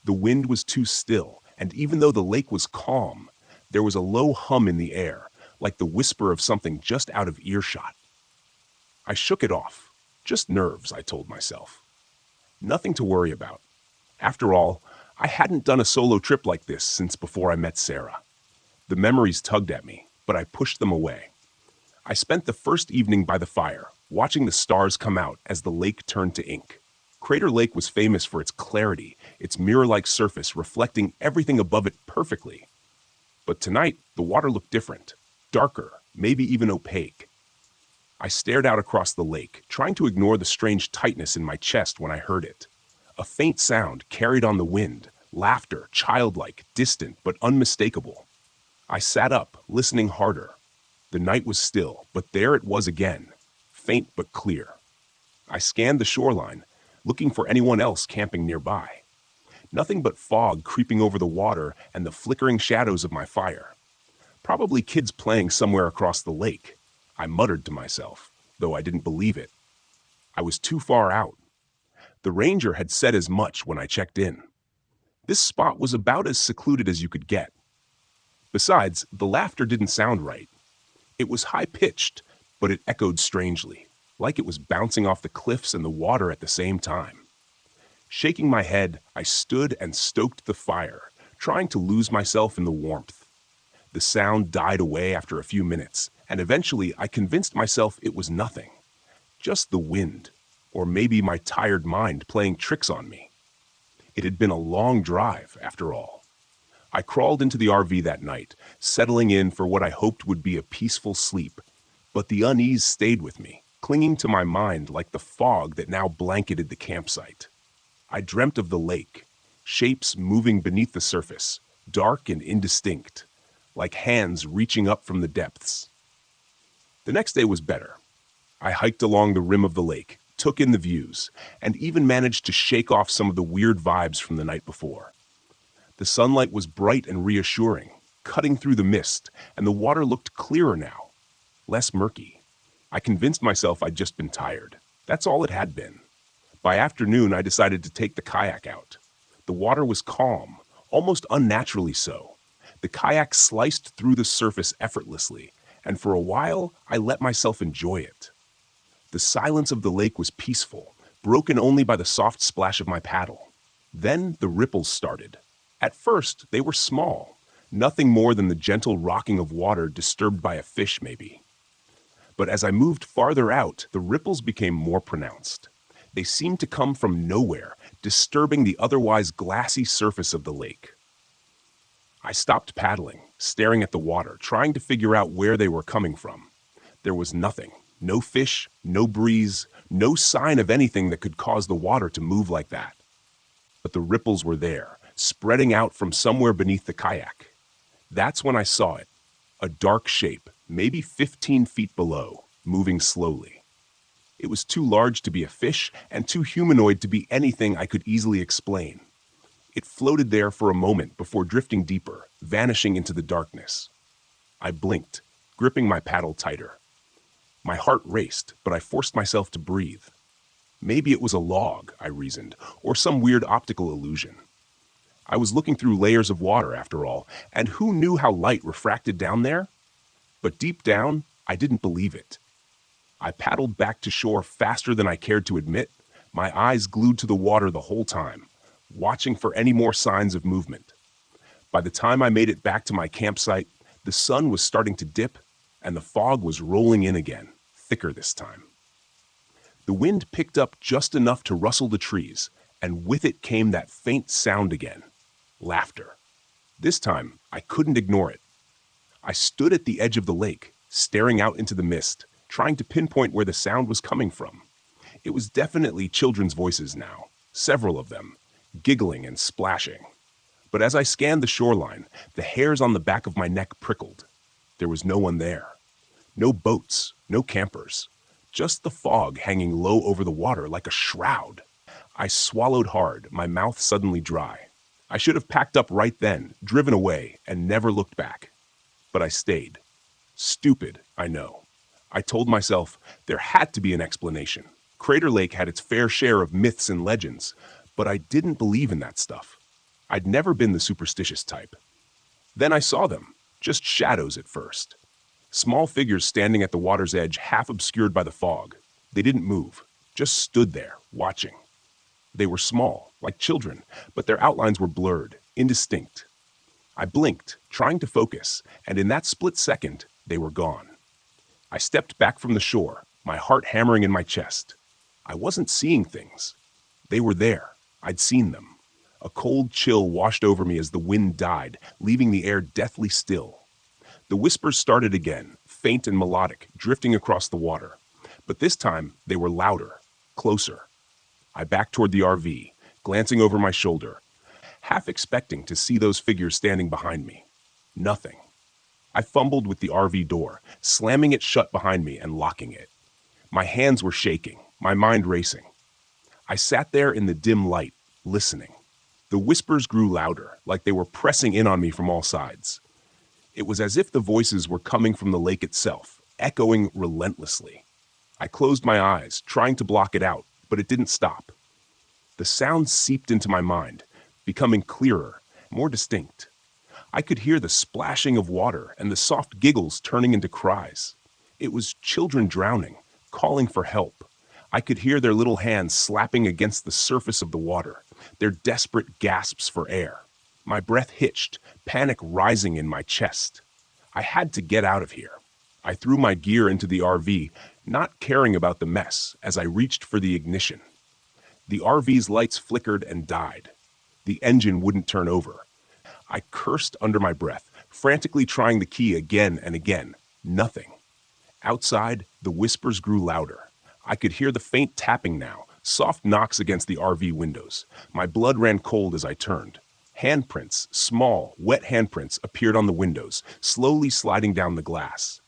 The wind was too still, and even though the lake was calm, there was a low hum in the air, like the whisper of something just out of earshot. I shook it off. Just nerves, I told myself. Nothing to worry about. After all, I hadn't done a solo trip like this since before I met Sarah. The memories tugged at me, but I pushed them away. I spent the first evening by the fire, watching the stars come out as the lake turned to ink. Crater Lake was famous for its clarity, its mirror-like surface reflecting everything above it perfectly. But tonight, the water looked different, darker, maybe even opaque. I stared out across the lake, trying to ignore the strange tightness in my chest when I heard it. A faint sound carried on the wind, laughter, childlike, distant, but unmistakable. I sat up, listening harder. The night was still, but there it was again, faint but clear. I scanned the shoreline, looking for anyone else camping nearby. Nothing but fog creeping over the water and the flickering shadows of my fire. Probably kids playing somewhere across the lake. I muttered to myself, though I didn't believe it. I was too far out. The ranger had said as much when I checked in. This spot was about as secluded as you could get. Besides, the laughter didn't sound right. It was high-pitched, but it echoed strangely, like it was bouncing off the cliffs and the water at the same time. Shaking my head, I stood and stoked the fire, trying to lose myself in the warmth. The sound died away after a few minutes, and eventually I convinced myself it was nothing. Just the wind, or maybe my tired mind playing tricks on me. It had been a long drive, after all. I crawled into the RV that night, settling in for what I hoped would be a peaceful sleep, but the unease stayed with me. clinging to my mind like the fog that now blanketed the campsite. I dreamt of the lake, shapes moving beneath the surface, dark and indistinct, like hands reaching up from the depths. The next day was better. I hiked along the rim of the lake, took in the views, and even managed to shake off some of the weird vibes from the night before. The sunlight was bright and reassuring, cutting through the mist, and the water looked clearer now, less murky. I convinced myself I'd just been tired. That's all it had been. By afternoon, I decided to take the kayak out. The water was calm, almost unnaturally so. The kayak sliced through the surface effortlessly, and for a while, I let myself enjoy it. The silence of the lake was peaceful, broken only by the soft splash of my paddle. Then the ripples started. At first, they were small, nothing more than the gentle rocking of water disturbed by a fish, maybe. But as I moved farther out, the ripples became more pronounced. They seemed to come from nowhere, disturbing the otherwise glassy surface of the lake. I stopped paddling, staring at the water, trying to figure out where they were coming from. There was nothing. No fish, no breeze, no sign of anything that could cause the water to move like that. But the ripples were there, spreading out from somewhere beneath the kayak. That's when I saw it, a dark shape, maybe 15 feet below, moving slowly. It was too large to be a fish and too humanoid to be anything I could easily explain. It floated there for a moment before drifting deeper, vanishing into the darkness. I blinked, gripping my paddle tighter. My heart raced, but I forced myself to breathe. Maybe it was a log, I reasoned, or some weird optical illusion. I was looking through layers of water, after all, and who knew how light refracted down there? But deep down, I didn't believe it. I paddled back to shore faster than I cared to admit, my eyes glued to the water the whole time, watching for any more signs of movement. By the time I made it back to my campsite, the sun was starting to dip, and the fog was rolling in again, thicker this time. The wind picked up just enough to rustle the trees, and with it came that faint sound again, laughter. This time, I couldn't ignore it. I stood at the edge of the lake, staring out into the mist, trying to pinpoint where the sound was coming from. It was definitely children's voices now, several of them, giggling and splashing. But as I scanned the shoreline, the hairs on the back of my neck prickled. There was no one there. No boats, no campers. Just the fog hanging low over the water like a shroud. I swallowed hard, my mouth suddenly dry. I should have packed up right then, driven away, and never looked back. But I stayed. Stupid, I know. I told myself there had to be an explanation. Crater Lake had its fair share of myths and legends, but I didn't believe in that stuff. I'd never been the superstitious type. Then I saw them, just shadows at first. Small figures standing at the water's edge, half obscured by the fog. They didn't move, just stood there, watching. They were small, like children, but their outlines were blurred, indistinct. I blinked, trying to focus, and in that split second, they were gone. I stepped back from the shore, my heart hammering in my chest. I wasn't seeing things. They were there. I'd seen them. A cold chill washed over me as the wind died, leaving the air deathly still. The whispers started again, faint and melodic, drifting across the water. But this time, they were louder, closer. I backed toward the RV, glancing over my shoulder, half expecting to see those figures standing behind me. Nothing. I fumbled with the RV door, slamming it shut behind me and locking it. My hands were shaking, my mind racing. I sat there in the dim light, listening. The whispers grew louder, like they were pressing in on me from all sides. It was as if the voices were coming from the lake itself, echoing relentlessly. I closed my eyes, trying to block it out, but it didn't stop. The sound seeped into my mind, becoming clearer, more distinct. I could hear the splashing of water and the soft giggles turning into cries. It was children drowning, calling for help. I could hear their little hands slapping against the surface of the water, their desperate gasps for air. My breath hitched, panic rising in my chest. I had to get out of here. I threw my gear into the RV, not caring about the mess, as I reached for the ignition. The RV's lights flickered and died. The engine wouldn't turn over. I cursed under my breath, frantically trying the key again and again. Nothing. Outside, the whispers grew louder, I could hear the faint tapping now, soft knocks against the RV windows. My blood ran cold as I turned. Handprints, small, wet handprints, appeared on the windows, slowly sliding down the glass.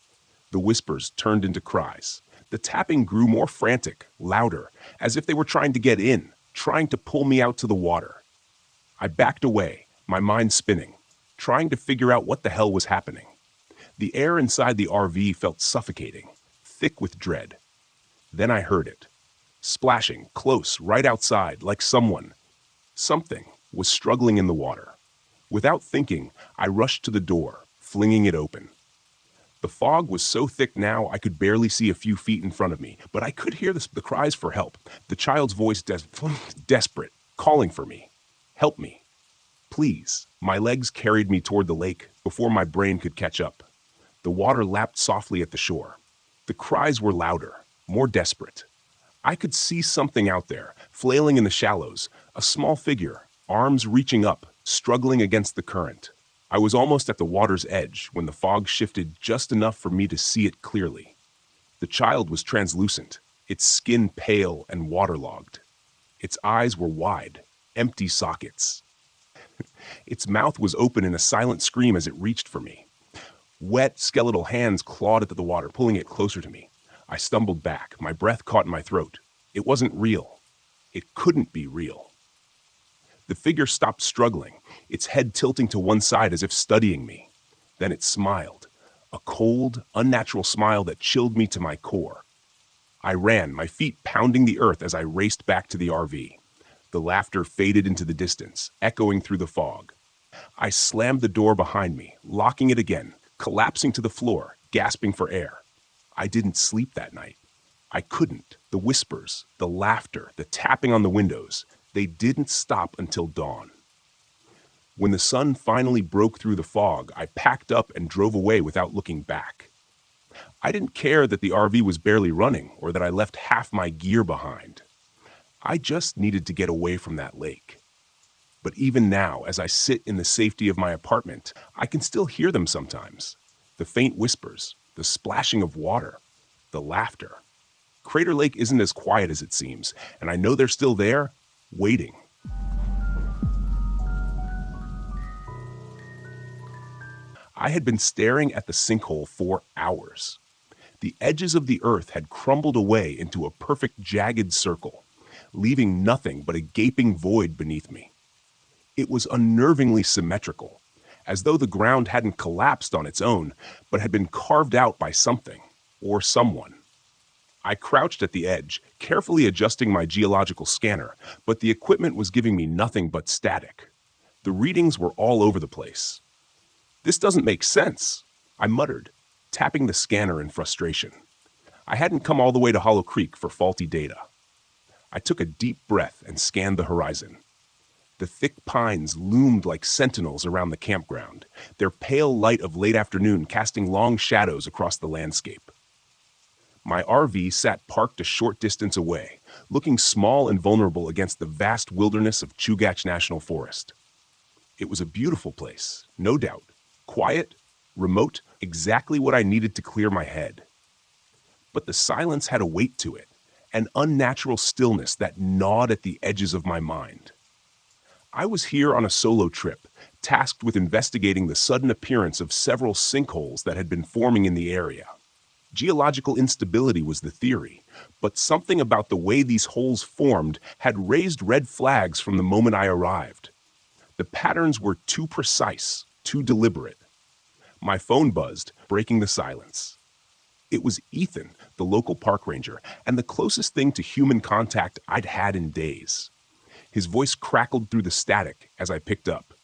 The whispers turned into cries. The tapping grew more frantic, louder, as if they were trying to get in, trying to pull me out to the water. I backed away, my mind spinning, trying to figure out what the hell was happening. The air inside the RV felt suffocating, thick with dread. Then I heard it, splashing, close, right outside, like something was struggling in the water. Without thinking, I rushed to the door, flinging it open. The fog was so thick now I could barely see a few feet in front of me, but I could hear the cries for help, the child's voice desperate, calling for me. Help me. Please. My legs carried me toward the lake before my brain could catch up. The water lapped softly at the shore. The cries were louder, more desperate. I could see something out there, flailing in the shallows, a small figure, arms reaching up, struggling against the current. I was almost at the water's edge when the fog shifted just enough for me to see it clearly. The child was translucent, its skin pale and waterlogged. Its eyes were wide, empty sockets. Its mouth was open in a silent scream as it reached for me. Wet, skeletal hands clawed at the water, pulling it closer to me. I stumbled back, my breath caught in my throat. It wasn't real. It couldn't be real. The figure stopped struggling, its head tilting to one side as if studying me. Then it smiled, a cold, unnatural smile that chilled me to my core. I ran, my feet pounding the earth as I raced back to the RV. The laughter faded into the distance, echoing through the fog. I slammed the door behind me, locking it again, collapsing to the floor, gasping for air. I didn't sleep that night. I couldn't. The whispers, the laughter, the tapping on the windows, they didn't stop until dawn. When the sun finally broke through the fog, I packed up and drove away without looking back. I didn't care that the RV was barely running or that I left half my gear behind. I just needed to get away from that lake. But even now, as I sit in the safety of my apartment, I can still hear them sometimes. The faint whispers, the splashing of water, the laughter. Crater Lake isn't as quiet as it seems, and I know they're still there, waiting. I had been staring at the sinkhole for hours. The edges of the earth had crumbled away into a perfect jagged circle, leaving nothing but a gaping void beneath me. It was unnervingly symmetrical, as though the ground hadn't collapsed on its own, but had been carved out by something or someone. I crouched at the edge, carefully adjusting my geological scanner, but the equipment was giving me nothing but static. The readings were all over the place. This doesn't make sense, I muttered, tapping the scanner in frustration. I hadn't come all the way to Hollow Creek for faulty data. I took a deep breath and scanned the horizon. The thick pines loomed like sentinels around the campground, their pale light of late afternoon casting long shadows across the landscape. My RV sat parked a short distance away, looking small and vulnerable against the vast wilderness of Chugach National Forest. It was a beautiful place, no doubt. Quiet, remote, exactly what I needed to clear my head. But the silence had a weight to it, an unnatural stillness that gnawed at the edges of my mind. I was here on a solo trip, tasked with investigating the sudden appearance of several sinkholes that had been forming in the area. Geological instability was the theory, but something about the way these holes formed had raised red flags from the moment I arrived. The patterns were too precise, too deliberate. My phone buzzed, breaking the silence. It was Ethan, the local park ranger, and the closest thing to human contact I'd had in days. His voice crackled through the static as I picked up.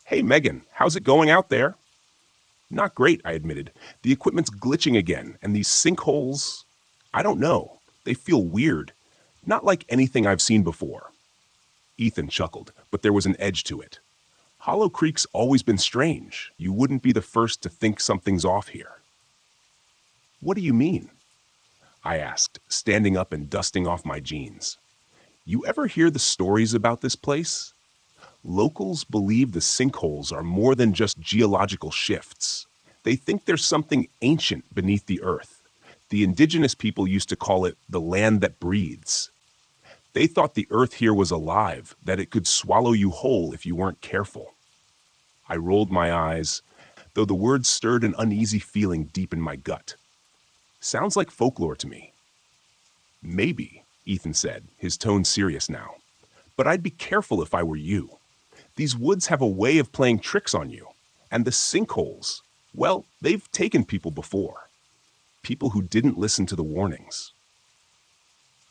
"Hey, Megan, how's it going out there?" "Not great," I admitted. "The equipment's glitching again, and these sinkholes, I don't know. They feel weird. Not like anything I've seen before." Ethan chuckled, but there was an edge to it. "Hollow Creek's always been strange. You wouldn't be the first to think something's off here." "What do you mean?" I asked, standing up and dusting off my jeans. "You ever hear the stories about this place? Locals believe the sinkholes are more than just geological shifts. They think there's something ancient beneath the earth. The indigenous people used to call it the land that breathes. They thought the earth here was alive, that it could swallow you whole if you weren't careful. I rolled my eyes, though the words stirred an uneasy feeling deep in my gut. Sounds like folklore to me. Maybe, Ethan said, his tone serious now. But I'd be careful if I were you. These woods have a way of playing tricks on you. And the sinkholes, well, they've taken people before. People who didn't listen to the warnings.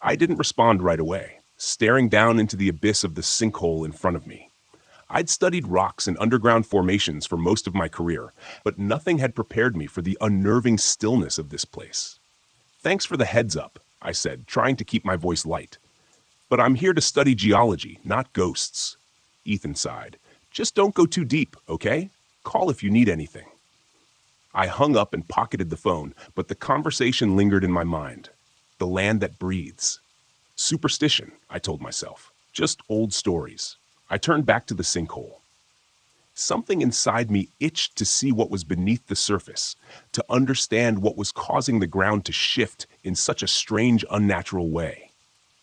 I didn't respond right away, staring down into the abyss of the sinkhole in front of me. I'd studied rocks and underground formations for most of my career, but nothing had prepared me for the unnerving stillness of this place. Thanks for the heads up, I said, trying to keep my voice light. But I'm here to study geology, not ghosts. Ethan sighed. Just don't go too deep, okay? Call if you need anything. I hung up and pocketed the phone, but the conversation lingered in my mind. The land that breathes. Superstition, I told myself. Just old stories. I turned back to the sinkhole. Something inside me itched to see what was beneath the surface, to understand what was causing the ground to shift in such a strange, unnatural way.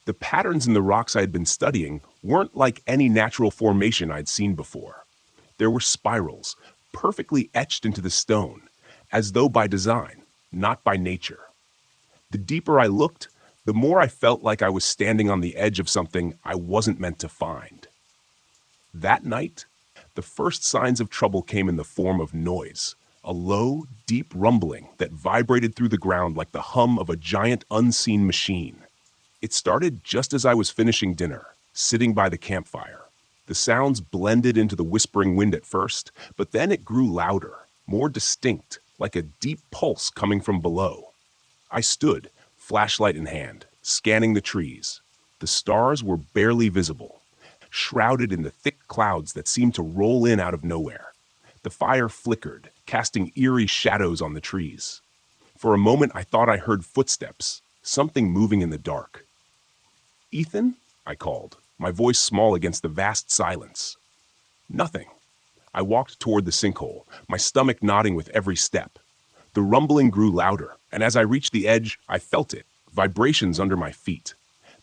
The patterns in the rocks I had been studying weren't like any natural formation I'd seen before. There were spirals, perfectly etched into the stone, as though by design, not by nature. The deeper I looked, the more I felt like I was standing on the edge of something I wasn't meant to find. That night, the first signs of trouble came in the form of noise, a low, deep rumbling that vibrated through the ground like the hum of a giant unseen machine. It started just as I was finishing dinner, sitting by the campfire. The sounds blended into the whispering wind at first, but then it grew louder, more distinct, like a deep pulse coming from below. I stood, flashlight in hand, scanning the trees. The stars were barely visible, shrouded in the thick clouds that seemed to roll in out of nowhere. The fire flickered, casting eerie shadows on the trees. For a moment, I thought I heard footsteps, something moving in the dark. "Ethan?" I called, my voice small against the vast silence. Nothing. I walked toward the sinkhole, my stomach knotting with every step. The rumbling grew louder, and as I reached the edge, I felt it, vibrations under my feet.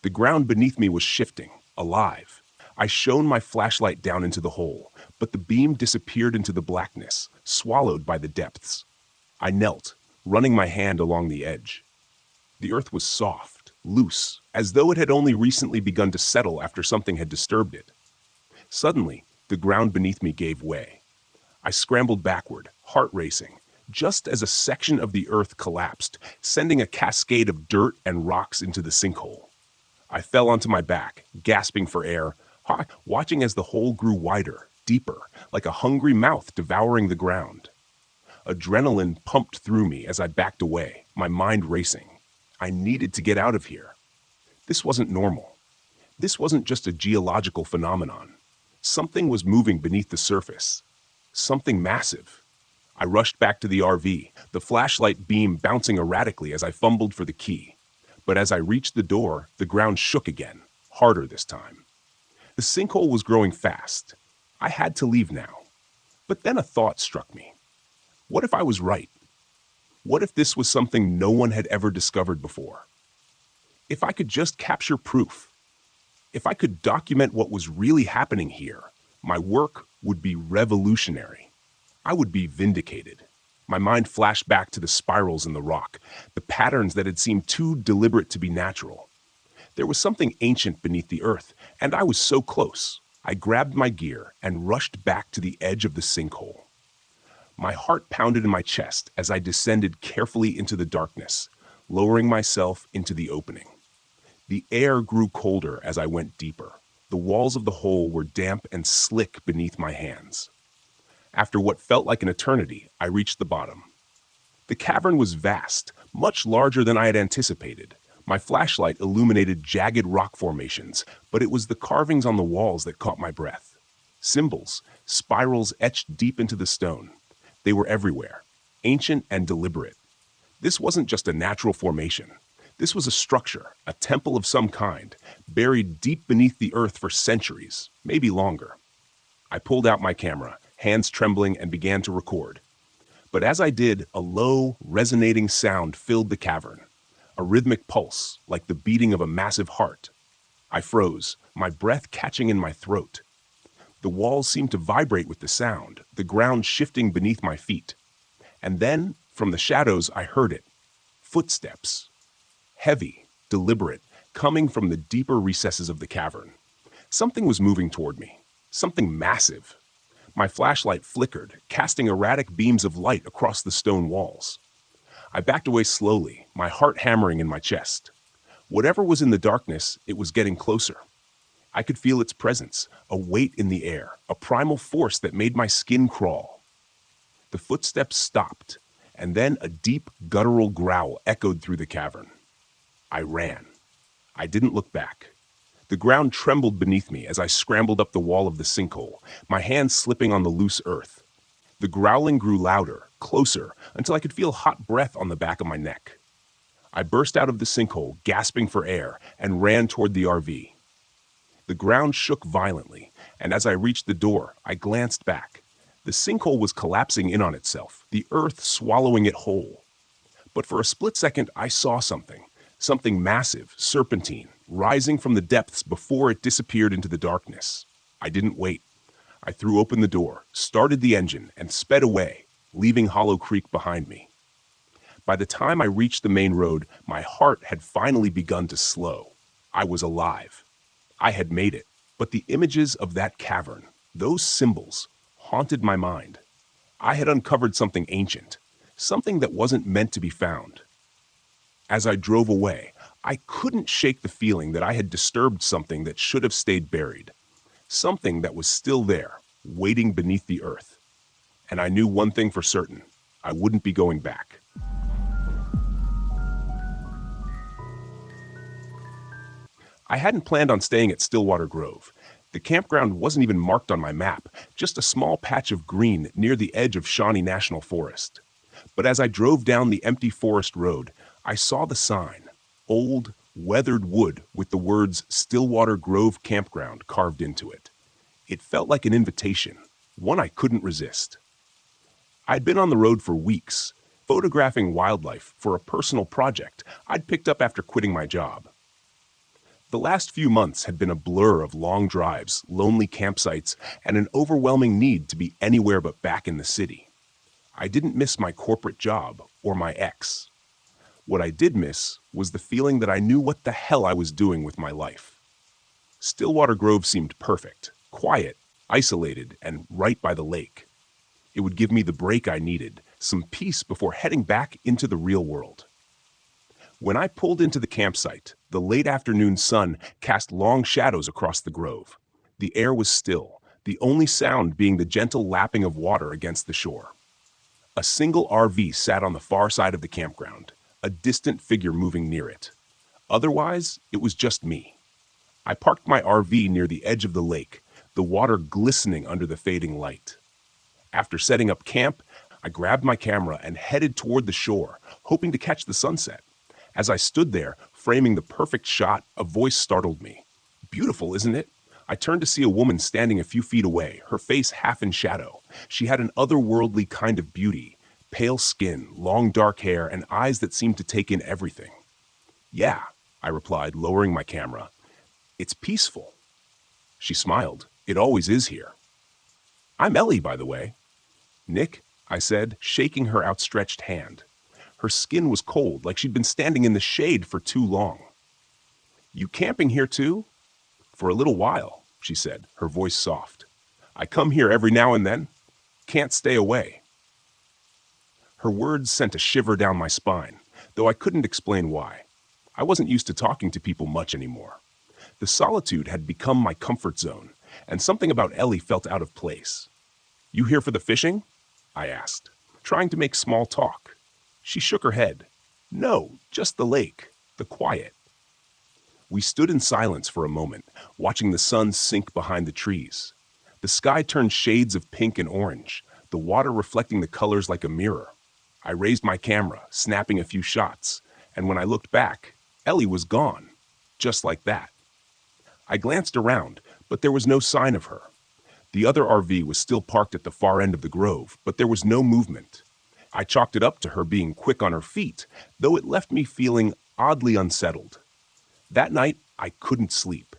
The ground beneath me was shifting, alive. I shone my flashlight down into the hole, but the beam disappeared into the blackness, swallowed by the depths. I knelt, running my hand along the edge. The earth was soft, loose, as though it had only recently begun to settle after something had disturbed it. Suddenly, the ground beneath me gave way. I scrambled backward, heart racing, just as a section of the earth collapsed, sending a cascade of dirt and rocks into the sinkhole. I fell onto my back, gasping for air, watching as the hole grew wider, deeper, like a hungry mouth devouring the ground. Adrenaline pumped through me as I backed away, my mind racing. I needed to get out of here. This wasn't normal. This wasn't just a geological phenomenon. Something was moving beneath the surface. Something massive. I rushed back to the RV, the flashlight beam bouncing erratically as I fumbled for the key. But as I reached the door, the ground shook again, harder this time. The sinkhole was growing fast. I had to leave now. But then a thought struck me. What if I was right? What if this was something no one had ever discovered before? If I could just capture proof, if I could document what was really happening here, my work would be revolutionary. I would be vindicated. My mind flashed back to the spirals in the rock, the patterns that had seemed too deliberate to be natural. There was something ancient beneath the earth, and I was so close. I grabbed my gear and rushed back to the edge of the sinkhole. My heart pounded in my chest as I descended carefully into the darkness, lowering myself into the opening. The air grew colder as I went deeper. The walls of the hole were damp and slick beneath my hands. After what felt like an eternity, I reached the bottom. The cavern was vast, much larger than I had anticipated. My flashlight illuminated jagged rock formations, but it was the carvings on the walls that caught my breath. Symbols, spirals etched deep into the stone. They were everywhere, ancient and deliberate. This wasn't just a natural formation. This was a structure, a temple of some kind, buried deep beneath the earth for centuries, maybe longer. I pulled out my camera, hands trembling, and began to record. But as I did, a low, resonating sound filled the cavern, a rhythmic pulse like the beating of a massive heart. I froze, my breath catching in my throat. The walls seemed to vibrate with the sound, the ground shifting beneath my feet. And then, from the shadows, I heard it. Footsteps. Heavy, deliberate, coming from the deeper recesses of the cavern. Something was moving toward me. Something massive. My flashlight flickered, casting erratic beams of light across the stone walls. I backed away slowly, my heart hammering in my chest. Whatever was in the darkness, it was getting closer. I could feel its presence, a weight in the air, a primal force that made my skin crawl. The footsteps stopped, and then a deep, guttural growl echoed through the cavern. I ran. I didn't look back. The ground trembled beneath me as I scrambled up the wall of the sinkhole, my hands slipping on the loose earth. The growling grew louder, closer, until I could feel hot breath on the back of my neck. I burst out of the sinkhole, gasping for air, and ran toward the RV. The ground shook violently, and as I reached the door, I glanced back. The sinkhole was collapsing in on itself, the earth swallowing it whole. But for a split second, I saw something massive, serpentine, rising from the depths before it disappeared into the darkness. I didn't wait. I threw open the door, started the engine, and sped away, leaving Hollow Creek behind me. By the time I reached the main road, my heart had finally begun to slow. I was alive. I had made it, but the images of that cavern, those symbols, haunted my mind. I had uncovered something ancient, something that wasn't meant to be found. As I drove away, I couldn't shake the feeling that I had disturbed something that should have stayed buried, something that was still there, waiting beneath the earth. And I knew one thing for certain, I wouldn't be going back. I hadn't planned on staying at Stillwater Grove. The campground wasn't even marked on my map, just a small patch of green near the edge of Shawnee National Forest. But as I drove down the empty forest road, I saw the sign, old, weathered wood with the words Stillwater Grove Campground carved into it. It felt like an invitation, one I couldn't resist. I'd been on the road for weeks, photographing wildlife for a personal project I'd picked up after quitting my job. The last few months had been a blur of long drives, lonely campsites, and an overwhelming need to be anywhere but back in the city. I didn't miss my corporate job or my ex. What I did miss was the feeling that I knew what the hell I was doing with my life. Stillwater Grove seemed perfect, quiet, isolated, and right by the lake. It would give me the break I needed, some peace before heading back into the real world. When I pulled into the campsite, the late afternoon sun cast long shadows across the grove. The air was still, the only sound being the gentle lapping of water against the shore. A single RV sat on the far side of the campground, a distant figure moving near it. Otherwise, it was just me. I parked my RV near the edge of the lake, the water glistening under the fading light. After setting up camp, I grabbed my camera and headed toward the shore, hoping to catch the sunset. As I stood there, framing the perfect shot, a voice startled me. "Beautiful, isn't it?" I turned to see a woman standing a few feet away, her face half in shadow. She had an otherworldly kind of beauty, pale skin, long dark hair, and eyes that seemed to take in everything. "Yeah," I replied, lowering my camera. "It's peaceful." She smiled. "It always is here." "I'm Ellie, by the way." "Nick," I said, shaking her outstretched hand. Her skin was cold, like she'd been standing in the shade for too long. "You camping here too?" "For a little while," she said, her voice soft. "I come here every now and then. Can't stay away." Her words sent a shiver down my spine, though I couldn't explain why. I wasn't used to talking to people much anymore. The solitude had become my comfort zone, and something about Ellie felt out of place. "You here for the fishing?" I asked, trying to make small talk. She shook her head. "No, just the lake, the quiet." We stood in silence for a moment, watching the sun sink behind the trees. The sky turned shades of pink and orange, the water reflecting the colors like a mirror. I raised my camera, snapping a few shots, and when I looked back, Ellie was gone, just like that. I glanced around, but there was no sign of her. The other RV was still parked at the far end of the grove, but there was no movement. I chalked it up to her being quick on her feet, though it left me feeling oddly unsettled. That night, I couldn't sleep.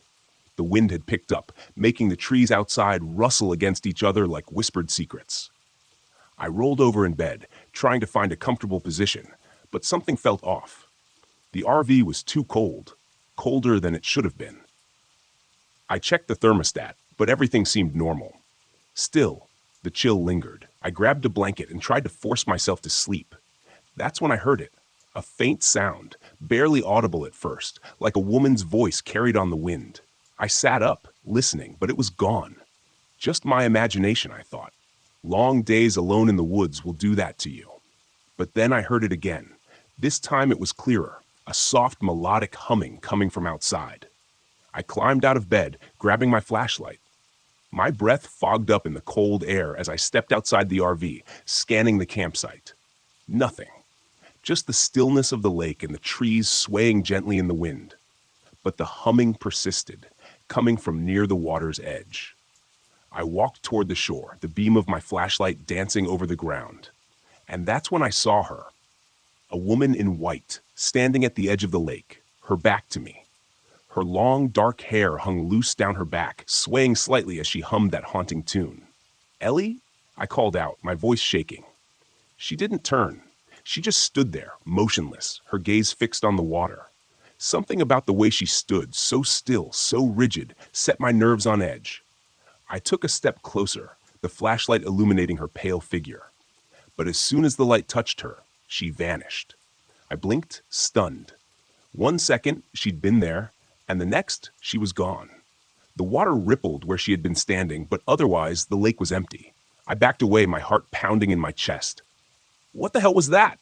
The wind had picked up, making the trees outside rustle against each other like whispered secrets. I rolled over in bed, trying to find a comfortable position, but something felt off. The RV was too cold, colder than it should have been. I checked the thermostat, but everything seemed normal. Still, the chill lingered. I grabbed a blanket and tried to force myself to sleep. That's when I heard it. A faint sound, barely audible at first, like a woman's voice carried on the wind. I sat up, listening, but it was gone. Just my imagination, I thought. Long days alone in the woods will do that to you. But then I heard it again. This time it was clearer, a soft melodic humming coming from outside. I climbed out of bed, grabbing my flashlight. My breath fogged up in the cold air as I stepped outside the RV, scanning the campsite. Nothing. Just the stillness of the lake and the trees swaying gently in the wind. But the humming persisted, coming from near the water's edge. I walked toward the shore, the beam of my flashlight dancing over the ground. And that's when I saw her. A woman in white, standing at the edge of the lake, her back to me. Her long, dark hair hung loose down her back, swaying slightly as she hummed that haunting tune. "Ellie?" I called out, my voice shaking. She didn't turn. She just stood there, motionless, her gaze fixed on the water. Something about the way she stood, so still, so rigid, set my nerves on edge. I took a step closer, the flashlight illuminating her pale figure. But as soon as the light touched her, she vanished. I blinked, stunned. 1 second, she'd been there, and the next, she was gone. The water rippled where she had been standing, but otherwise, the lake was empty. I backed away, my heart pounding in my chest. What the hell was that?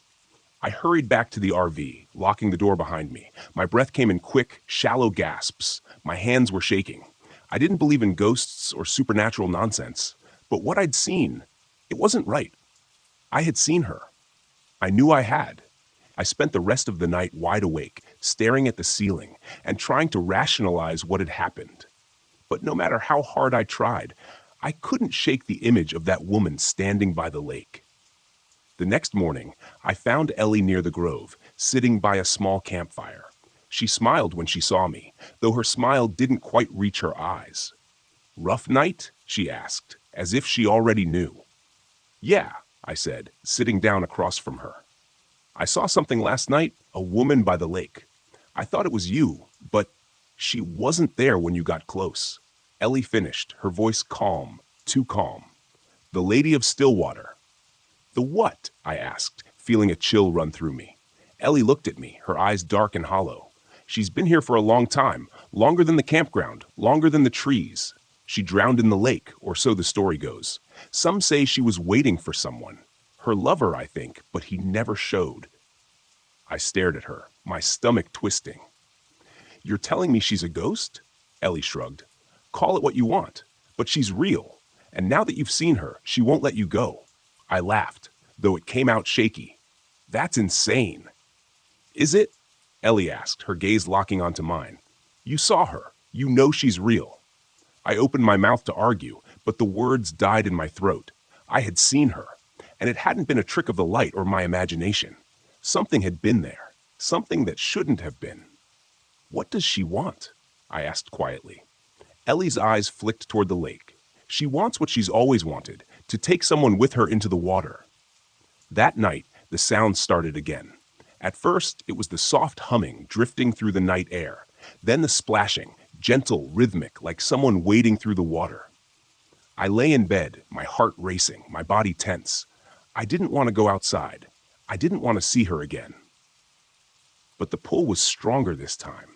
I hurried back to the RV, locking the door behind me. My breath came in quick, shallow gasps. My hands were shaking. I didn't believe in ghosts or supernatural nonsense, but what I'd seen, it wasn't right. I had seen her. I knew I had. I spent the rest of the night wide awake, staring at the ceiling and trying to rationalize what had happened. But no matter how hard I tried, I couldn't shake the image of that woman standing by the lake. The next morning, I found Ellie near the grove, sitting by a small campfire. She smiled when she saw me, though her smile didn't quite reach her eyes. "Rough night?" she asked, as if she already knew. "Yeah," I said, sitting down across from her. "I saw something last night, a woman by the lake. I thought it was you, but she wasn't there when you got close." Ellie finished, her voice calm, too calm. "The Lady of Stillwater." "The what?" I asked, feeling a chill run through me. Ellie looked at me, her eyes dark and hollow. "She's been here for a long time, longer than the campground, longer than the trees. She drowned in the lake, or so the story goes. Some say she was waiting for someone. Her lover, I think, but he never showed." I stared at her, my stomach twisting. "You're telling me she's a ghost?" Ellie shrugged. "Call it what you want, but she's real. And now that you've seen her, she won't let you go." I laughed, though it came out shaky. "That's insane." "Is it?" Ellie asked, her gaze locking onto mine. "You saw her. You know she's real." I opened my mouth to argue, but the words died in my throat. I had seen her, and it hadn't been a trick of the light or my imagination. Something had been there, something that shouldn't have been. "What does she want?" I asked quietly. Ellie's eyes flicked toward the lake. "She wants what she's always wanted, to take someone with her into the water." That night, the sound started again. At first, it was the soft humming drifting through the night air, then the splashing, gentle, rhythmic, like someone wading through the water. I lay in bed, my heart racing, my body tense. I didn't want to go outside. I didn't want to see her again. But the pull was stronger this time.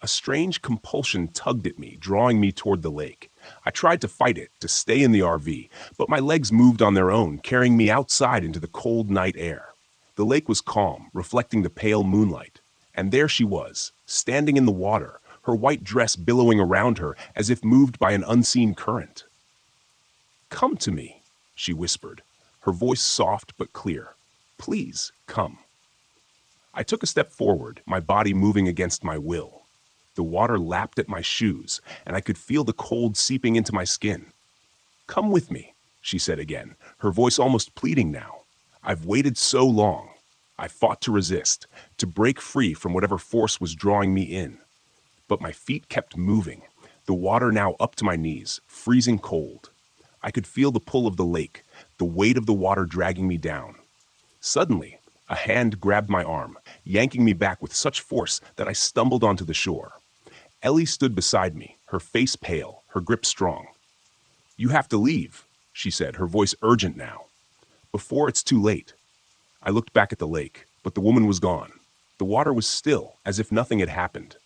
A strange compulsion tugged at me, drawing me toward the lake. I tried to fight it, to stay in the RV, but my legs moved on their own, carrying me outside into the cold night air. The lake was calm, reflecting the pale moonlight. And there she was, standing in the water, her white dress billowing around her as if moved by an unseen current. "Come to me," she whispered, her voice soft but clear. "Please, come." I took a step forward, my body moving against my will. The water lapped at my shoes, and I could feel the cold seeping into my skin. "Come with me," she said again, her voice almost pleading now. "I've waited so long. I fought to resist, to break free from whatever force was drawing me in. But my feet kept moving, the water now up to my knees, freezing cold. I could feel the pull of the lake, the weight of the water dragging me down. Suddenly, a hand grabbed my arm, yanking me back with such force that I stumbled onto the shore. Ellie stood beside me, her face pale, her grip strong. "You have to leave," she said, her voice urgent now. "Before it's too late." I looked back at the lake, but the woman was gone. The water was still, as if nothing had happened.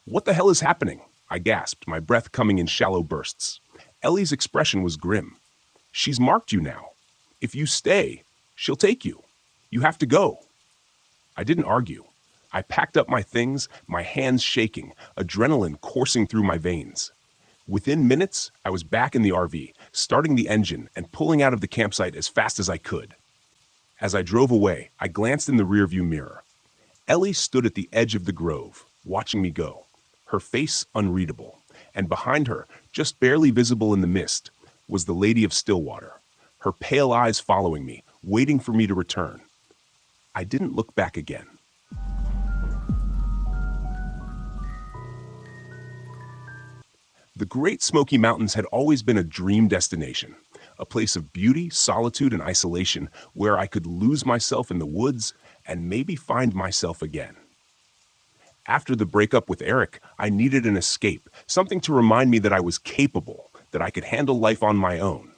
"What the hell is happening?" I gasped, my breath coming in shallow bursts. Ellie's expression was grim. "She's marked you now. If you stay, she'll take you. You have to go." I didn't argue. I packed up my things, my hands shaking, adrenaline coursing through my veins. Within minutes, I was back in the RV, starting the engine and pulling out of the campsite as fast as I could. As I drove away, I glanced in the rearview mirror. Ellie stood at the edge of the grove, watching me go, her face unreadable, and behind her, just barely visible in the mist, was the Lady of Stillwater, her pale eyes following me, waiting for me to return. I didn't look back again. The Great Smoky Mountains had always been a dream destination, a place of beauty, solitude, and isolation where I could lose myself in the woods and maybe find myself again. After the breakup with Eric, I needed an escape, something to remind me that I was capable, that I could handle life on my own.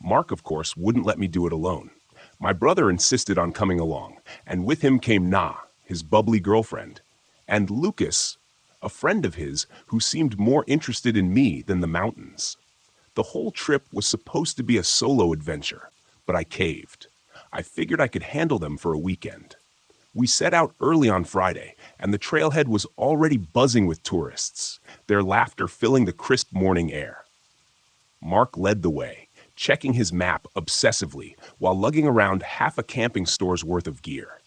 Mark, of course, wouldn't let me do it alone. My brother insisted on coming along, and with him came Na, his bubbly girlfriend, and Lucas, a friend of his who seemed more interested in me than the mountains. The whole trip was supposed to be a solo adventure, but I caved. I figured I could handle them for a weekend. We set out early on Friday, and the trailhead was already buzzing with tourists, their laughter filling the crisp morning air. Mark led the way, checking his map obsessively while lugging around half a camping store's worth of gear.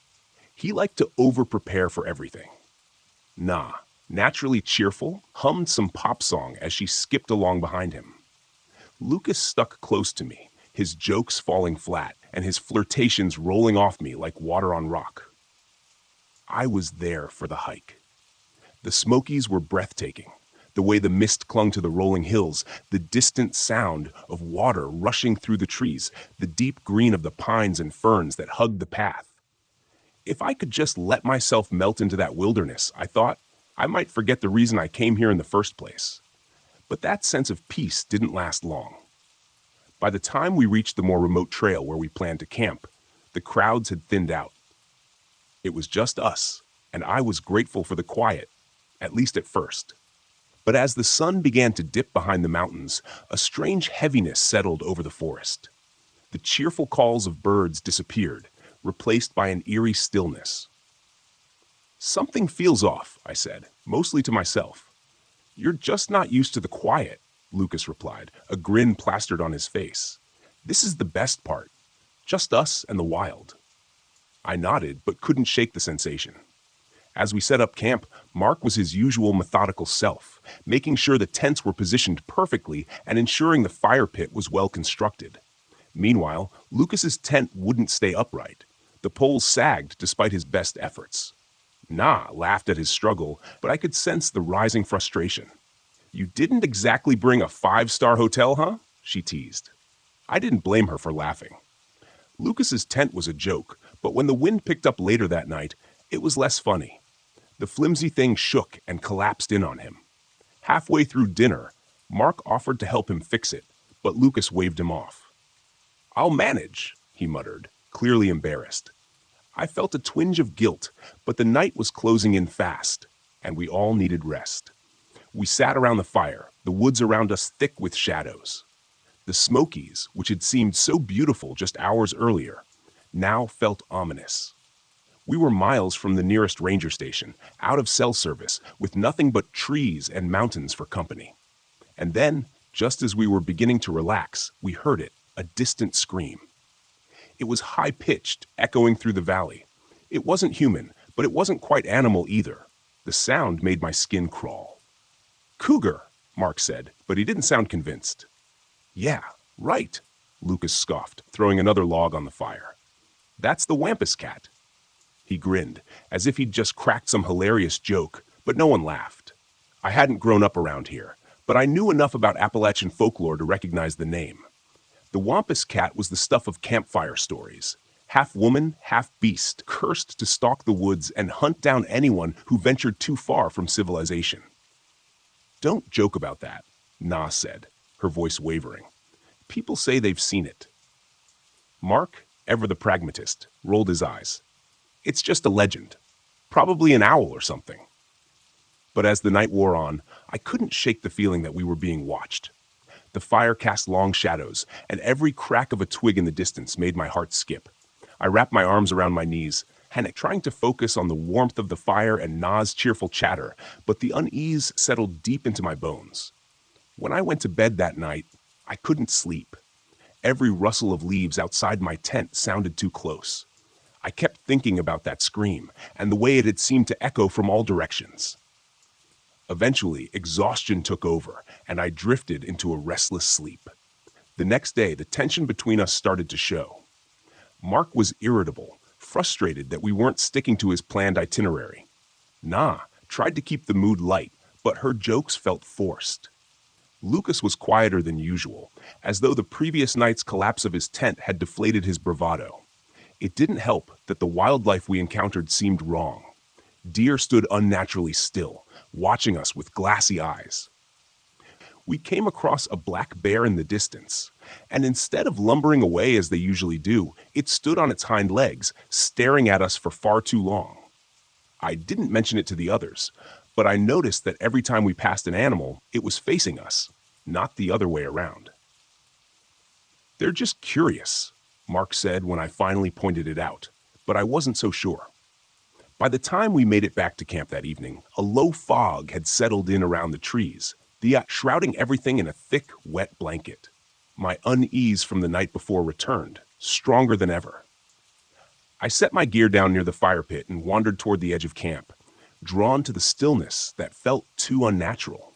He liked to over-prepare for everything. Na, naturally cheerful, hummed some pop song as she skipped along behind him. Lucas stuck close to me, his jokes falling flat and his flirtations rolling off me like water on rock. I was there for the hike. The Smokies were breathtaking. The way the mist clung to the rolling hills, the distant sound of water rushing through the trees, the deep green of the pines and ferns that hugged the path. If I could just let myself melt into that wilderness, I thought, I might forget the reason I came here in the first place. But that sense of peace didn't last long. By the time we reached the more remote trail where we planned to camp, the crowds had thinned out. It was just us, and I was grateful for the quiet, at least at first. But as the sun began to dip behind the mountains, a strange heaviness settled over the forest. The cheerful calls of birds disappeared, replaced by an eerie stillness. "Something feels off," I said, mostly to myself. "You're just not used to the quiet," Lucas replied, a grin plastered on his face. "This is the best part. Just us and the wild." I nodded, but couldn't shake the sensation. As we set up camp, Mark was his usual methodical self, making sure the tents were positioned perfectly and ensuring the fire pit was well constructed. Meanwhile, Lucas's tent wouldn't stay upright. The poles sagged despite his best efforts. Na laughed at his struggle, but I could sense the rising frustration. "You didn't exactly bring a 5-star hotel, huh?" she teased. I didn't blame her for laughing. Lucas's tent was a joke, but when the wind picked up later that night, it was less funny. The flimsy thing shook and collapsed in on him. Halfway through dinner, Mark offered to help him fix it, but Lucas waved him off. "I'll manage," he muttered, clearly embarrassed. I felt a twinge of guilt, but the night was closing in fast, and we all needed rest. We sat around the fire, the woods around us thick with shadows. The Smokies, which had seemed so beautiful just hours earlier, now felt ominous. We were miles from the nearest ranger station, out of cell service, with nothing but trees and mountains for company. And then, just as we were beginning to relax, we heard it, a distant scream. It was high-pitched, echoing through the valley. It wasn't human, but it wasn't quite animal either. The sound made my skin crawl. "Cougar," Mark said, but he didn't sound convinced. "Yeah, right," Lucas scoffed, throwing another log on the fire. "That's the Wampus cat. He grinned, as if he'd just cracked some hilarious joke, but no one laughed. I hadn't grown up around here, but I knew enough about Appalachian folklore to recognize the name. The Wampus Cat was the stuff of campfire stories. Half woman, half beast, cursed to stalk the woods and hunt down anyone who ventured too far from civilization. Don't joke about that, Na said, her voice wavering. People say they've seen it. Mark, ever the pragmatist, rolled his eyes. It's just a legend. Probably an owl or something. But as the night wore on, I couldn't shake the feeling that we were being watched. The fire cast long shadows, and every crack of a twig in the distance made my heart skip. I wrapped my arms around my knees, trying to focus on the warmth of the fire and Na's cheerful chatter, but the unease settled deep into my bones. When I went to bed that night, I couldn't sleep. Every rustle of leaves outside my tent sounded too close. I kept thinking about that scream and the way it had seemed to echo from all directions. Eventually, exhaustion took over, and I drifted into a restless sleep. The next day, the tension between us started to show. Mark was irritable, frustrated that we weren't sticking to his planned itinerary. Na tried to keep the mood light, but her jokes felt forced. Lucas was quieter than usual, as though the previous night's collapse of his tent had deflated his bravado. It didn't help that the wildlife we encountered seemed wrong. Deer stood unnaturally still, watching us with glassy eyes. We came across a black bear in the distance, and instead of lumbering away as they usually do, it stood on its hind legs, staring at us for far too long. I didn't mention it to the others, but I noticed that every time we passed an animal, it was facing us, not the other way around. "They're just curious," Mark said when I finally pointed it out, but I wasn't so sure. By the time we made it back to camp that evening, a low fog had settled in around the trees, shrouding everything in a thick, wet blanket. My unease from the night before returned, stronger than ever. I set my gear down near the fire pit and wandered toward the edge of camp, drawn to the stillness that felt too unnatural.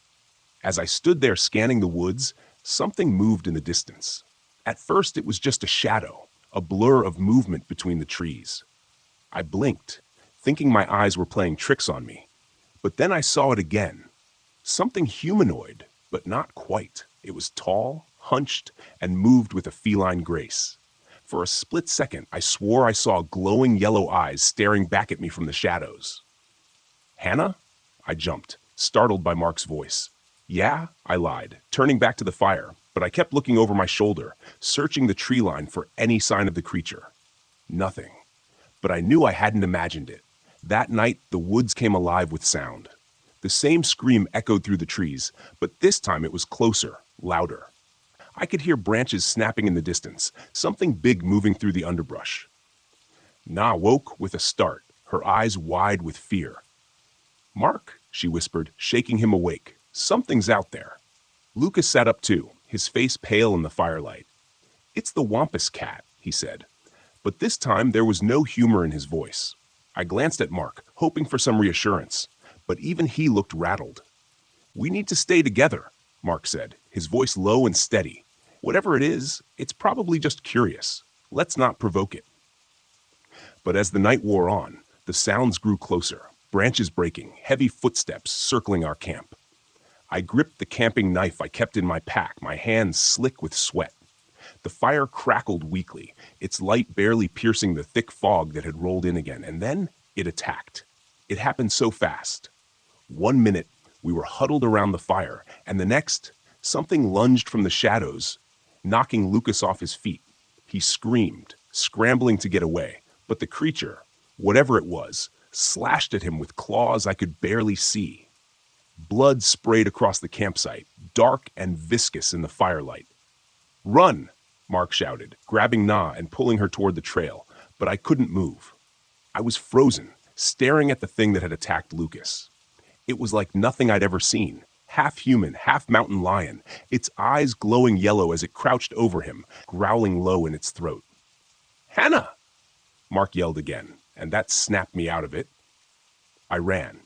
As I stood there scanning the woods, something moved in the distance. At first, it was just a shadow, a blur of movement between the trees. I blinked, thinking my eyes were playing tricks on me. But then I saw it again. Something humanoid, but not quite. It was tall, hunched, and moved with a feline grace. For a split second, I swore I saw glowing yellow eyes staring back at me from the shadows. "Hannah?" I jumped, startled by Mark's voice. "Yeah," I lied, turning back to the fire, but I kept looking over my shoulder, searching the tree line for any sign of the creature. Nothing. But I knew I hadn't imagined it. That night, the woods came alive with sound. The same scream echoed through the trees, but this time it was closer, louder. I could hear branches snapping in the distance, something big moving through the underbrush. Na woke with a start, her eyes wide with fear. "Mark," she whispered, shaking him awake. "Something's out there." Lucas sat up too, his face pale in the firelight. "It's the Wampus Cat," he said. But this time there was no humor in his voice. I glanced at Mark, hoping for some reassurance, but even he looked rattled. "We need to stay together," Mark said, his voice low and steady. "Whatever it is, it's probably just curious. Let's not provoke it." But as the night wore on, the sounds grew closer, branches breaking, heavy footsteps circling our camp. I gripped the camping knife I kept in my pack, my hands slick with sweat. The fire crackled weakly, its light barely piercing the thick fog that had rolled in again, and then it attacked. It happened so fast. 1 minute, we were huddled around the fire, and the next, something lunged from the shadows, knocking Lucas off his feet. He screamed, scrambling to get away, but the creature, whatever it was, slashed at him with claws I could barely see. Blood sprayed across the campsite, dark and viscous in the firelight. "Run!" Mark shouted, grabbing Na and pulling her toward the trail, but I couldn't move. I was frozen, staring at the thing that had attacked Lucas. It was like nothing I'd ever seen, half human, half mountain lion, its eyes glowing yellow as it crouched over him, growling low in its throat. "Hannah!" Mark yelled again, and that snapped me out of it. I ran.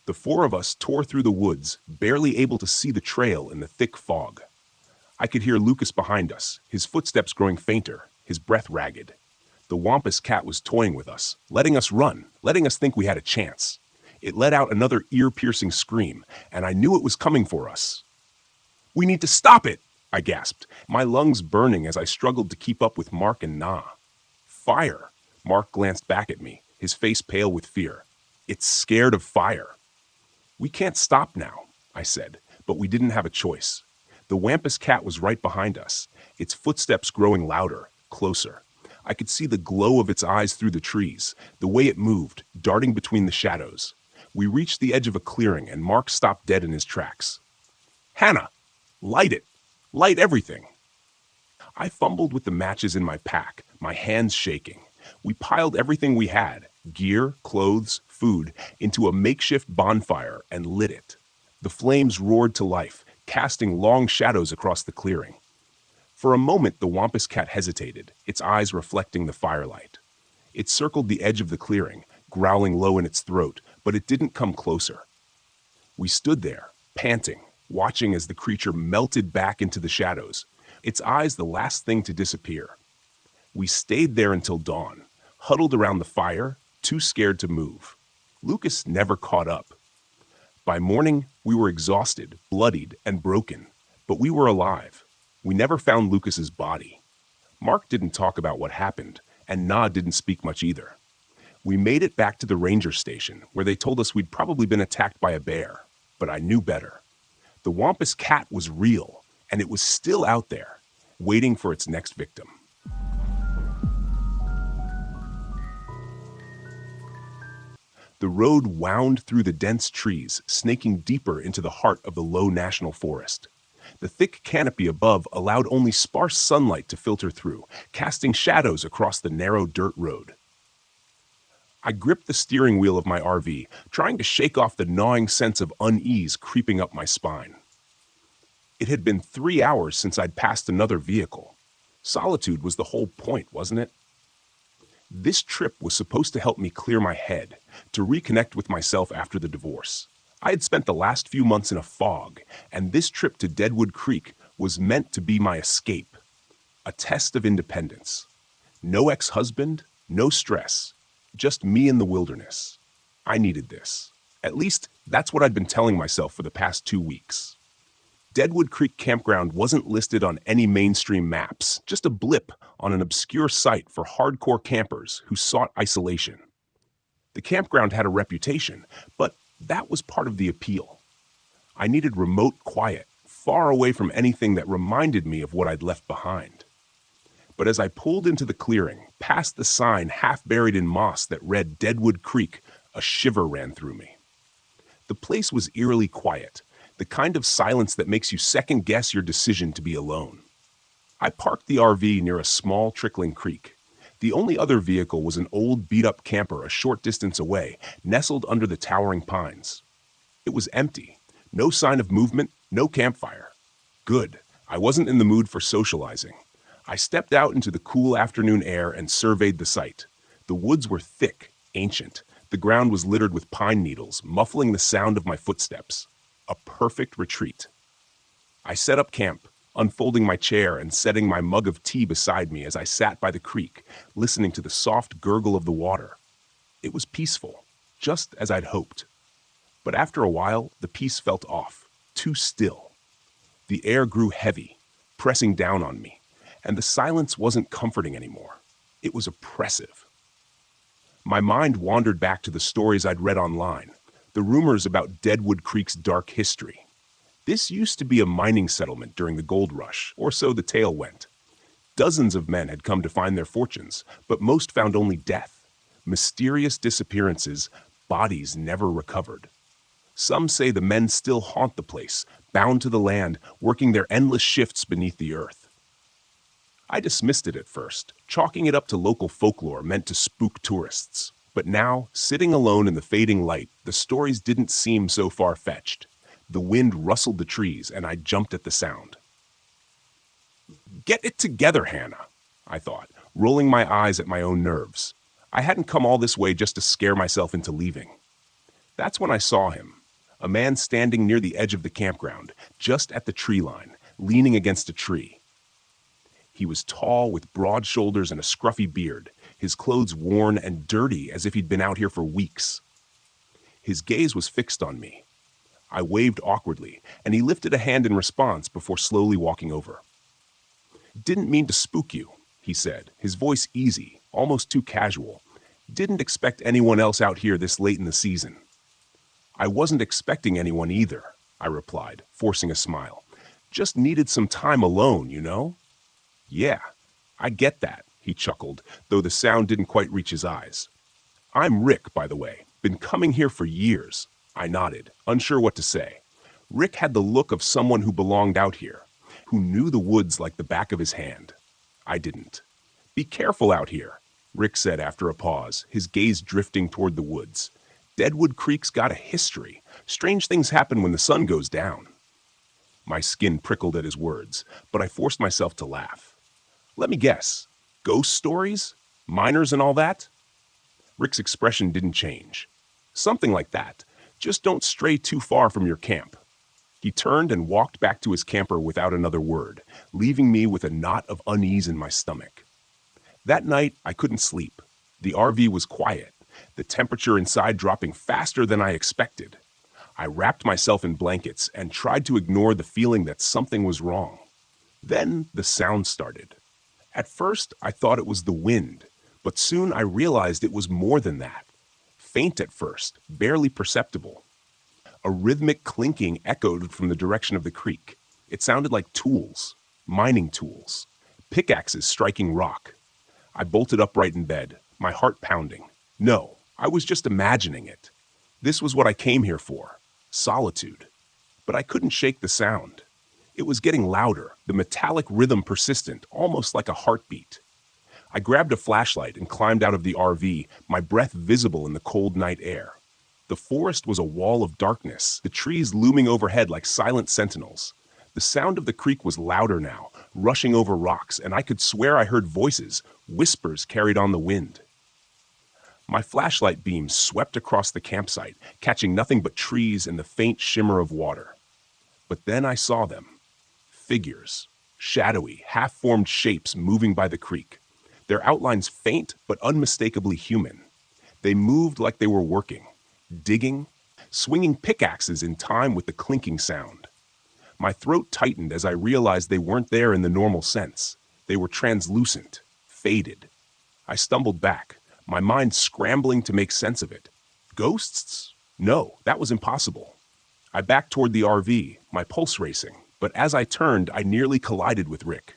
The four of us tore through the woods, barely able to see the trail in the thick fog. I could hear Lucas behind us, his footsteps growing fainter, his breath ragged. The Wampus cat was toying with us, letting us run, letting us think we had a chance. It let out another ear-piercing scream, and I knew it was coming for us. "We need to stop it!" I gasped, my lungs burning as I struggled to keep up with Mark and Na. "Fire!" Mark glanced back at me, his face pale with fear. "It's scared of fire." "We can't stop now," I said, but we didn't have a choice. The Wampus cat was right behind us, its footsteps growing louder, closer. I could see the glow of its eyes through the trees, the way it moved, darting between the shadows. We reached the edge of a clearing, and Mark stopped dead in his tracks. "Hannah, light it! Light everything!" I fumbled with the matches in my pack, my hands shaking. We piled everything we had, gear, clothes, food, into a makeshift bonfire and lit it. The flames roared to life, casting long shadows across the clearing. For a moment, the Wampus cat hesitated, its eyes reflecting the firelight. It circled the edge of the clearing, growling low in its throat, but it didn't come closer. We stood there, panting, watching as the creature melted back into the shadows, its eyes the last thing to disappear. We stayed there until dawn, huddled around the fire, too scared to move. Lucas never caught up. By morning, we were exhausted, bloodied, and broken, but we were alive. We never found Lucas's body. Mark didn't talk about what happened, and Na didn't speak much either. We made it back to the ranger station, where they told us we'd probably been attacked by a bear, but I knew better. The Wampus cat was real, and it was still out there, waiting for its next victim. The road wound through the dense trees, snaking deeper into the heart of the low national forest. The thick canopy above allowed only sparse sunlight to filter through, casting shadows across the narrow dirt road. I gripped the steering wheel of my RV, trying to shake off the gnawing sense of unease creeping up my spine. It had been 3 hours since I'd passed another vehicle. Solitude was the whole point, wasn't it? This trip was supposed to help me clear my head, to reconnect with myself after the divorce. I had spent the last few months in a fog, and this trip to Deadwood Creek was meant to be my escape. A test of independence. No ex-husband, no stress, just me in the wilderness. I needed this. At least, that's what I'd been telling myself for the past 2 weeks. Deadwood Creek Campground wasn't listed on any mainstream maps, just a blip on an obscure site for hardcore campers who sought isolation. The campground had a reputation, but that was part of the appeal. I needed remote quiet, far away from anything that reminded me of what I'd left behind. But as I pulled into the clearing, past the sign half buried in moss that read Deadwood Creek, a shiver ran through me. The place was eerily quiet, the kind of silence that makes you second-guess your decision to be alone. I parked the RV near a small, trickling creek. The only other vehicle was an old, beat-up camper a short distance away, nestled under the towering pines. It was empty. No sign of movement, no campfire. Good. I wasn't in the mood for socializing. I stepped out into the cool afternoon air and surveyed the site. The woods were thick, ancient. The ground was littered with pine needles, muffling the sound of my footsteps. A perfect retreat. I set up camp, unfolding my chair and setting my mug of tea beside me as I sat by the creek, listening to the soft gurgle of the water. It was peaceful, just as I'd hoped. But after a while, the peace felt off, too still. The air grew heavy, pressing down on me, and the silence wasn't comforting anymore. It was oppressive. My mind wandered back to the stories I'd read online, the rumors about Deadwood Creek's dark history. This used to be a mining settlement during the gold rush, or so the tale went. Dozens of men had come to find their fortunes, but most found only death. Mysterious disappearances, bodies never recovered. Some say the men still haunt the place, bound to the land, working their endless shifts beneath the earth. I dismissed it at first, chalking it up to local folklore meant to spook tourists. But now, sitting alone in the fading light, the stories didn't seem so far-fetched. The wind rustled the trees, and I jumped at the sound. "Get it together, Hannah," I thought, rolling my eyes at my own nerves. I hadn't come all this way just to scare myself into leaving. That's when I saw him, a man standing near the edge of the campground, just at the tree line, leaning against a tree. He was tall, with broad shoulders and a scruffy beard, his clothes worn and dirty as if he'd been out here for weeks. His gaze was fixed on me. I waved awkwardly, and he lifted a hand in response before slowly walking over. "Didn't mean to spook you," he said, his voice easy, almost too casual. "Didn't expect anyone else out here this late in the season." "I wasn't expecting anyone either," I replied, forcing a smile. "Just needed some time alone, you know?" "Yeah, I get that," he chuckled, though the sound didn't quite reach his eyes. "I'm Rick, by the way. Been coming here for years." I nodded, unsure what to say. Rick had the look of someone who belonged out here, who knew the woods like the back of his hand. I didn't. "Be careful out here," Rick said after a pause, his gaze drifting toward the woods. "Deadwood Creek's got a history. Strange things happen when the sun goes down." My skin prickled at his words, but I forced myself to laugh. "Let me guess. Ghost stories? Miners and all that?" Rick's expression didn't change. "Something like that. Just don't stray too far from your camp." He turned and walked back to his camper without another word, leaving me with a knot of unease in my stomach. That night, I couldn't sleep. The RV was quiet, the temperature inside dropping faster than I expected. I wrapped myself in blankets and tried to ignore the feeling that something was wrong. Then the sound started. At first, I thought it was the wind, but soon I realized it was more than that. Faint at first, barely perceptible. A rhythmic clinking echoed from the direction of the creek. It sounded like tools, mining tools, pickaxes striking rock. I bolted upright in bed, my heart pounding. No, I was just imagining it. This was what I came here for, solitude. But I couldn't shake the sound. It was getting louder, the metallic rhythm persistent, almost like a heartbeat. I grabbed a flashlight and climbed out of the RV, my breath visible in the cold night air. The forest was a wall of darkness, the trees looming overhead like silent sentinels. The sound of the creek was louder now, rushing over rocks, and I could swear I heard voices, whispers carried on the wind. My flashlight beam swept across the campsite, catching nothing but trees and the faint shimmer of water. But then I saw them. Figures, shadowy, half-formed shapes moving by the creek. Their outlines faint but unmistakably human. They moved like they were working, digging, swinging pickaxes in time with the clinking sound. My throat tightened as I realized they weren't there in the normal sense. They were translucent, faded. I stumbled back, my mind scrambling to make sense of it. Ghosts? No, that was impossible. I backed toward the RV, my pulse racing, but as I turned, I nearly collided with Rick.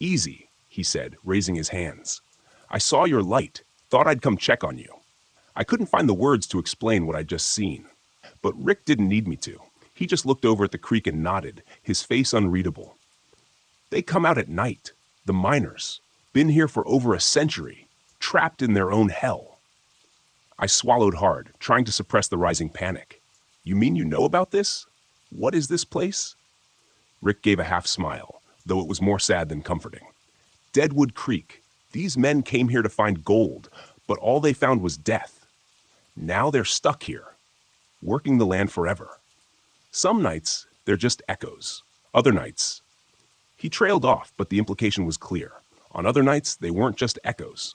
"Easy," he said, raising his hands. "I saw your light, thought I'd come check on you." I couldn't find the words to explain what I'd just seen. But Rick didn't need me to. He just looked over at the creek and nodded, his face unreadable. "They come out at night, the miners. Been here for over a century, trapped in their own hell." I swallowed hard, trying to suppress the rising panic. "You mean you know about this? What is this place?" Rick gave a half smile, though it was more sad than comforting. "Deadwood Creek. These men came here to find gold, but all they found was death. Now they're stuck here, working the land forever. Some nights, they're just echoes. Other nights..." He trailed off, but the implication was clear. On other nights, they weren't just echoes.